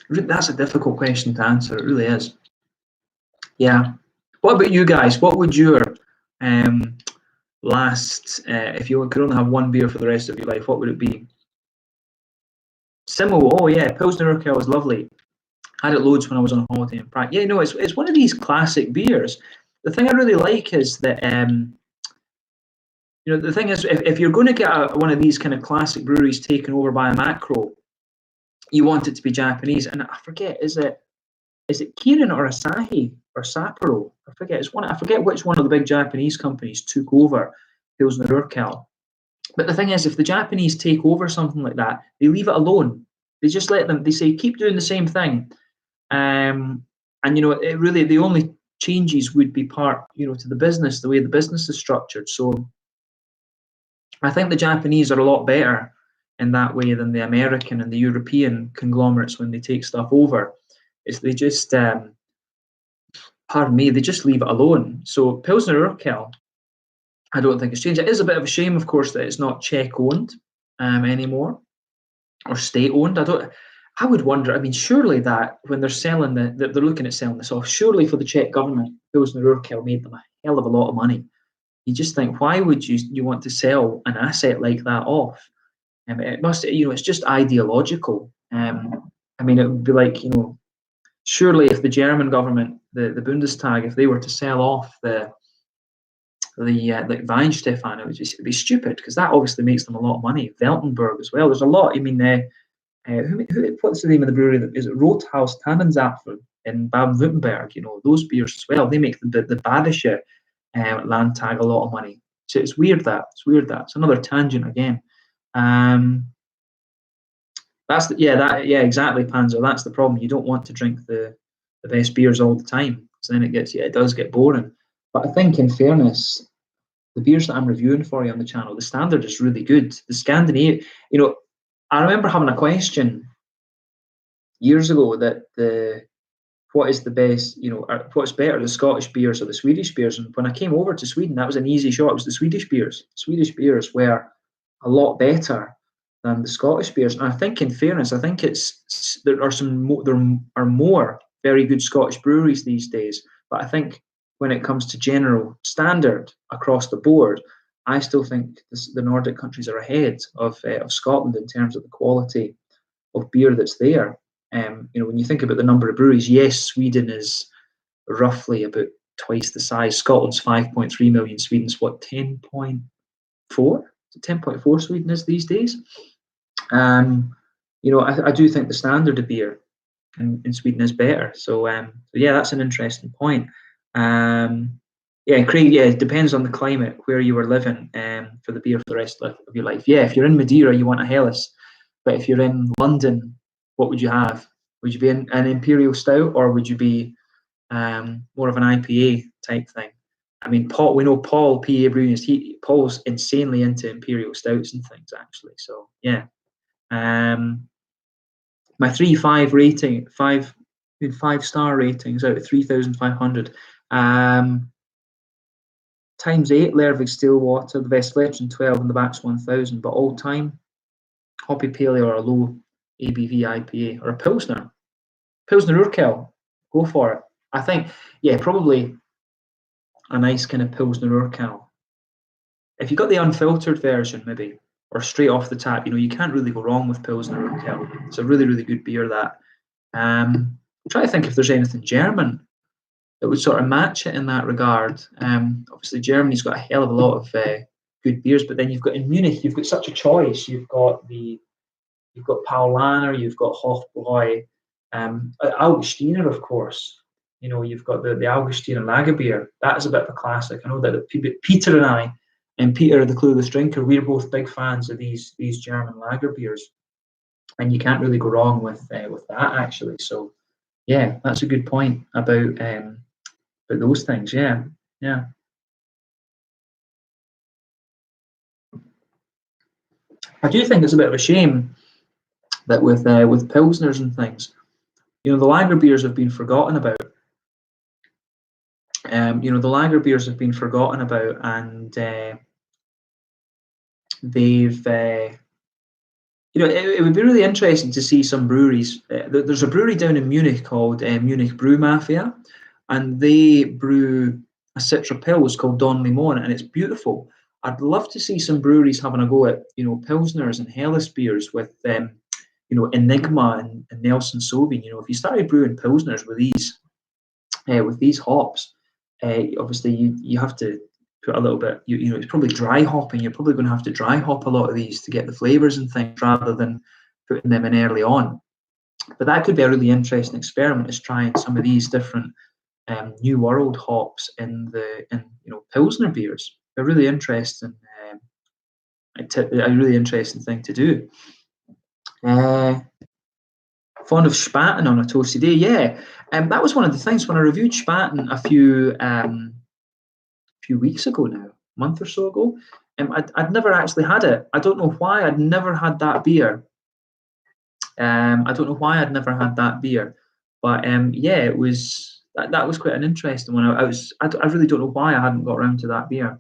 That's a difficult question to answer. It really is. Yeah. What about you guys? What would your last, if you could only have one beer for the rest of your life, what would it be? Simo. Oh yeah, Pilsner Urquell was lovely. Had it loads when I was on holiday in Prague. Yeah, no, it's one of these classic beers. The thing I really like is that the thing is, if you're going to get one of these kind of classic breweries taken over by a macro, you want it to be Japanese. And I forget, is it Kirin or Asahi or Sapporo? I forget which one of the big Japanese companies took over Pilsner Urquell. But the thing is, if the Japanese take over something like that, they leave it alone. They just let them. They say keep doing the same thing, and it really, the only changes would be part to the business, the way the business is structured. So I think the Japanese are a lot better in that way than the American and the European conglomerates when they take stuff over. Is they just they just leave it alone. So Pilsner Urquell, I don't think it's changed. It is a bit of a shame, of course, that it's not Czech owned anymore, or state owned. I would wonder. I mean, surely that when they're selling they're looking at selling this off. Surely for the Czech government, Pilsner Urquell made them a hell of a lot of money. You just think, why would you want to sell an asset like that off? It must, it's just ideological. I mean, it would be like, surely if the German government, the Bundestag, if they were to sell off the Weinstefan, it'd be stupid, because that obviously makes them a lot of money. Weltenberg as well. There's a lot. I mean, what's the name of the brewery? Is it Rothaus Tannenzapfel in Baden-Württemberg? Those beers as well. They make the Badische Landtag a lot of money. So it's weird that. It's another tangent again. Exactly, Panzer. That's the problem. You don't want to drink the best beers all the time, because then it does get boring. But I think, in fairness, the beers that I'm reviewing for you on the channel, the standard is really good. The Scandinavian, I remember having a question years ago that what is the best, what's better, the Scottish beers or the Swedish beers? And when I came over to Sweden, that was an easy shot. It was the Swedish beers. Swedish beers were a lot better than the Scottish beers. And I think, in fairness, there are more very good Scottish breweries these days. But I think when it comes to general standard across the board, I still think the Nordic countries are ahead of Scotland in terms of the quality of beer that's there. When you think about the number of breweries, yes, Sweden is roughly about twice the size. Scotland's 5.3 million. Sweden's what, 10.4? 10.4 Sweden is these days. I do think the standard of beer in Sweden is better. So that's an interesting point. Craig, it depends on the climate where you were living for the beer for the rest of your life. Yeah, if you're in Madeira, you want a Helles. But if you're in London, what would you have? Would you be an Imperial Stout, or would you be more of an IPA type thing? I mean, we know Paul, PA Brewing, Paul's insanely into Imperial Stouts and things, actually. So, yeah. My 3-5 rating, 5-star ratings out of 3,500. Times 8, Lervig Stillwater, the Vestleten 12, and the Bax 1000. But all time, Hoppy Pale Ale or a low ABV IPA, or a Pilsner Urquell, go for it. I think, probably a nice kind of Pilsner Urquell. If you got the unfiltered version, maybe, or straight off the tap, you can't really go wrong with Pilsner Urquell. It's a really, really good beer, that. I'm trying to think if there's anything German that would sort of match it in that regard. Obviously, Germany's got a hell of a lot of good beers, but then you've got in Munich, you've got such a choice. You've got Paulaner, you've got Hofbräu, Augustiner, of course. You've got the Augustiner Lager beer. That is a bit of a classic. I know that Peter and I, and Peter, the Clueless Drinker, we're both big fans of these German lager beers, and you can't really go wrong with that, actually. So, yeah, that's a good point about those things. Yeah. I do think it's a bit of a shame that with Pilsners and things, the lager beers have been forgotten about. The lager beers have been forgotten about, and they've. It would be really interesting to see some breweries. There's a brewery down in Munich called Munich Brew Mafia, and they brew a Citra Pils called Don Limon, and it's beautiful. I'd love to see some breweries having a go at Pilsners and Helles beers with Enigma and Nelson Sauvin. If you started brewing Pilsners with these hops, obviously you have to put a little bit, it's probably dry hopping. You're probably going to have to dry hop a lot of these to get the flavors and things, rather than putting them in early on. But that could be a really interesting experiment, is trying some of these different New World hops in Pilsner beers. A really interesting, a really interesting thing to do. Fond of Spaten on a toasty day, yeah. That was one of the things when I reviewed Spaten a few weeks ago now, a month or so ago. I'd never actually had it. I don't know why I'd never had that beer. But yeah, it was that was quite an interesting one. I really don't know why I hadn't got around to that beer.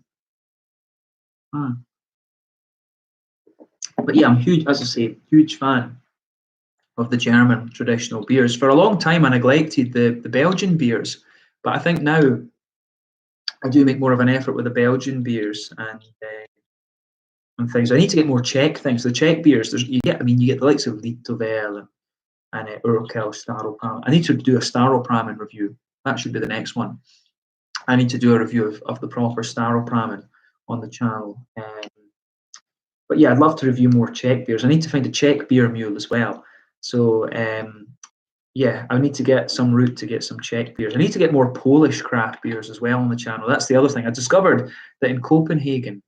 But yeah, I'm huge fan of the German traditional beers. For a long time, I neglected the Belgian beers, but I think now I do make more of an effort with the Belgian beers and things. I need to get more Czech things. The Czech beers, you get the likes of Litovel and Urquell, Staropramen. I need to do a Staropramen review. That should be the next one. I need to do a review of the proper Staropramen on the channel. But yeah, I'd love to review more Czech beers. I need to find a Czech beer mule as well. So yeah, I need to get some route to get some Czech beers. I need to get more Polish craft beers as well on the channel. That's the other thing. I discovered that in Copenhagen,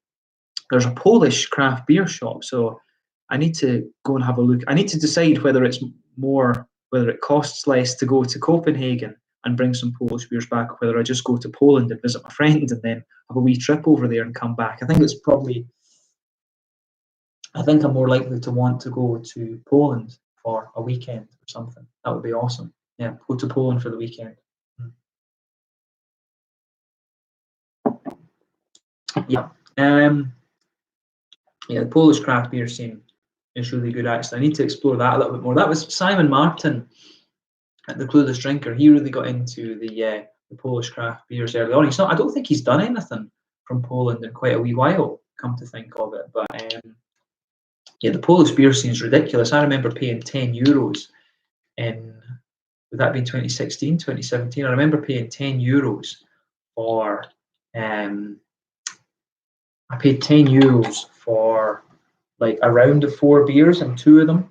there's a Polish craft beer shop. So I need to go and have a look. I need to decide whether it costs less to go to Copenhagen and bring some Polish beers back, or whether I just go to Poland and visit my friend and then have a wee trip over there and come back. I think I'm more likely to want to go to Poland for a weekend or something. That would be awesome. Yeah, go to Poland for the weekend. Yeah. Yeah, the Polish craft beer scene is really good, actually. I need to explore that a little bit more. That was Simon Martin at the Clueless Drinker. He really got into the Polish craft beers early on. I don't think he's done anything from Poland in quite a wee while, come to think of it. But yeah, the Polish beer scene is ridiculous. I remember paying €10 would that be 2016, 2017? I remember paying €10 for I paid €10 for like a round of 4 beers, and two of them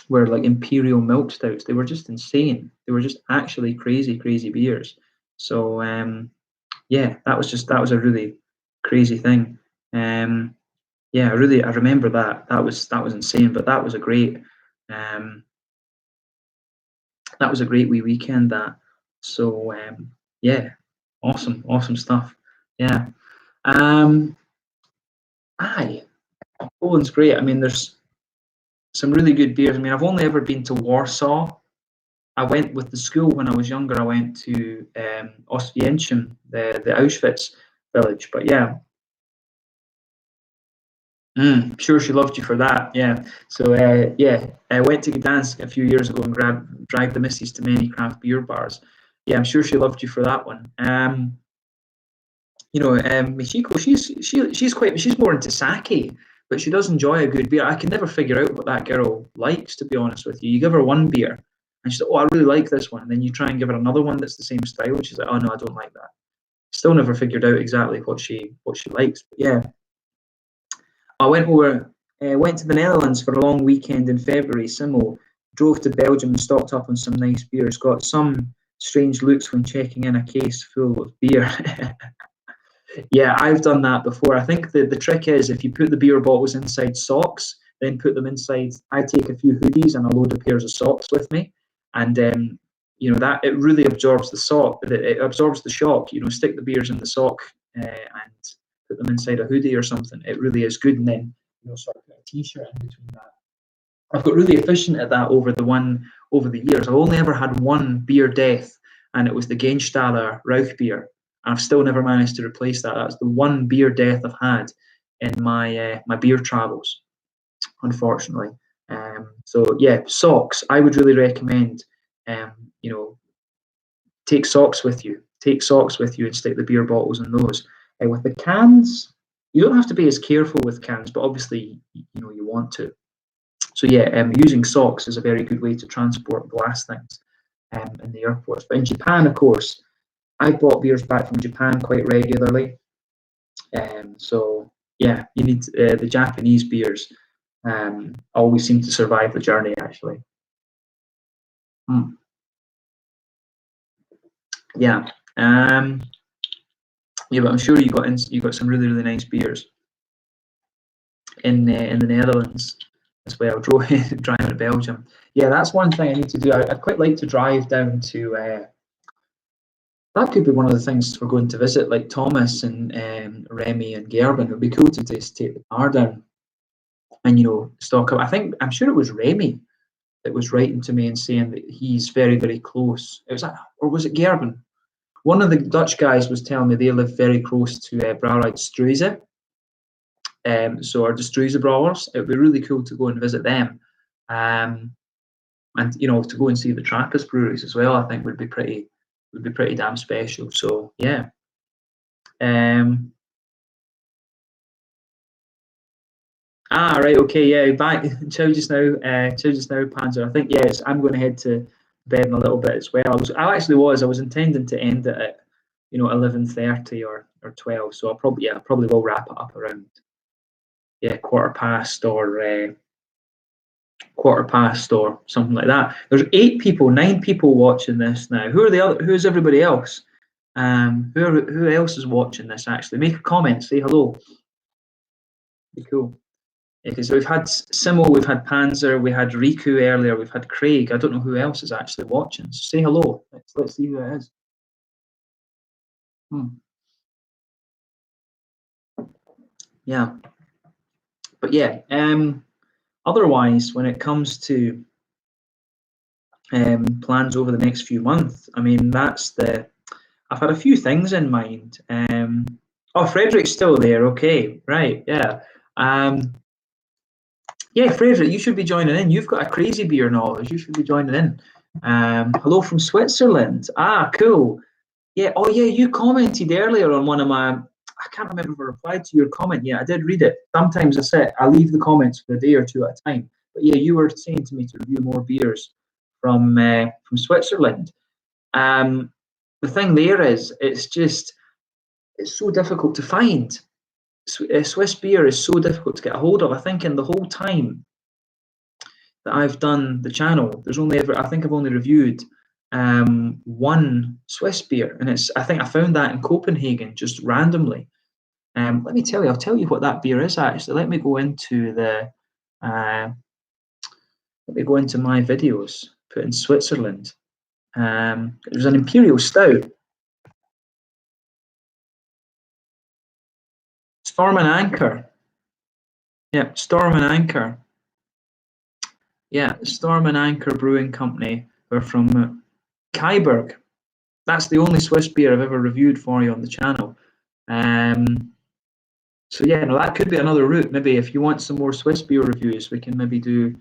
were like imperial milk stouts. They were just insane. They were just actually crazy beers. So yeah, that was a really crazy thing. Yeah, I remember that. That was insane. But that was a great wee weekend. That. So yeah, awesome stuff. Yeah. Poland's great. I mean, there's some really good beers. I mean, I've only ever been to Warsaw. I went with the school when I was younger. I went to Oświęcim, the Auschwitz village. But yeah, sure, she loved you for that. Yeah. So yeah, I went to Gdansk a few years ago and drive the missus to many craft beer bars. Yeah, I'm sure she loved you for that one. you know, Michiko, she's more into sake, but she does enjoy a good beer. I can never figure out what that girl likes, to be honest with you. You give her one beer, and she's like, "Oh, I really like this one." And then you try and give her another one that's the same style, and she's like, "Oh no, I don't like that." Still never figured out exactly what she likes. But yeah, I went to the Netherlands for a long weekend in February. Simo drove to Belgium and stocked up on some nice beers. Got some strange looks when checking in a case full of beer. Yeah, I've done that before. I think the trick is if you put the beer bottles inside socks, then put them inside. I take a few hoodies and a load of pairs of socks with me, and you know that it really absorbs the sock. It absorbs the shock. You know, stick the beers in the sock and put them inside a hoodie or something. It really is good, and then sort of put a t-shirt in between that. I've got really efficient at that over the years. I've only ever had one beer death, and it was the Genstaler Rauch beer. I've still never managed to replace that. That's the one beer death I've had in my beer travels, unfortunately. So yeah, socks. I would really recommend. You know, take socks with you. Take socks with you and stick the beer bottles in those. With the cans, you don't have to be as careful with cans, but obviously, you want to. So yeah, using socks is a very good way to transport glass things in the airports. But in Japan, of course, I bought beers back from Japan quite regularly. So yeah, you need the Japanese beers. Always seem to survive the journey, actually. Yeah. Yeah, but I'm sure you got some really nice beers in the Netherlands as well. Driving to Belgium. Yeah, that's one thing I need to do. I'd quite like to drive down to. That could be one of the things we're going to visit, like Thomas and Remy and Gerben. It would be cool to just take the car down and stock up. I'm sure it was Remy that was writing to me and saying that he's very close. Or was it Gerben? One of the Dutch guys was telling me they live very close to Brouwerij Struise. So our Struise Brouwers. It would be really cool to go and visit them. And to go and see the Trappist breweries as well, I think would be pretty damn special. So yeah. Right, okay, yeah. Back ciao just now, Panzer. I think yes, I'm going to head to bed in a little bit as well. I was intending to end it at 11:30 or 12. So I'll probably will wrap it up around 1:15 or something like that. There's 9 people watching this now. Who's everybody else? Who else is watching this? Actually, make a comment, say hello. Be cool. Because we've had Simo, we've had Panzer, we had Riku earlier, we've had Craig. I don't know who else is actually watching. So say hello. Let's see who it is. Yeah. But yeah, otherwise, when it comes to plans over the next few months, I mean, I've had a few things in mind. Frederick's still there. Okay, right, yeah. Yeah, Frederick, you should be joining in. You've got a crazy beer knowledge. You should be joining in. Hello from Switzerland. Cool. Yeah. Oh, yeah. You commented earlier on one of my. I can't remember if I replied to your comment. Yeah, I did read it. Sometimes I leave the comments for a day or two at a time. But yeah, you were saying to me to review more beers from Switzerland. The thing there is, it's so difficult to find. Swiss beer is so difficult to get a hold of. I think in the whole time that I've done the channel, I've only reviewed one Swiss beer, and I think I found that in Copenhagen just randomly. Let me tell you, I'll tell you what that beer is actually. Let me go into my videos. Put in Switzerland. It was an Imperial Stout. Storm and Anchor. Yeah, Storm and Anchor. Yeah, Storm and Anchor Brewing Company. We're from Kyberg. That's the only Swiss beer I've ever reviewed for you on the channel. So yeah, no, that could be another route. Maybe if you want some more Swiss beer reviews, we can maybe do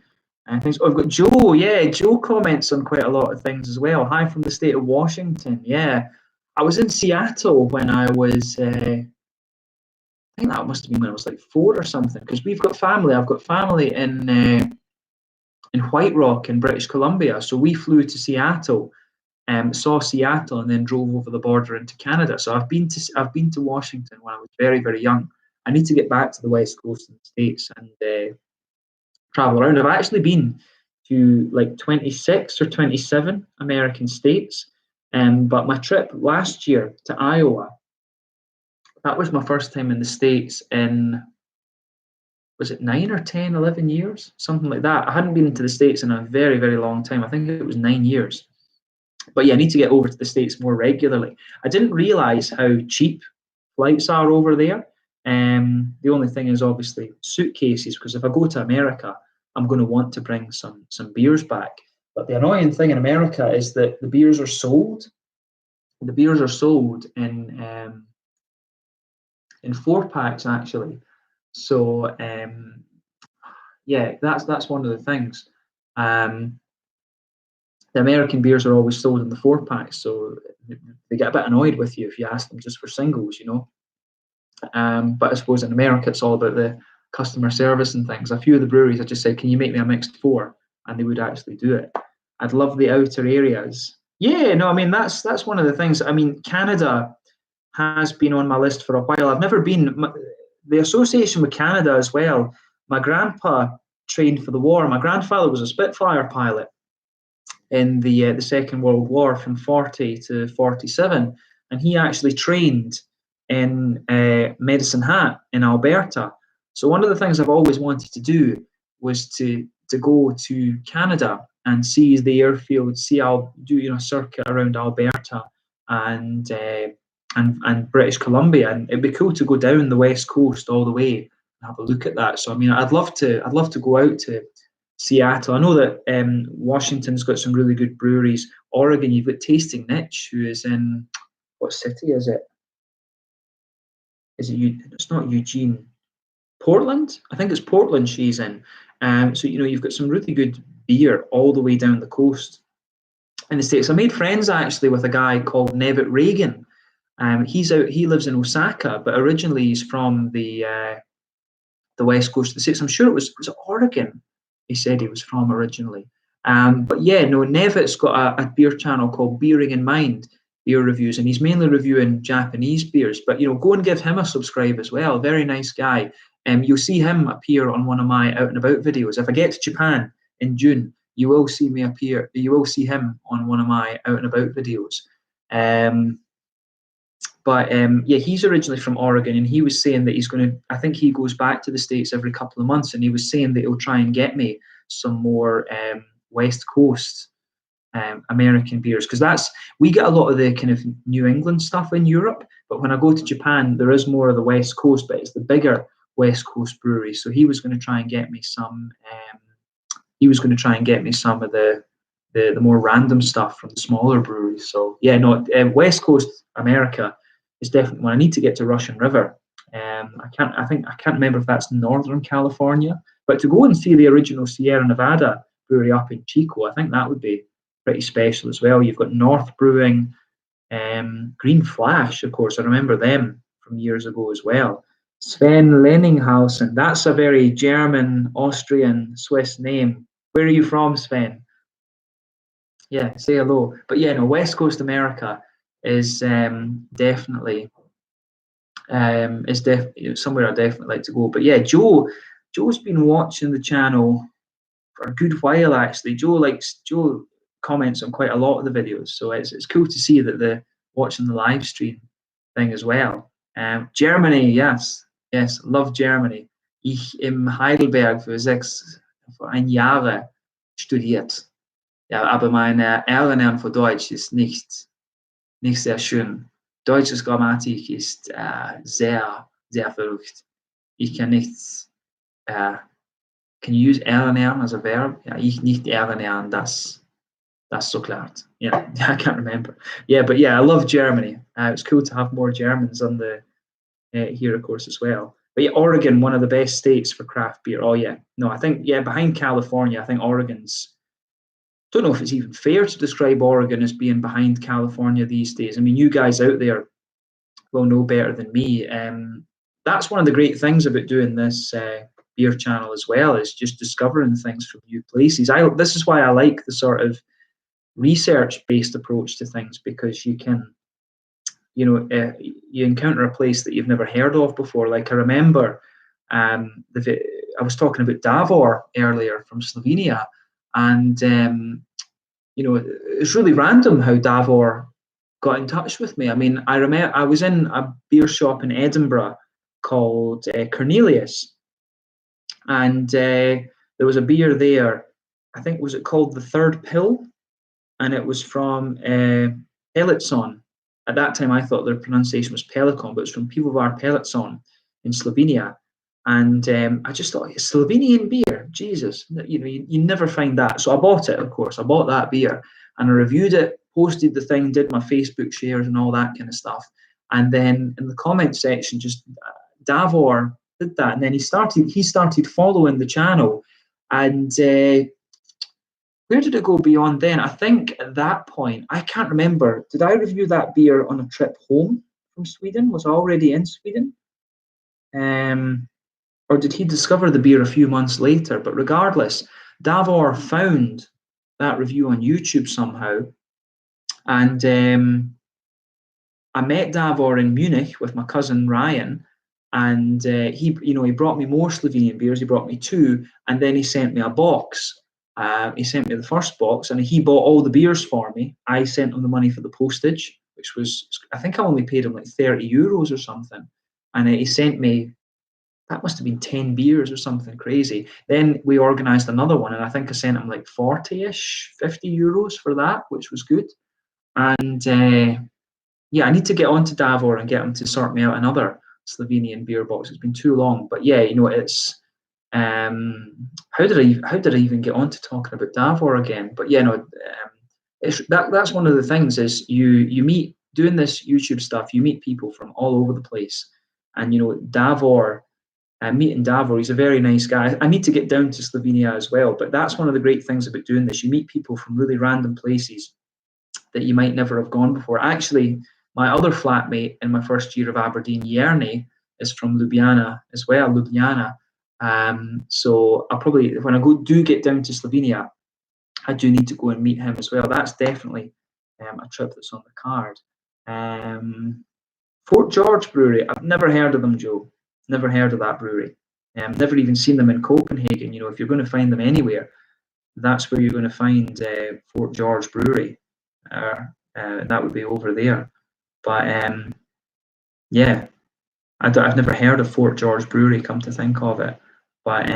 things. Oh, I've got Joe. Yeah, Joe comments on quite a lot of things as well. Hi from the state of Washington. Yeah. I was in Seattle when I was, I think that must have been when I was like 4 or something, because we've got family. I've got family in White Rock in British Columbia. So we flew to Seattle, saw Seattle, and then drove over the border into Canada. So I've been to Washington when I was very, very young. I need to get back to the West Coast of the States and travel around. I've actually been to like 26 or 27 American states. But my trip last year to Iowa, that was my first time in the States in, was it 9 or 10, 11 years? Something like that. I hadn't been to the States in a very, very long time. I think it was 9 years. But yeah, I need to get over to the States more regularly. I didn't realize how cheap flights are over there. The only thing is obviously suitcases, because if I go to America, I'm going to want to bring some beers back. But the annoying thing in America is that the beers are sold. The beers are sold in 4-packs actually. So yeah, that's one of the things. The American beers are always sold in the 4-packs, so they get a bit annoyed with you if you ask them just for singles, you know. But I suppose in America it's all about the customer service and things. A few of the breweries I just said, "Can you make me a mixed 4?" and they would actually do it. I'd love the outer areas. Yeah, no, I mean that's one of the things. I mean, Canada has been on my list for a while. I've never been. The association with Canada as well. My grandpa trained for the war. My grandfather was a Spitfire pilot in the Second World War from 40 to 47, and he actually trained in Medicine Hat in Alberta. So one of the things I've always wanted to do was to go to Canada and see the airfield, I'll do a circuit around Alberta and British Columbia, and it'd be cool to go down the west coast all the way and have a look at that. So I mean, I'd love to go out to Seattle. I know that Washington's got some really good breweries. Oregon, you've got Tasting Niche, who is in, what city is it? It's not Eugene. Portland? I think it's Portland she's in. So you've got some really good beer all the way down the coast in the States. I made friends actually with a guy called Nevitt Reagan. He lives in Osaka, but originally he's from the west coast of the States. I'm sure it was Oregon. He said he was from originally. But yeah, no, Nevitt's got a beer channel called Beering in Mind, beer reviews, and he's mainly reviewing Japanese beers. But go and give him a subscribe as well. Very nice guy. You'll see him appear on one of my out and about videos. If I get to Japan in June, you will see me appear. You will see him on one of my out and about videos. But yeah, he's originally from Oregon, and he was saying that he's going to, I think he goes back to the States every couple of months, and he was saying that he'll try and get me some more West Coast American beers, because we get a lot of the kind of New England stuff in Europe, but when I go to Japan, there is more of the West Coast, but it's the bigger West Coast breweries. So he was going to try and get me some. He was going to try and get me some of the more random stuff from the smaller breweries. So yeah, no, West Coast America is definitely one. I need to get to Russian River. I can't remember if that's Northern California, but to go and see the original Sierra Nevada brewery up in Chico, I think that would be pretty special as well. You've got North Brewing, Green Flash, of course. I remember them from years ago as well. Sven Lenninghausen, that's a very German, Austrian, Swiss name. Where are you from, Sven? Yeah, say hello. But yeah, no, West Coast America is definitely somewhere I definitely like to go. But yeah, Joe's been watching the channel for a good while actually. Joe comments on quite a lot of the videos, so it's cool to see that they're watching the live stream thing as well. Germany, yes, love Germany. Ich im Heidelberg für ein Jahr studiert. Ja, aber meine Erlernen von Deutsch ist nicht sehr schön. Deutsches Grammatik ist sehr, sehr verrückt. Ich kann nicht, can you use erlernen as a verb? Ja, ich nicht erlernen, that's so klart. Yeah, I can't remember. Yeah, but yeah, I love Germany. It's cool to have more Germans on the here, of course, as well. But yeah, Oregon, one of the best states for craft beer. Oh yeah, no, I think behind California, I think Oregon's don't know if it's even fair to describe Oregon as being behind California these days. I mean, you guys out there will know better than me. That's one of the great things about doing this beer channel as well, is just discovering things from new places. This is why I like the sort of research-based approach to things, because you can, you encounter a place that you've never heard of before. Like I remember, I was talking about Davor earlier from Slovenia, and it's really random how Davor got in touch with me. I mean, I remember I was in a beer shop in Edinburgh called Cornelius, and there was a beer there. I think, was it called the Third Pill? And it was from Pelicon. At that time, I thought their pronunciation was Pelicon, but it's from Pivovar Pelicon in Slovenia. And I just thought, Slovenian beer, Jesus, you never find that. So I bought it, of course. I bought that beer and I reviewed it, posted the thing, did my Facebook shares and all that kind of stuff. And then in the comment section, just Davor did that. And then he started following the channel. And where did it go beyond then? I think at that point, I can't remember. Did I review that beer on a trip home from Sweden? Was I already in Sweden? Or did he discover the beer a few months later? But regardless, Davor found that review on YouTube somehow. And I met Davor in Munich with my cousin Ryan. And he brought me more Slovenian beers. He brought me 2. And then he sent me a box. He sent me the first box, and he bought all the beers for me. I sent him the money for the postage, which was, I think I only paid him like 30 euros or something. And he sent me, that must have been 10 beers or something crazy. Then we organised another one, and I think I sent him like 40-ish, 50 euros for that, which was good. And I need to get on to Davor and get him to sort me out another Slovenian beer box. It's been too long. But yeah, it's, how did I even get on to talking about Davor again? But yeah, that's one of the things, is you meet, doing this YouTube stuff, you meet people from all over the place. And Davor, meeting Davor, he's a very nice guy. I need to get down to Slovenia as well, but that's one of the great things about doing this. You meet people from really random places that you might never have gone before. Actually, my other flatmate in my first year of Aberdeen, Jernej, is from Ljubljana as well, Ljubljana. So I'll probably, when I do get down to Slovenia, I do need to go and meet him as well. That's definitely a trip that's on the card. Fort George Brewery, I've never heard of them, Joe. Never heard of that brewery. Never even seen them in Copenhagen. If you're going to find them anywhere, that's where you're going to find Fort George Brewery. That would be over there. But yeah, I've never heard of Fort George Brewery, come to think of it. But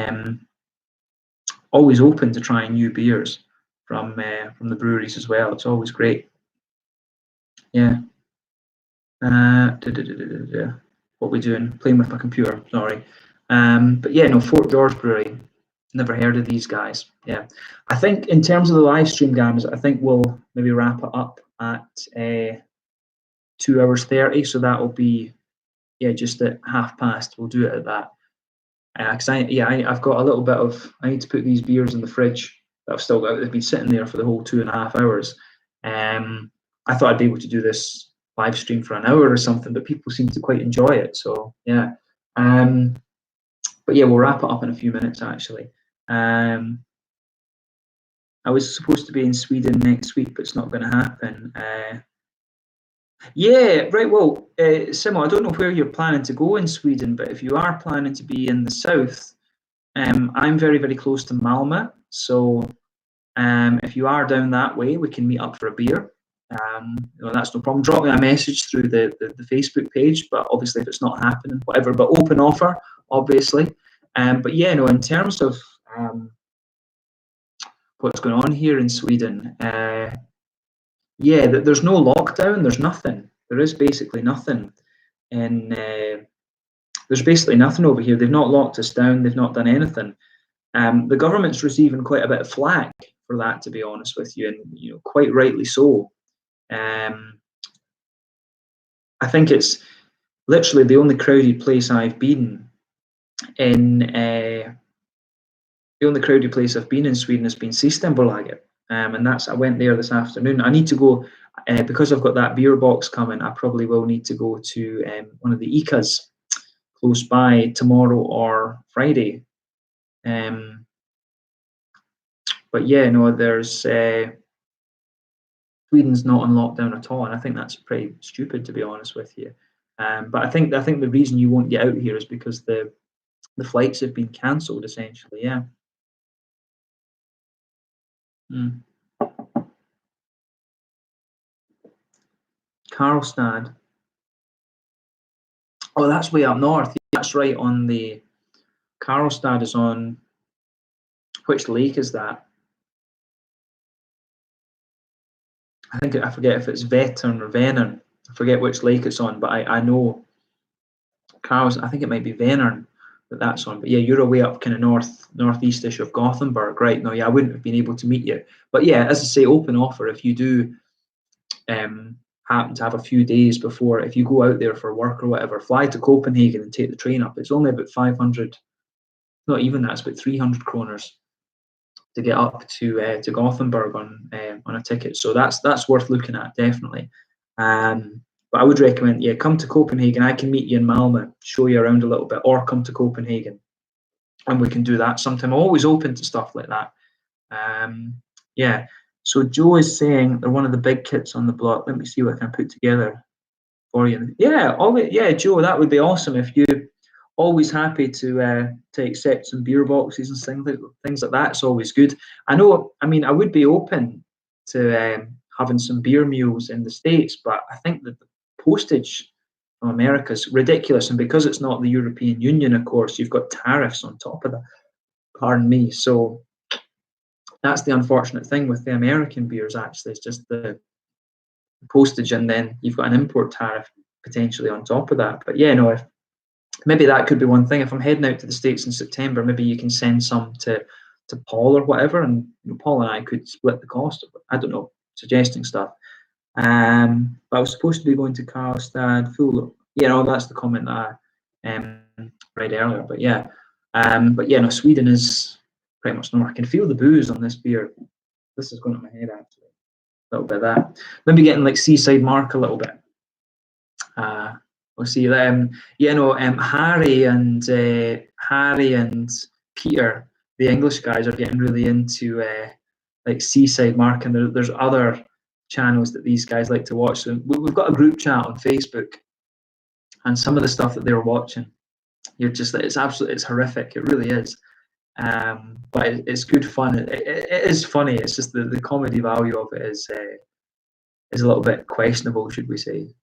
always open to trying new beers from the breweries as well. It's always great. Yeah. What we doing? Playing with my computer. Sorry. But yeah, no, Fort George Brewery. Never heard of these guys. Yeah. I think in terms of the live stream games, I think we'll maybe wrap it up at 2 hours 30. So that'll be, just at past. We'll do it at that. Because I've got a little bit of, I need to put these beers in the fridge that I've still got. They've been sitting there for the whole 2.5 hours. I thought I'd be able to do this live stream for an hour or something, but people seem to quite enjoy it. So yeah. But yeah, we'll wrap it up in a few minutes actually. I was supposed to be in Sweden next week, but it's not going to happen. Yeah, right. Well, Simo, I don't know where you're planning to go in Sweden, but if you are planning to be in the south, I'm very, very close to Malmö. So if you are down that way, we can meet up for a beer. That's no problem. Drop me a message through the Facebook page, but obviously if it's not happening, whatever, but open offer, obviously. But yeah, in terms of what's going on here in Sweden, there's no lockdown. There's nothing. There is basically nothing. And there's basically nothing over here. They've not locked us down. They've not done anything. The government's receiving quite a bit of flack for that, to be honest with you, and quite rightly so. I think it's literally the only crowded place I've been in. The only crowded place I've been in Sweden has been Systembolaget. and I went there this afternoon. I need to go because I've got that beer box coming. I probably will need to go to one of the Icas close by tomorrow or Friday. But yeah, no, there's Sweden's not on lockdown at all, and I think that's pretty stupid, to be honest with you. But I think the reason you won't get out here is because the flights have been cancelled, essentially. Yeah. Mm. Karlstad. Oh, that's way up north. That's right on the. Karlstad is on. Which lake is that? I forget if it's Vättern or Vänern. I forget which lake it's on, but I know Karls. I think it might be Vänern that's on. But yeah, you're away up kind of northeastish of Gothenburg, right? No, yeah, I wouldn't have been able to meet you. But yeah, as I say, open offer if you do happen to have a few days before, if you go out there for work or whatever, fly to Copenhagen and take the train up. It's only about 500, not even that, it's about 300 kroners to get up to Gothenburg on a ticket. So that's worth looking at, definitely. But I would recommend, yeah, come to Copenhagen. I can meet you in Malmö, show you around a little bit, or come to Copenhagen, and we can do that sometime. I'm always open to stuff like that. Yeah. So Joe is saying they're one of the big kits on the block. Let me see what I can put together for you. Yeah, yeah, Joe, that would be awesome if you. Always happy to accept some beer boxes and things like that. It's always good. I know. I mean, I would be open to having some beer mules in the States, but I think that the postage from America is ridiculous, and because it's not the European Union, of course, you've got tariffs on top of that. Pardon me. So that's the unfortunate thing with the American beers. Actually, it's just the postage, and then you've got an import tariff potentially on top of that. But yeah, no, if maybe that could be one thing. If I'm heading out to the States in September, maybe you can send some to Paul or whatever, and Paul and I could split the cost of it. I don't know, suggesting stuff. But I was supposed to be going to Karlstad. That's the comment that I read earlier. But yeah, no, Sweden is pretty much normal. I can feel the booze on this beer. This is going to my head actually. A little bit of that. Maybe getting like Seaside Mark a little bit. We'll see them. Harry and Peter, the English guys, are getting really into like Seaside Mark, and there's other channels that these guys like to watch. So we've got a group chat on Facebook, and some of the stuff that they're watching, you're just like, it's horrific. It really is. But it's good fun. It is funny. It's just the comedy value of it is a little bit questionable, should we say?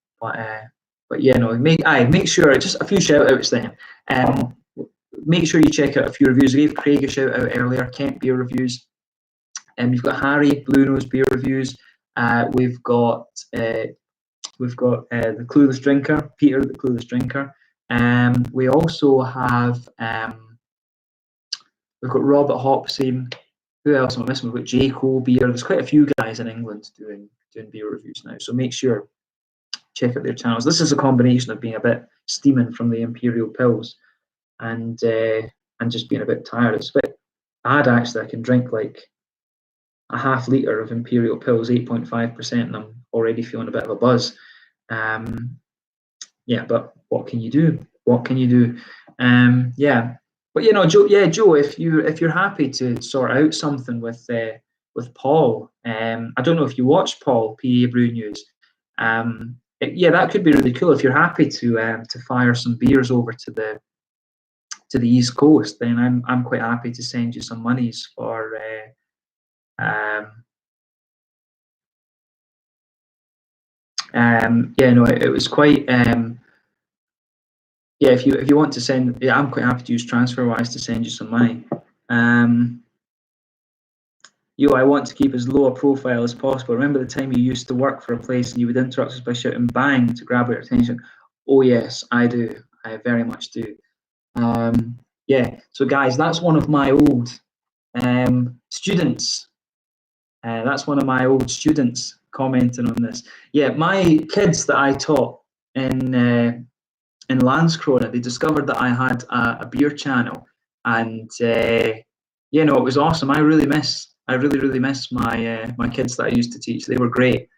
But yeah, no, make sure, just a few shout outs then. Make sure you check out a few reviews. I gave Craig a shout out earlier, Kent Beer Reviews. You've got Harry, Blue Nose Beer Reviews. We've got the Clueless Drinker, Peter the Clueless Drinker. We also have we've got Robert Hopsey. Who else am I missing? We've got J. Cole Beer. There's quite a few guys in England doing beer reviews now. So make sure check out their channels. This is a combination of being a bit steaming from the Imperial Pils and just being a bit tired. It's a bit bad actually. I can drink like a half litre of Imperial Pils, 8.5%, and I'm already feeling a bit of a buzz. Yeah, but what can you do? Yeah. But Joe, if you're happy to sort out something with Paul, I don't know if you watch Paul PA Brew News. That could be really cool if you're happy to fire some beers over to the East Coast. Then I'm quite happy to send you some monies for. It was quite. If you want to send, I'm quite happy to use TransferWise to send you some money. I want to keep as low a profile as possible. Remember the time you used to work for a place and you would interrupt us by shouting "bang" to grab our attention? Oh yes, I do. I very much do. So guys, that's one of my old students. That's one of my old students commenting on this. Yeah, my kids that I taught in Landskrona, they discovered that I had a beer channel, and it was awesome. I really miss I really miss my my kids that I used to teach. They were great.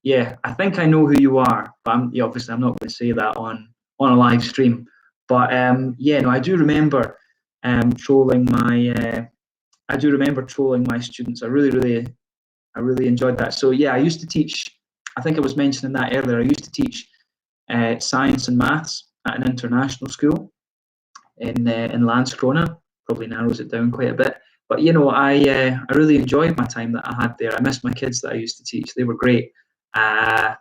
Yeah, I think I know who you are, but yeah, obviously I'm not going to say that on a live stream. But yeah, no, I do remember trolling my I do remember trolling my students. I really enjoyed that. So yeah, I used to teach. I think I was mentioning that earlier. I used to teach science and maths at an international school in Landskrona. Probably narrows it down quite a bit. But you know, I really enjoyed my time that I had there. I missed my kids that I used to teach. They were great. Uh,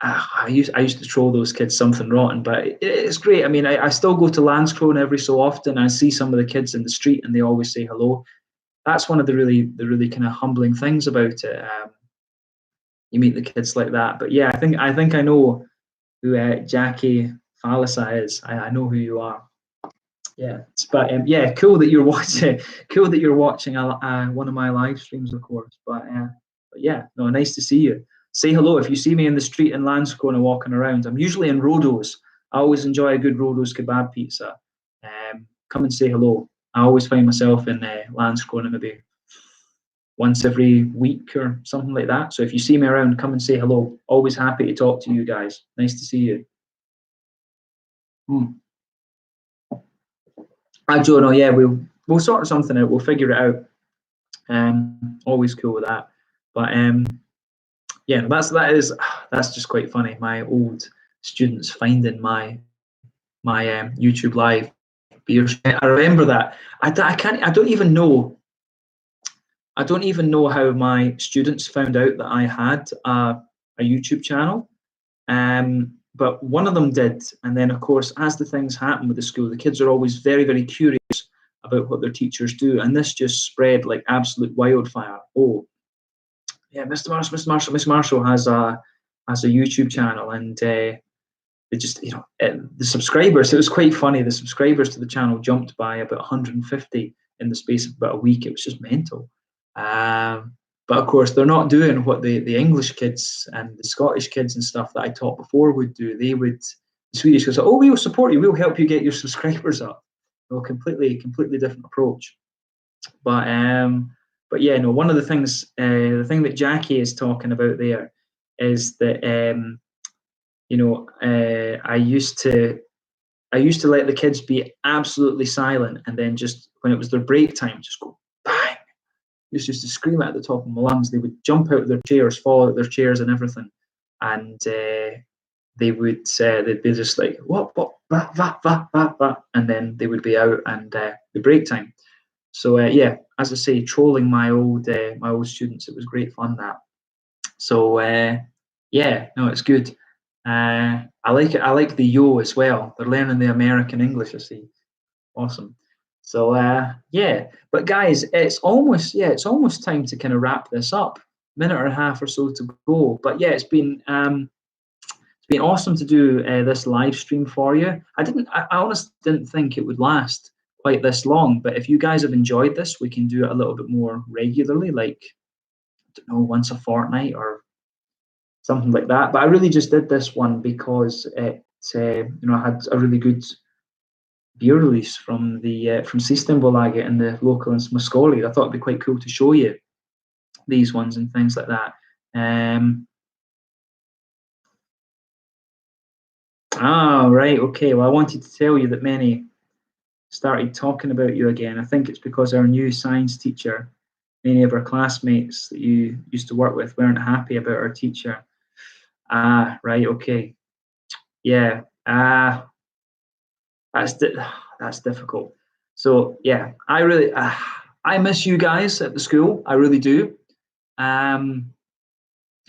I used to troll those kids something rotten, but it's great. I mean, I still go to Landskrona every so often. I see some of the kids in the street, and they always say hello. That's one of the really kind of humbling things about it. You meet the kids like that. But yeah, I think I know who Jackie Falisa is. I know who you are. Yeah, but yeah, cool that you're watching. Cool that you're watching one of my live streams, of course. But yeah, no, nice to see you. Say hello if you see me in the street in Landskrona walking around. I'm usually in Rodos. I always enjoy a good Rodos kebab pizza. Come and say hello. I always find myself in Landskrona maybe once every week or something like that. So if you see me around, come and say hello. Always happy to talk to you guys. Nice to see you. Hmm. I don't know. Yeah, we'll sort something out. We'll figure it out. Always cool with that. But yeah, that's just quite funny. My old students finding my YouTube live beer. I remember that. I can't. I don't even know. I don't even know how my students found out that I had a YouTube channel. But one of them did, and then of course, as the things happen with the school, the kids are always very curious about what their teachers do, and this just spread like absolute wildfire. Oh, yeah, Mr. Marshall has a YouTube channel, and they just the subscribers. It was quite funny. The subscribers to the channel jumped by about 150 in the space of about a week. It was just mental. But of course, they're not doing what the English kids and the Scottish kids and stuff that I taught before would do. The Swedish kids, oh, we'll support you. We'll help you get your subscribers up. No, completely different approach. But but yeah, no. One of the thing that Jackie is talking about there is that I used to let the kids be absolutely silent, and then just when it was their break time, just go bang. Used to scream at the top of my lungs. They would jump out of their chairs, fall out of their chairs, and everything, and they'd be just like what va va va va va, and then they would be out and the break time. So yeah, as I say, trolling my old students, it was great fun that. So yeah, no, it's good. I like it. I like the yo as well. They're learning the American English. I see. Awesome. So yeah, but guys, it's almost time to kind of wrap this up. Minute and a half or so to go. But yeah, it's been awesome to do this live stream for you. I honestly didn't think it would last quite this long. But if you guys have enjoyed this, we can do it a little bit more regularly, like I don't know, once a fortnight or something like that. But I really just did this one because I had a really good beer release from the from Systembolaget and the local in Småskaligt. I thought it'd be quite cool to show you these ones and things like that. Right, okay. Well, I wanted to tell you that many started talking about you again. I think it's because our new science teacher, many of our classmates that you used to work with, weren't happy about our teacher. Right, okay. Yeah. That's difficult. So yeah, I miss you guys at the school. I really do. Um,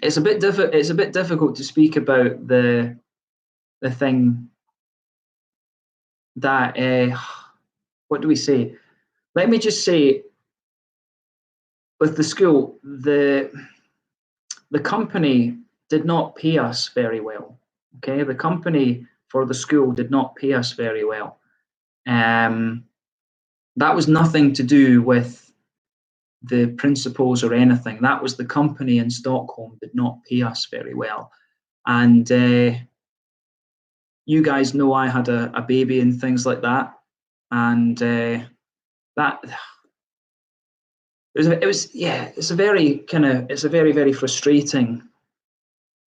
it's a bit difficult to speak about the thing that what do we say? Let me just say, with the school, the company did not pay us very well. Okay, the company for the school did not pay us very well. That was nothing to do with the principals or anything. That was the company in Stockholm did not pay us very well. And you guys know I had a baby and things like that. And that it's a very very frustrating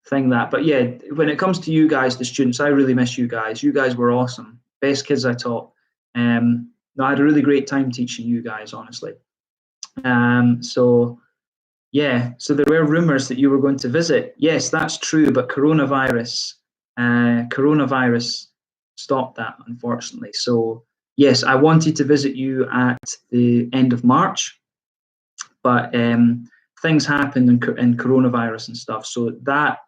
thing, that. But yeah, when it comes to you guys, the students, I really miss you guys. You guys were awesome, best kids I taught. No, I had a really great time teaching you guys, honestly. So yeah, so there were rumors that you were going to visit. Yes, that's true, but coronavirus stopped that, unfortunately. So yes, I wanted to visit you at the end of March, but things happened in coronavirus and stuff. So that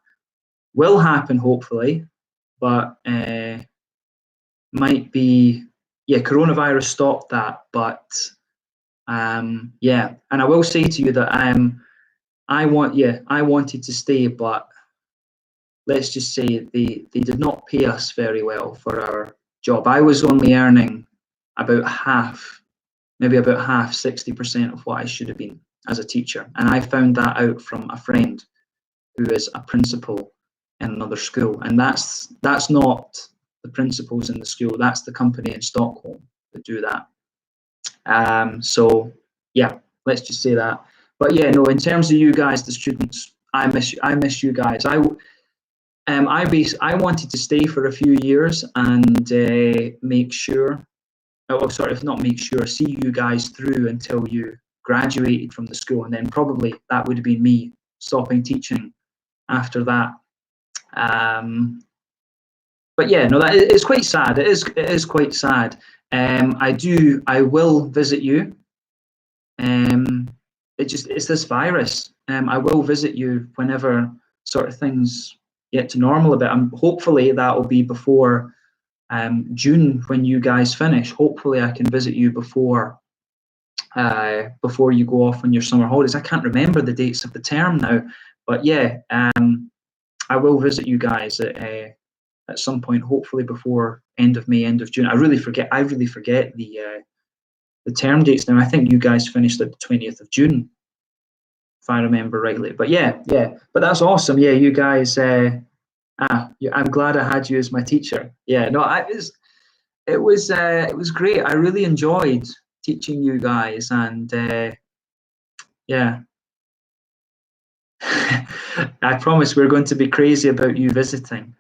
will happen, hopefully, but might be, yeah, coronavirus stopped that. But yeah, and I will say to you that I wanted to stay, but let's just say they did not pay us very well for our job. I was only earning about half, maybe about half, 60% of what I should have been as a teacher. And I found that out from a friend who is a principal in another school. And that's not the principals in the school, that's the company in Stockholm that do that. So yeah, let's just say that. But yeah, no, in terms of you guys, the students, I miss you guys. I wanted to stay for a few years and make sure, oh sorry, if not make sure, see you guys through until you graduated from the school, and then probably that would have been me stopping teaching after that. But yeah, no, that it's quite sad. It is quite sad. I will visit you. It's this virus. I will visit you whenever sort of things get to normal a bit. Hopefully that will be before June when you guys finish. Hopefully I can visit you before you go off on your summer holidays. I can't remember the dates of the term now, but yeah, I will visit you guys at some point. Hopefully before end of May, end of June. I really forget the term dates now. I think you guys finished at the 20th of June, if I remember rightly. But yeah. But that's awesome. Yeah, you guys. I'm glad I had you as my teacher. Yeah, no, it was great. I really enjoyed teaching you guys, and yeah. I promise we're going to be crazy about you visiting.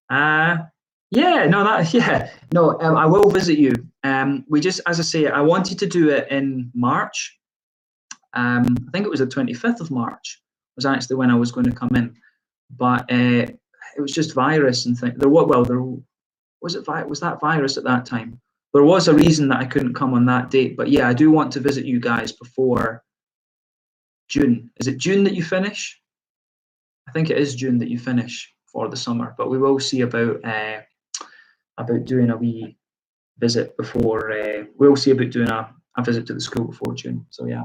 Yeah, no, I will visit you. We just, as I say, I wanted to do it in March. I think it was the 25th of March was actually when I was going to come in, but it was just virus and things. There was that virus at that time. There was a reason that I couldn't come on that date, but yeah, I do want to visit you guys before June. Is it June that you finish? I think it is June that you finish for the summer, but we will see about doing a wee visit before. We'll see about doing a visit to the school before June. So yeah.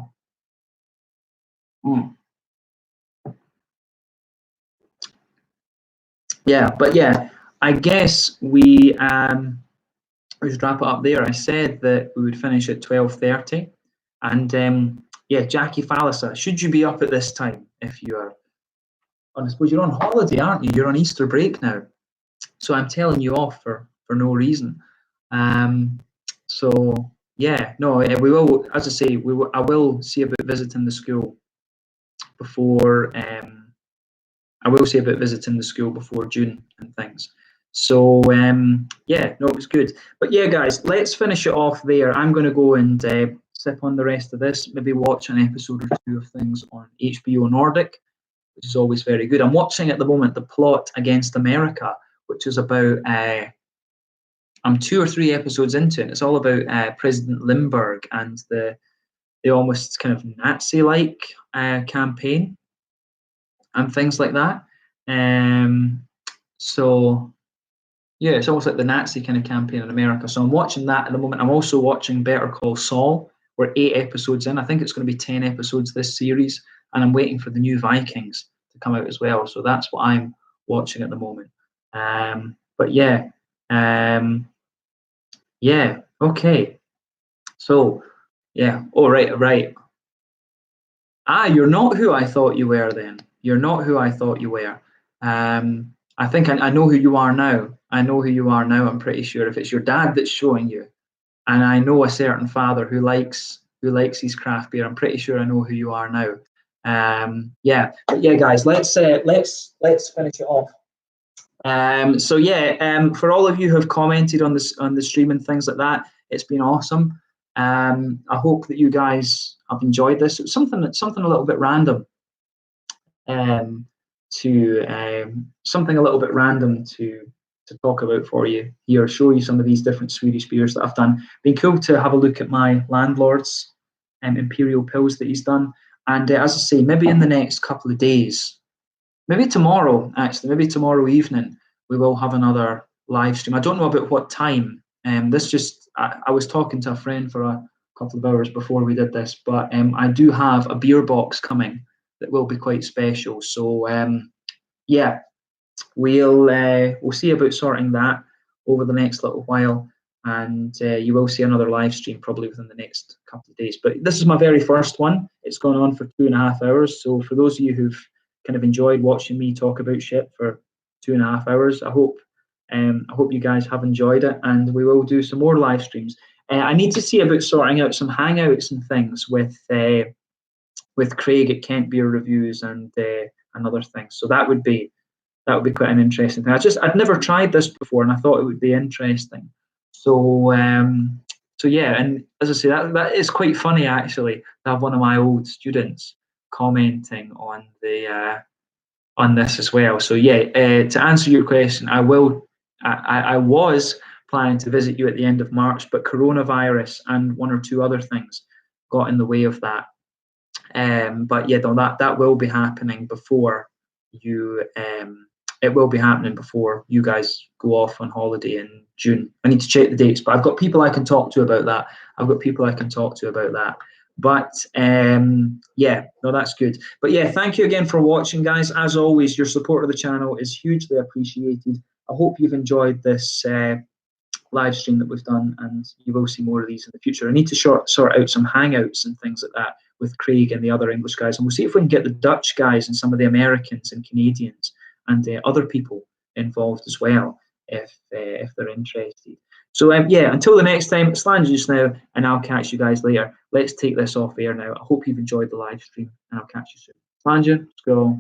Yeah, but yeah, I guess we should wrap it up there. I said that we would finish at 12:30, and yeah, Jackie Fallisa, should you be up at this time if you are? I suppose you're on holiday, aren't you? You're on Easter break now, so I'm telling you off for no reason. So yeah, no, we will. As I say, I will see about visiting the school before. I will see about visiting the school before June and things. So yeah, no, it was good. But yeah, guys, let's finish it off there. I'm going to go and sip on the rest of this. Maybe watch an episode or two of things on HBO Nordic, which is always very good. I'm watching at the moment The Plot Against America, which is about. I'm 2 or 3 episodes into it. It's all about President Lindbergh and the almost kind of Nazi-like campaign and things like that. So yeah, it's almost like the Nazi kind of campaign in America. So I'm watching that at the moment. I'm also watching Better Call Saul. We're 8 episodes in. I think it's going to be 10 episodes this series, and I'm waiting for the new Vikings to come out as well. So that's what I'm watching at the moment. But yeah, yeah, okay. So yeah, right. You're not who I thought you were then. You're not who I thought you were. I think I know who you are now. I know who you are now, I'm pretty sure. If it's your dad that's showing you, and I know a certain father who likes his craft beer. I'm pretty sure I know who you are now. Yeah, but yeah, guys, let's finish it off. So yeah, for all of you who have commented on the stream and things like that, it's been awesome. I hope that you guys have enjoyed this. It's something a little bit random. Something a little bit random to talk about for you here, show you some of these different Swedish beers that I've done. Been cool to have a look at my landlord's Imperial Pils that he's done. And as I say, maybe in the next couple of days, maybe tomorrow, actually, maybe tomorrow evening, we will have another live stream. I don't know about what time. I was talking to a friend for a couple of hours before we did this, but I do have a beer box coming that will be quite special. So yeah, we'll see about sorting that over the next little while, and you will see another live stream probably within the next couple of days. But this is my very first one. It's gone on for 2.5 hours. So for those of you who've kind of enjoyed watching me talk about shit for 2.5 hours, I hope you guys have enjoyed it, and we will do some more live streams. I need to see about sorting out some hangouts and things with Craig at Kent Beer Reviews and other things. So that would be quite an interesting thing. I'd never tried this before, and I thought it would be interesting. So yeah, and as I say, that is quite funny actually to have one of my old students commenting on on this as well. So yeah, to answer your question, I was planning to visit you at the end of March, but coronavirus and one or two other things got in the way of that. But yeah, that will be happening before you. It will be happening before you guys go off on holiday in June. I need to check the dates, but I've got people I can talk to about that. But yeah, no, that's good. But yeah, thank you again for watching, guys. As always, your support of the channel is hugely appreciated. I hope you've enjoyed this live stream that we've done, and you will see more of these in the future. I need to sort out some hangouts and things like that with Craig and the other English guys, and we'll see if we can get the Dutch guys and some of the Americans and Canadians and other people involved as well, if they're interested. So yeah, until the next time, Slange just now, and I'll catch you guys later. Let's take this off air now. I hope you've enjoyed the live stream, and I'll catch you soon. Slange, let's go.